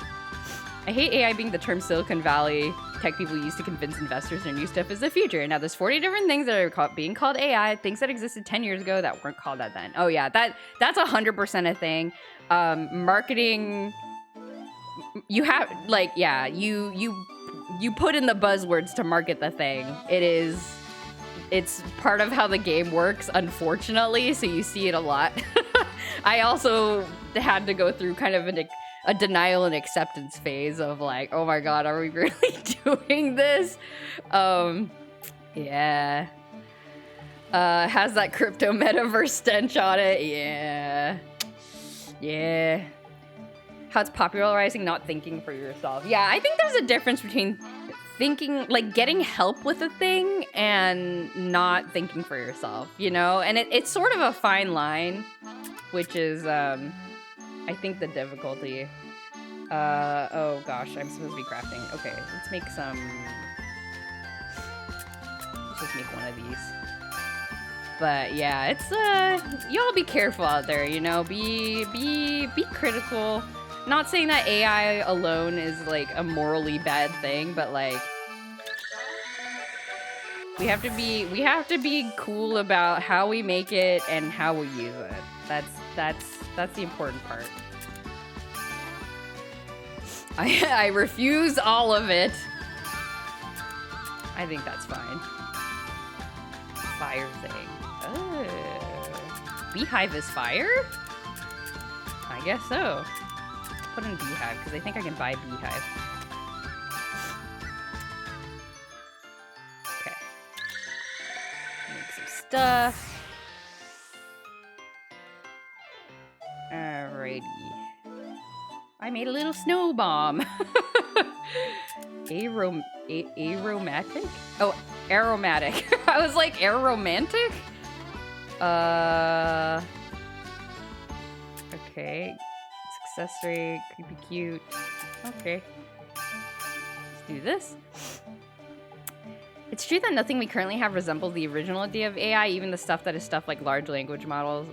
I hate AI being the term Silicon Valley tech people use to convince investors their new stuff is the future. Now there's 40 different things that are being called AI, things that existed 10 years ago that weren't called that then. Oh yeah, that's 100% a thing. Marketing, you have like, yeah, you put in the buzzwords to market the thing. It's part of how the game works, unfortunately, so you see it a lot. I also had to go through kind of a denial and acceptance phase of like, oh my god, are we really doing this? Yeah. Has that crypto metaverse stench on it? Yeah. How it's popularizing not thinking for yourself. Yeah, I think there's a difference between thinking, like getting help with a thing and not thinking for yourself, you know? And it's sort of a fine line, which is, I think the difficulty. Oh gosh, I'm supposed to be crafting. Okay, let's make some. Let's just make one of these. But yeah, it's y'all be careful out there, you know, be critical. Not saying that AI alone is like a morally bad thing, but like we have to be cool about how we make it and how we use it. That's the important part. I refuse all of it. I think that's fine. Fire thing. Oh. Beehive is fire? I guess so. Put in beehive, because I think I can buy beehive. Okay. Make some stuff. Alrighty. I made a little snow bomb. Aromatic? Oh, aromatic. I was like, aromantic? Okay. Success rate, creepy cute. Okay. Let's do this. It's true that nothing we currently have resembles the original idea of AI, even the stuff that is stuff like large language models.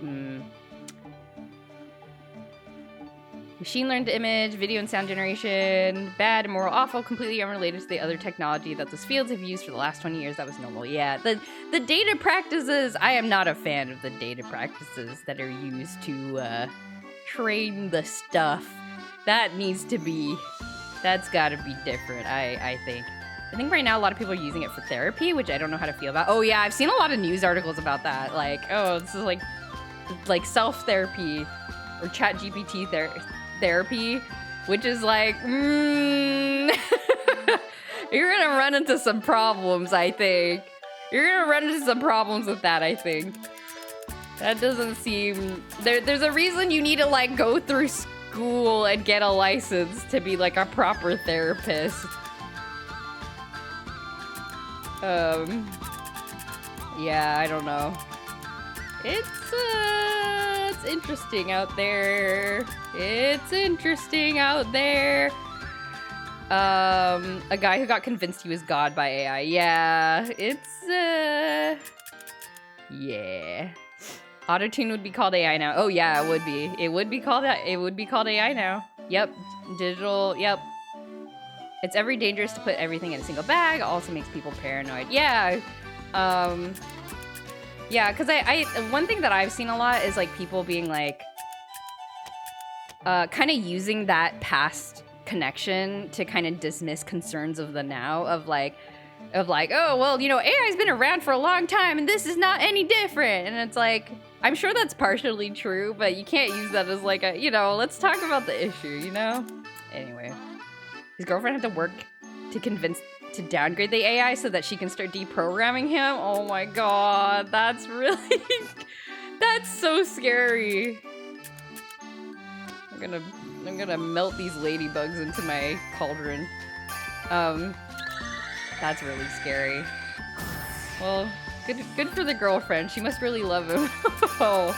Machine learned image, video and sound generation, bad, immoral, awful, completely unrelated to the other technology that those fields have used for the last 20 years. That was normal. Yeah, the data practices, I am not a fan of the data practices that are used to train the stuff. That needs to be, that's gotta be different, I think. I think right now a lot of people are using it for therapy, which I don't know how to feel about. Oh yeah, I've seen a lot of news articles about that. Like, oh, this is like self-therapy or chat GPT therapy, which is like, you're gonna run into some problems, I think. You're gonna run into some problems with that, I think. That doesn't seem... There's a reason you need to, like, go through school and get a license to be, like, a proper therapist. Yeah, I don't know. It's interesting out there. It's interesting out there. A guy who got convinced he was God by AI. Yeah, it's, yeah. Autotune would be called AI now. Oh yeah, it would be. It would be called AI now. Yep. Digital, yep. It's very dangerous to put everything in a single bag. Also makes people paranoid. Yeah. Yeah, because one thing that I've seen a lot is like people being like kind of using that past connection to kind of dismiss concerns of the now of like, oh, well, you know, AI's been around for a long time and this is not any different. And it's like, I'm sure that's partially true, but you can't use that as like a, you know, let's talk about the issue, you know? Anyway, his girlfriend had to work to downgrade the AI so that she can start deprogramming him. Oh my god, that's really, that's so scary. I'm gonna melt these ladybugs into my cauldron. That's really scary. Well, good for the girlfriend. She must really love him. Oh,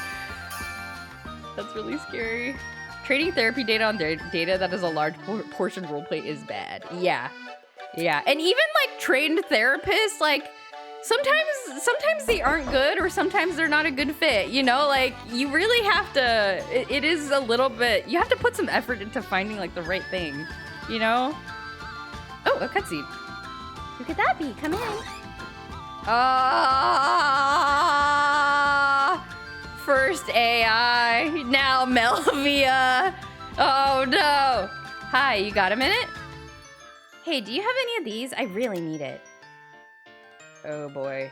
that's really scary. Trading therapy data on data that is a large portion roleplay is bad. Yeah. Yeah, and even like trained therapists, like sometimes they aren't good or sometimes they're not a good fit, you know? Like you really have to, it is a little bit, you have to put some effort into finding like the right thing, you know? Oh, a cutscene. Who could that be? Come in. First AI, now Melvia. Oh no. Hi, you got a minute? Hey, do you have any of these? I really need it. Oh boy.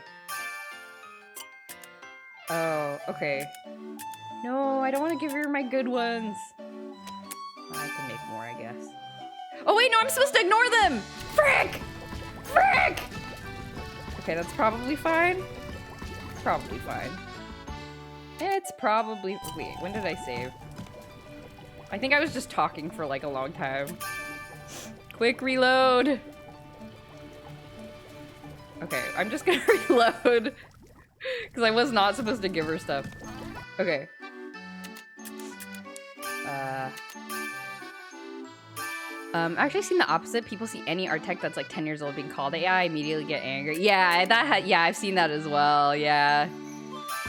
Oh, okay. No, I don't want to give her my good ones. I can make more, I guess. Oh wait, no, I'm supposed to ignore them! Frick! Frick! Okay, that's probably fine. It's probably fine. It's probably... Wait, when did I save? I think I was just talking for like a long time. Quick reload! Okay, I'm just gonna reload. Because I was not supposed to give her stuff. Okay. I've actually seen the opposite. People see any art tech that's like 10 years old being called AI, immediately get angry. Yeah, yeah, I've seen that as well, yeah.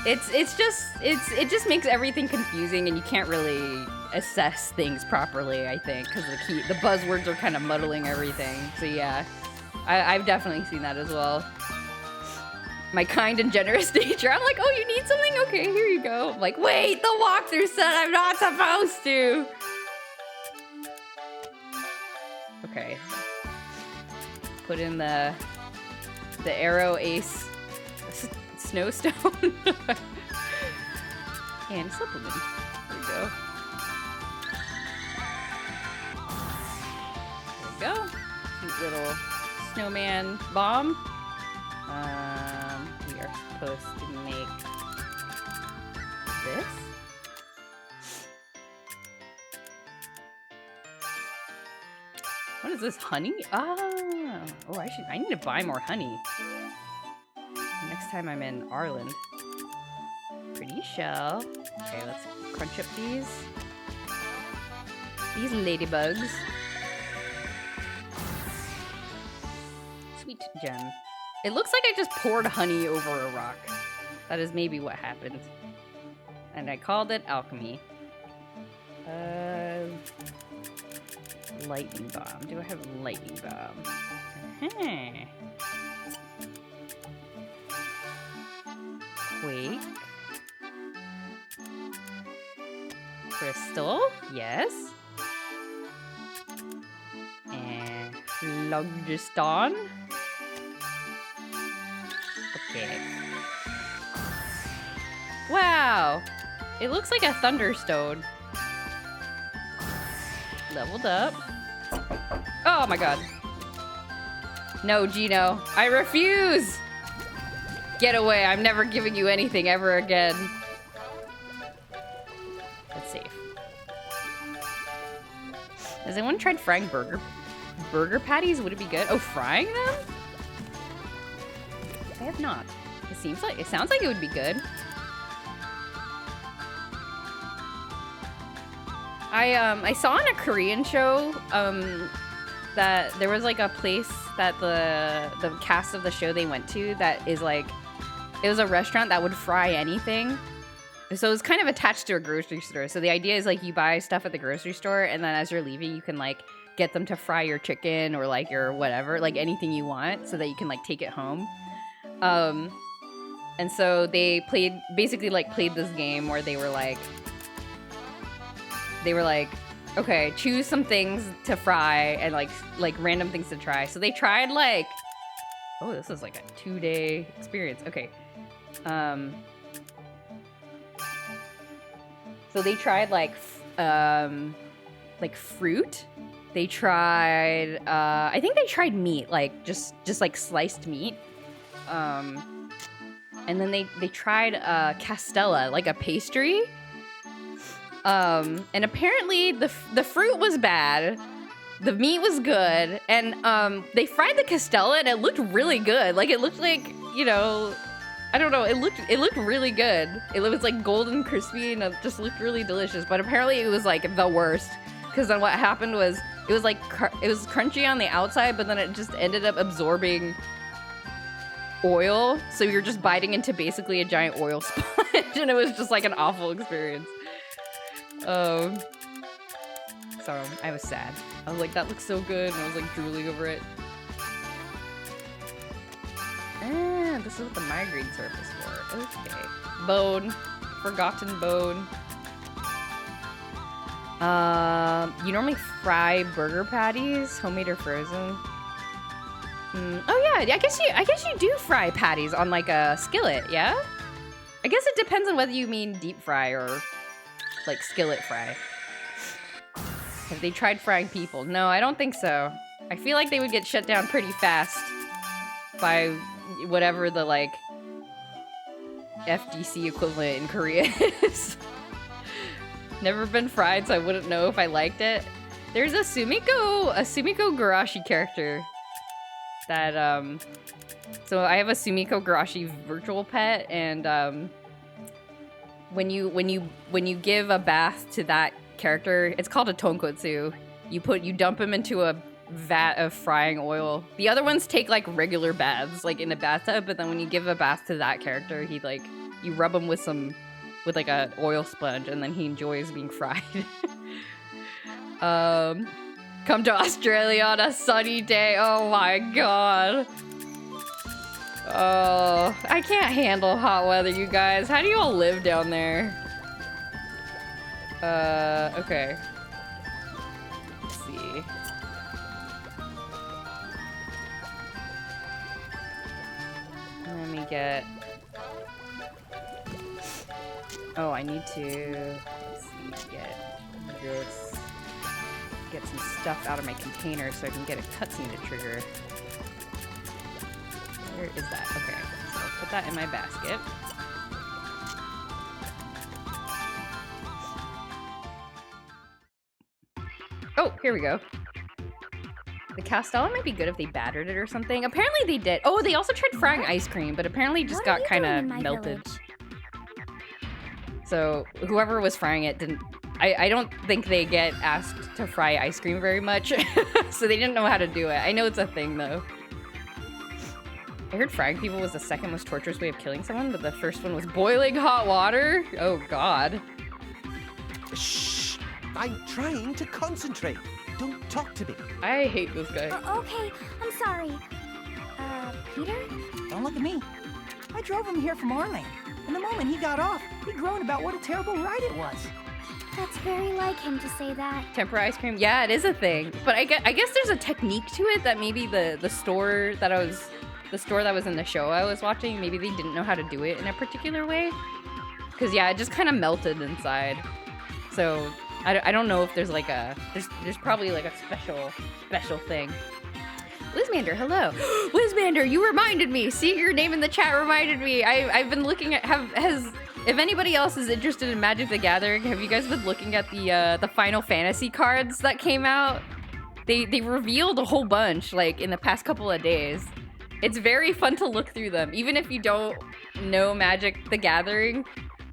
it just makes everything confusing, and you can't really assess things properly, I think, because the buzzwords are kind of muddling everything. So yeah, I've definitely seen that as well. My kind and generous nature. I'm like, oh, you need something? Okay, here you go. I'm like, wait, the walkthrough said I'm not supposed to. Okay. Put in the arrow ace snowstone and supplement. There we go. There we go. Cute little snowman bomb. We are supposed to make this. What is this, honey? Oh, I need to buy more honey. Next time I'm in Ireland. Pretty shell. Okay, let's crunch up these ladybugs. Sweet gem. It looks like I just poured honey over a rock. That is maybe what happened. And I called it alchemy. Lightning bomb. Do I have lightning bomb? Quake. Crystal. Yes. And phlogiston. Okay. Wow. It looks like a thunderstone. Leveled up. Oh my god. No, Gino. I refuse! Get away. I'm never giving you anything ever again. That's safe. Has anyone tried frying burger patties? Would it be good? Oh, frying them? I have not. It sounds like it would be good. I saw on a Korean show that there was like a place that the cast of the show they went to that is like, it was a restaurant that would fry anything. So it's kind of attached to a grocery store. So the idea is like you buy stuff at the grocery store, and then as you're leaving, you can like get them to fry your chicken or like your whatever, like anything you want, so that you can like take it home. And so they basically played this game where they were like, okay, choose some things to fry and like random things to try. So they tried like, oh, this is like a 2-day experience. Okay. So they tried like fruit. They tried, I think they tried meat, like just like sliced meat. And then they tried castella, like a pastry. And apparently the fruit was bad, the meat was good, and they fried the castella and it looked really good. Like it looked like, you know, I don't know, it looked really good. It was like golden crispy and it just looked really delicious. But apparently it was like the worst, because then what happened was it was like it was crunchy on the outside, but then it just ended up absorbing oil, so you're just biting into basically a giant oil sponge, and it was just like an awful experience. So I was sad. I was like, that looks so good, and I was like drooling over it. Ah, this is what the migraine syrup is for. Okay. Bone. Forgotten bone. You normally fry burger patties, homemade or frozen? Oh yeah, I guess you do fry patties on like a skillet, yeah? I guess it depends on whether you mean deep fry or like skillet fry. Have they tried frying people? No, I don't think so. I feel like they would get shut down pretty fast by whatever the like FDC equivalent in Korea is. Never been fried, so I wouldn't know if I liked it. There's a Sumiko Garashi character that so I have a Sumiko Garashi virtual pet, and when you give a bath to that character, it's called a tonkotsu. You dump him into a vat of frying oil. The other ones take like regular baths, like in a bathtub, but then when you give a bath to that character, he like, you rub him with like a oil sponge, and then he enjoys being fried. Come to Australia on a sunny day. Oh my god. Oh, I can't handle hot weather, you guys. How do you all live down there? Okay. Let's see. Let me get... Oh, I need to... Let's see, get this... Get some stuff out of my container so I can get a cutscene to trigger. Where is that? Okay, so I'll put that in my basket. Oh, here we go. The castella might be good if they battered it or something. Apparently they did. Oh, they also tried frying ice cream, but apparently it just got kind of melted. So whoever was frying it didn't... I don't think they get asked to fry ice cream very much. So they didn't know how to do it. I know it's a thing, though. I heard frying people was the second most torturous way of killing someone, but the first one was boiling hot water? Oh, God. Shh! I'm trying to concentrate. Don't talk to me. I hate this guy. Okay, I'm sorry. Peter? Don't look at me. I drove him here from Orland, and the moment he got off, he groaned about what a terrible ride it was. That's very like him to say that. Tempura ice cream? Yeah, it is a thing. But I guess there's a technique to it that maybe the store that was in the show I was watching, maybe they didn't know how to do it in a particular way. Because, yeah, it just kind of melted inside. So, I don't know if there's like a... There's probably like a special thing. Wizmander, hello. Wizmander, you reminded me. See, your name in the chat reminded me. I've been looking at... If anybody else is interested in Magic the Gathering, have you guys been looking at the Final Fantasy cards that came out? They revealed a whole bunch, like, in the past couple of days. It's very fun to look through them, even if you don't know Magic the Gathering.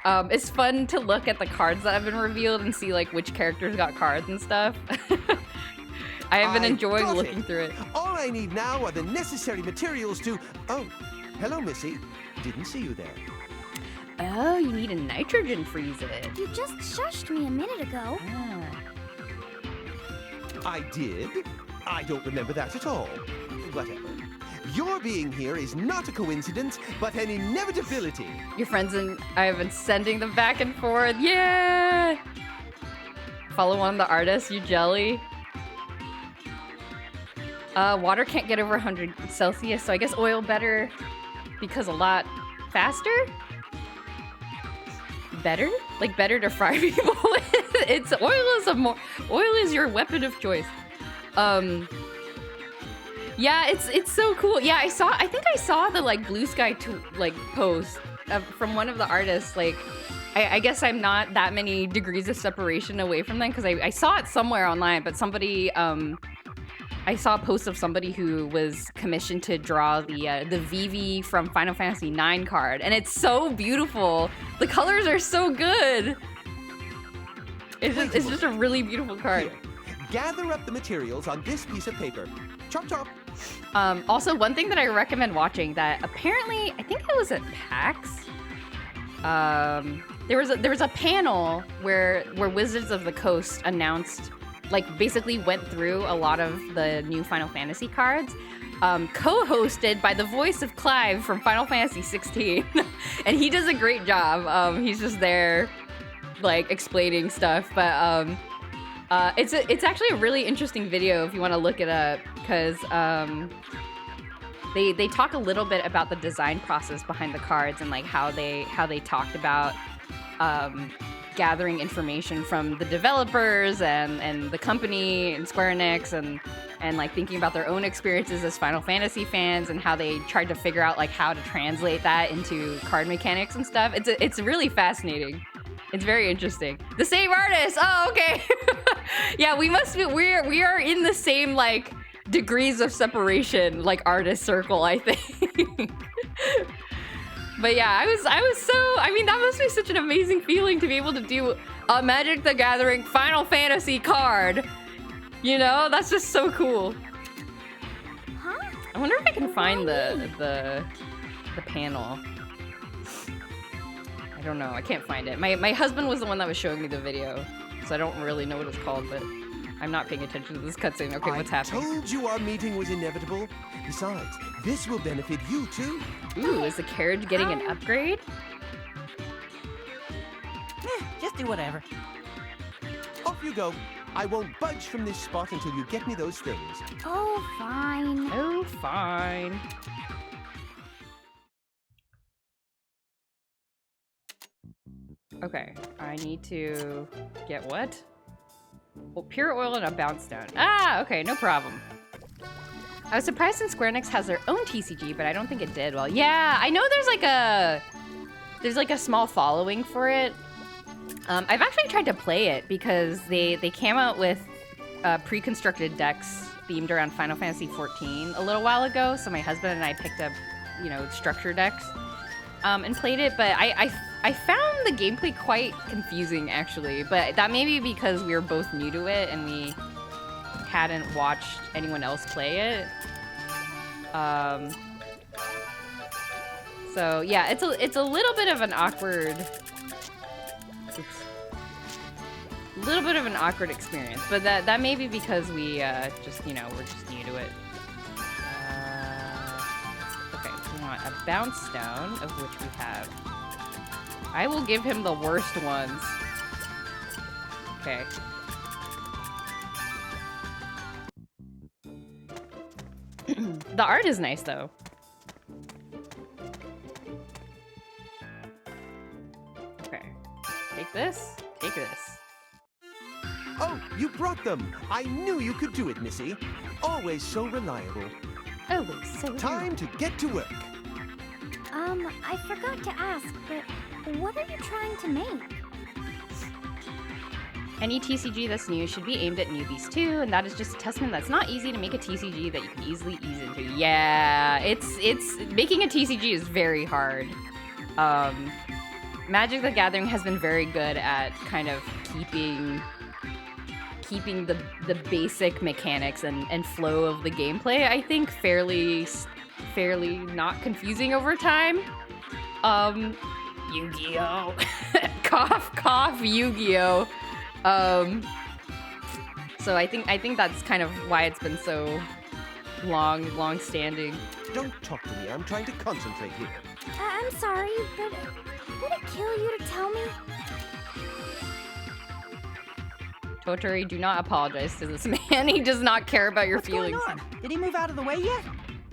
It's fun to look at the cards that have been revealed and see, like, which characters got cards and stuff. I have been enjoying looking through it. All I need now are the necessary materials to... Oh, hello, Missy. Didn't see you there. Oh, you need a nitrogen freeze it. You just shushed me a minute ago. Ah. I did? I don't remember that at all. Whatever. Your being here is not a coincidence, but an inevitability. Your friends and I have been sending them back and forth. Yeah! Follow one of the artists, you jelly. Water can't get over 100 Celsius, so I guess oil better because a lot faster? Better? Like better to fry people with? Oil is your weapon of choice. Yeah, it's so cool. Yeah, I think I saw the like blue sky post from one of the artists. Like, I guess I'm not that many degrees of separation away from them because I saw it somewhere online, but somebody I saw a post of somebody who was commissioned to draw the Vivi from Final Fantasy IX card, and it's so beautiful. The colors are so good. It's just a really beautiful card. Here, gather up the materials on this piece of paper. Chop chop. Also, one thing that I recommend watching that apparently, I think it was at PAX. There was a panel where Wizards of the Coast announced, like, basically went through a lot of the new Final Fantasy cards, co-hosted by the voice of Clive from Final Fantasy 16. And he does a great job. He's just there, like, explaining stuff. But it's actually a really interesting video if you want to look it up, because they talk a little bit about the design process behind the cards and like how they talked about gathering information from the developers and the company and Square Enix and like thinking about their own experiences as Final Fantasy fans and how they tried to figure out like how to translate that into card mechanics and stuff. It's really fascinating. It's very interesting. The same artist. Oh, okay. Yeah, we are in the same like degrees of separation, like artist circle, I think. But yeah, I was so, I mean, that must be such an amazing feeling to be able to do a Magic the Gathering Final Fantasy card. You know, that's just so cool. Huh? I wonder if I can find the panel. don't know. I can't find it. My husband was the one that was showing me the video, so I don't really know what it's called, but I'm not paying attention to this cutscene. Okay, what's happening? I told you our meeting was inevitable. Besides, this will benefit you too. Ooh, is the carriage getting an upgrade? Just do whatever. Off you go. I won't budge from this spot until you get me those things. Oh, fine. Oh, fine. Okay, I need to get what? Well, pure oil and a bounce stone. Ah, okay, no problem. I was surprised since Square Enix has their own TCG, but I don't think it did well. Yeah, I know there's like a small following for it. I've actually tried to play it because they came out with pre-constructed decks themed around Final Fantasy XIV a little while ago. So my husband and I picked up, you know, structure decks and played it. But I found the gameplay quite confusing, actually. But that may be because we were both new to it and we hadn't watched anyone else play it. So yeah, it's a little bit of an awkward. Little bit of an awkward experience, but that may be because we just, you know, we're just new to it. Okay, we want a bounce stone, of which we have. I will give him the worst ones. Okay. The art is nice, though. Okay. Take this. Take this. Oh, you brought them! I knew you could do it, Missy. Always so reliable. Always so Time to get to work. I forgot to ask, but what are you trying to make? Any TCG that's new should be aimed at newbies too, and that is just a testament that's not easy to make a TCG that you can easily ease into. Yeah, it's making a TCG is very hard. Magic the Gathering has been very good at kind of keeping the basic mechanics and flow of the gameplay, I think, fairly not confusing over time. Yu-Gi-Oh! Cough, cough, Yu-Gi-Oh! So I think that's kind of why it's been so long standing. Don't talk to me. I'm trying to concentrate here. I'm sorry, but would it kill you to tell me? Totori, do not apologize to this man. He does not care about your What's feelings. going on? Did he move out of the way yet?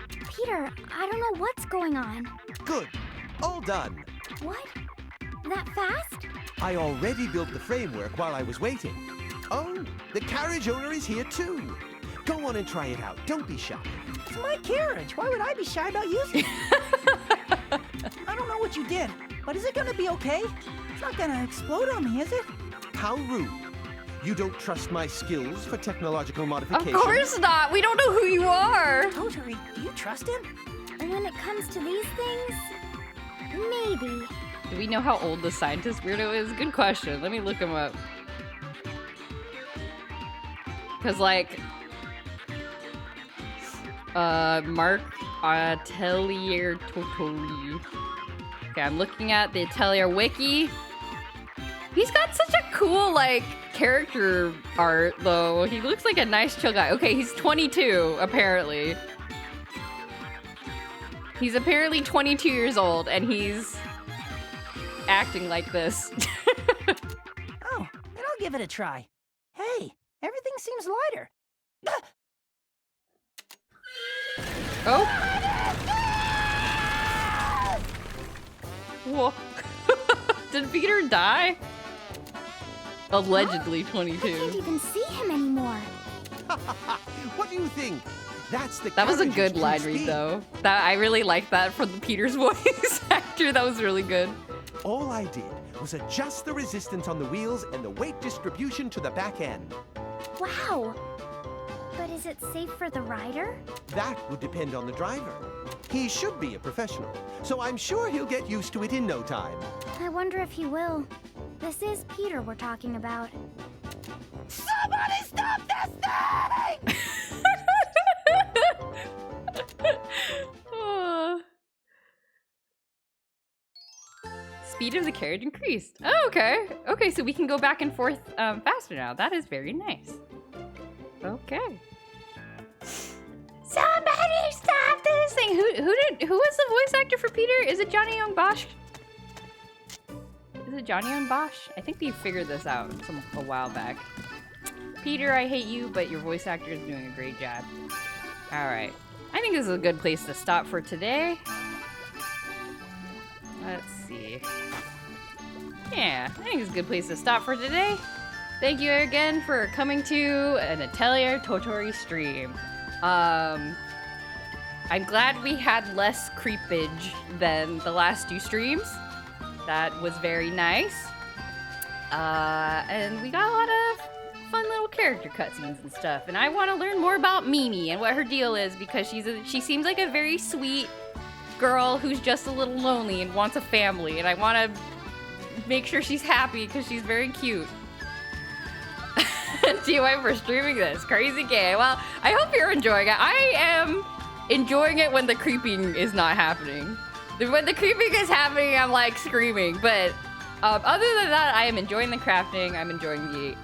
Peter, I don't know what's going on. Good. All done. What? That fast? I already built the framework while I was waiting. Oh, the carriage owner is here too. Go on and try it out. Don't be shy. It's my carriage. Why would I be shy about using it? I don't know what you did, but is it gonna be okay? It's not gonna explode on me, is it? How rude. You don't trust my skills for technological modification? Of course not. We don't know who you are. Totori, do you trust him? And when it comes to these things, maybe. Do we know how old the scientist weirdo is? Good question. Let me look him up. Because, like, Mark Atelier Totori. Okay, I'm looking at the Atelier wiki. He's got such a cool, like, character art, though. He looks like a nice, chill guy. Okay, he's 22, apparently. He's apparently 22 years old, and he's acting like this. Oh, then I'll give it a try. Hey, everything seems lighter. Oh. Whoa. Did Peter die? Allegedly 22. I can't even see him anymore. What do you think? That's the That was a carriage's good true line read, speed. though. That I really liked that for the Peter's voice actor. That was really good. All I did was adjust the resistance on the wheels and the weight distribution to the back end. Wow. But is it safe for the rider? That would depend on the driver. He should be a professional, so I'm sure he'll get used to it in no time. I wonder if he will. This is Peter we're talking about. Somebody stop this thing! speed of the carriage increased. Oh, okay. Okay, so we can go back and forth faster now. That is very nice. Okay. Somebody stop this thing! Who was the voice actor for Peter? Is it Johnny Young Bosch? Is it Johnny Young Bosch? I think we figured this out a while back. Peter, I hate you, but your voice actor is doing a great job. Alright. I think this is a good place to stop for today. Let's see. Yeah, I think it's a good place to stop for today. Thank you again for coming to an Atelier Totori stream. I'm glad we had less creepage than the last 2 streams. That was very nice. And we got a lot of fun little character cutscenes and stuff. And I want to learn more about Mimi and what her deal is, because she seems like a very sweet girl who's just a little lonely and wants a family. And I want to make sure she's happy because she's very cute. TY for streaming this crazy game. Well, I hope you're enjoying it. I am enjoying it when the creeping is not happening. When the creeping is happening, I'm like screaming. But other than that, I am enjoying the crafting. I'm enjoying the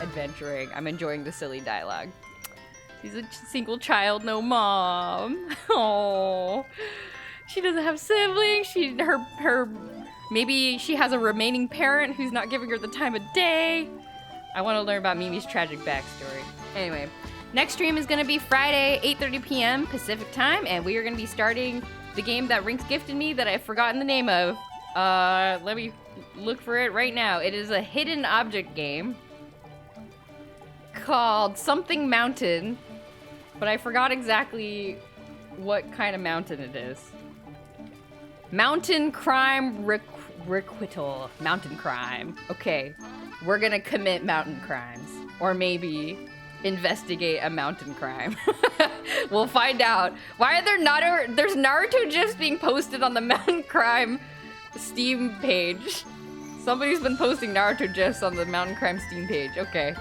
adventuring. I'm enjoying the silly dialogue. She's a single child, no mom. Oh, she doesn't have siblings. Maybe she has a remaining parent who's not giving her the time of day. I want to learn about Mimi's tragic backstory. Anyway, next stream is going to be Friday, 8:30 p.m. Pacific time, and we are going to be starting the game that Rinks gifted me that I've forgotten the name of. Let me look for it right now. It is a hidden object game called something mountain, but I forgot exactly what kind of mountain it is. Mountain crime requital. Mountain crime. Okay, we're gonna commit mountain crimes, or maybe investigate a mountain crime. We'll find out. Why are there's Naruto GIFs being posted on the mountain crime Steam page? Somebody's been posting Naruto GIFs on the mountain crime Steam page. Okay.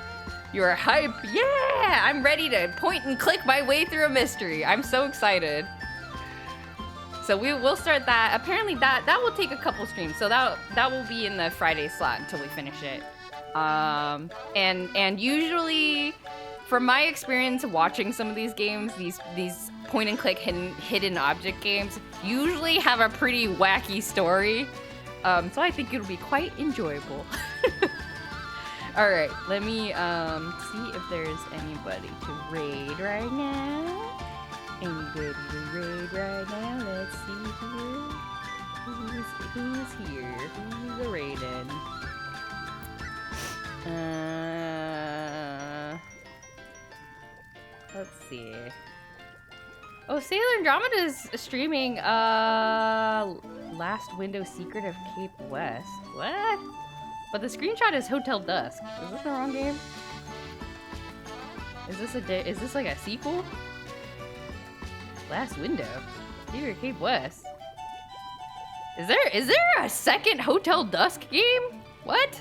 You're hype. Yeah! I'm ready to point and click my way through a mystery. I'm so excited. So we'll start that. Apparently that will take a couple streams. So that will be in the Friday slot until we finish it. And usually, from my experience watching some of these games, these point and click hidden object games usually have a pretty wacky story. So I think it'll be quite enjoyable. All right, let me see if there's anybody to raid right now. Anybody to raid right now? Let's see who's here. Who's a raiding? Let's see. Oh, Sailor Andromeda is streaming Last Window Secret of Cape West. What? But the screenshot is Hotel Dusk. Is this the wrong game? Is this like a sequel? Last Window Secret of Cape West. Is there a second Hotel Dusk game? What?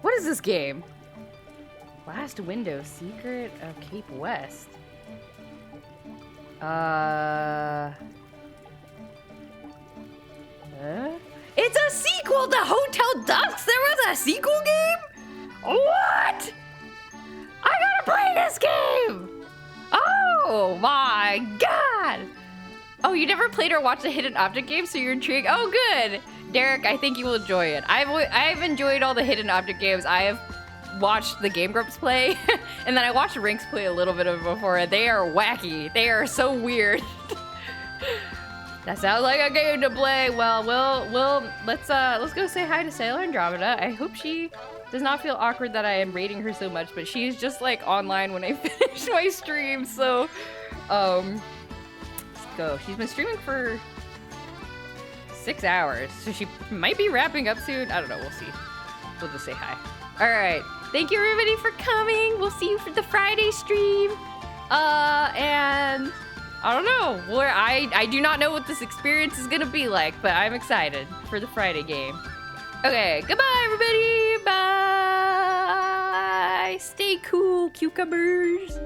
What is this game? Last Window Secret of Cape West. It's a sequel to Hotel Dusk? There was a sequel game? What? I gotta play this game! Oh my god! Oh, you never played or watched a hidden object game, so you're intrigued? Oh, good! Derek, I think you will enjoy it. I've enjoyed all the hidden object games. I have watched the Game Grumps play, and then I watched Rinks play a little bit of it before. They are wacky. They are so weird. That sounds like a game to play. Well, let's go say hi to Sailor Andromeda. I hope she does not feel awkward that I am rating her so much, but she's just like online when I finish my stream. So, let's go. She's been streaming for 6 hours, so she might be wrapping up soon. I don't know. We'll see. We'll just say hi. All right. Thank you everybody for coming. We'll see you for the Friday stream. And I don't know where I do not know what this experience is gonna be like, but I'm excited for the Friday game. Okay, goodbye everybody. Bye. Stay cool, cucumbers.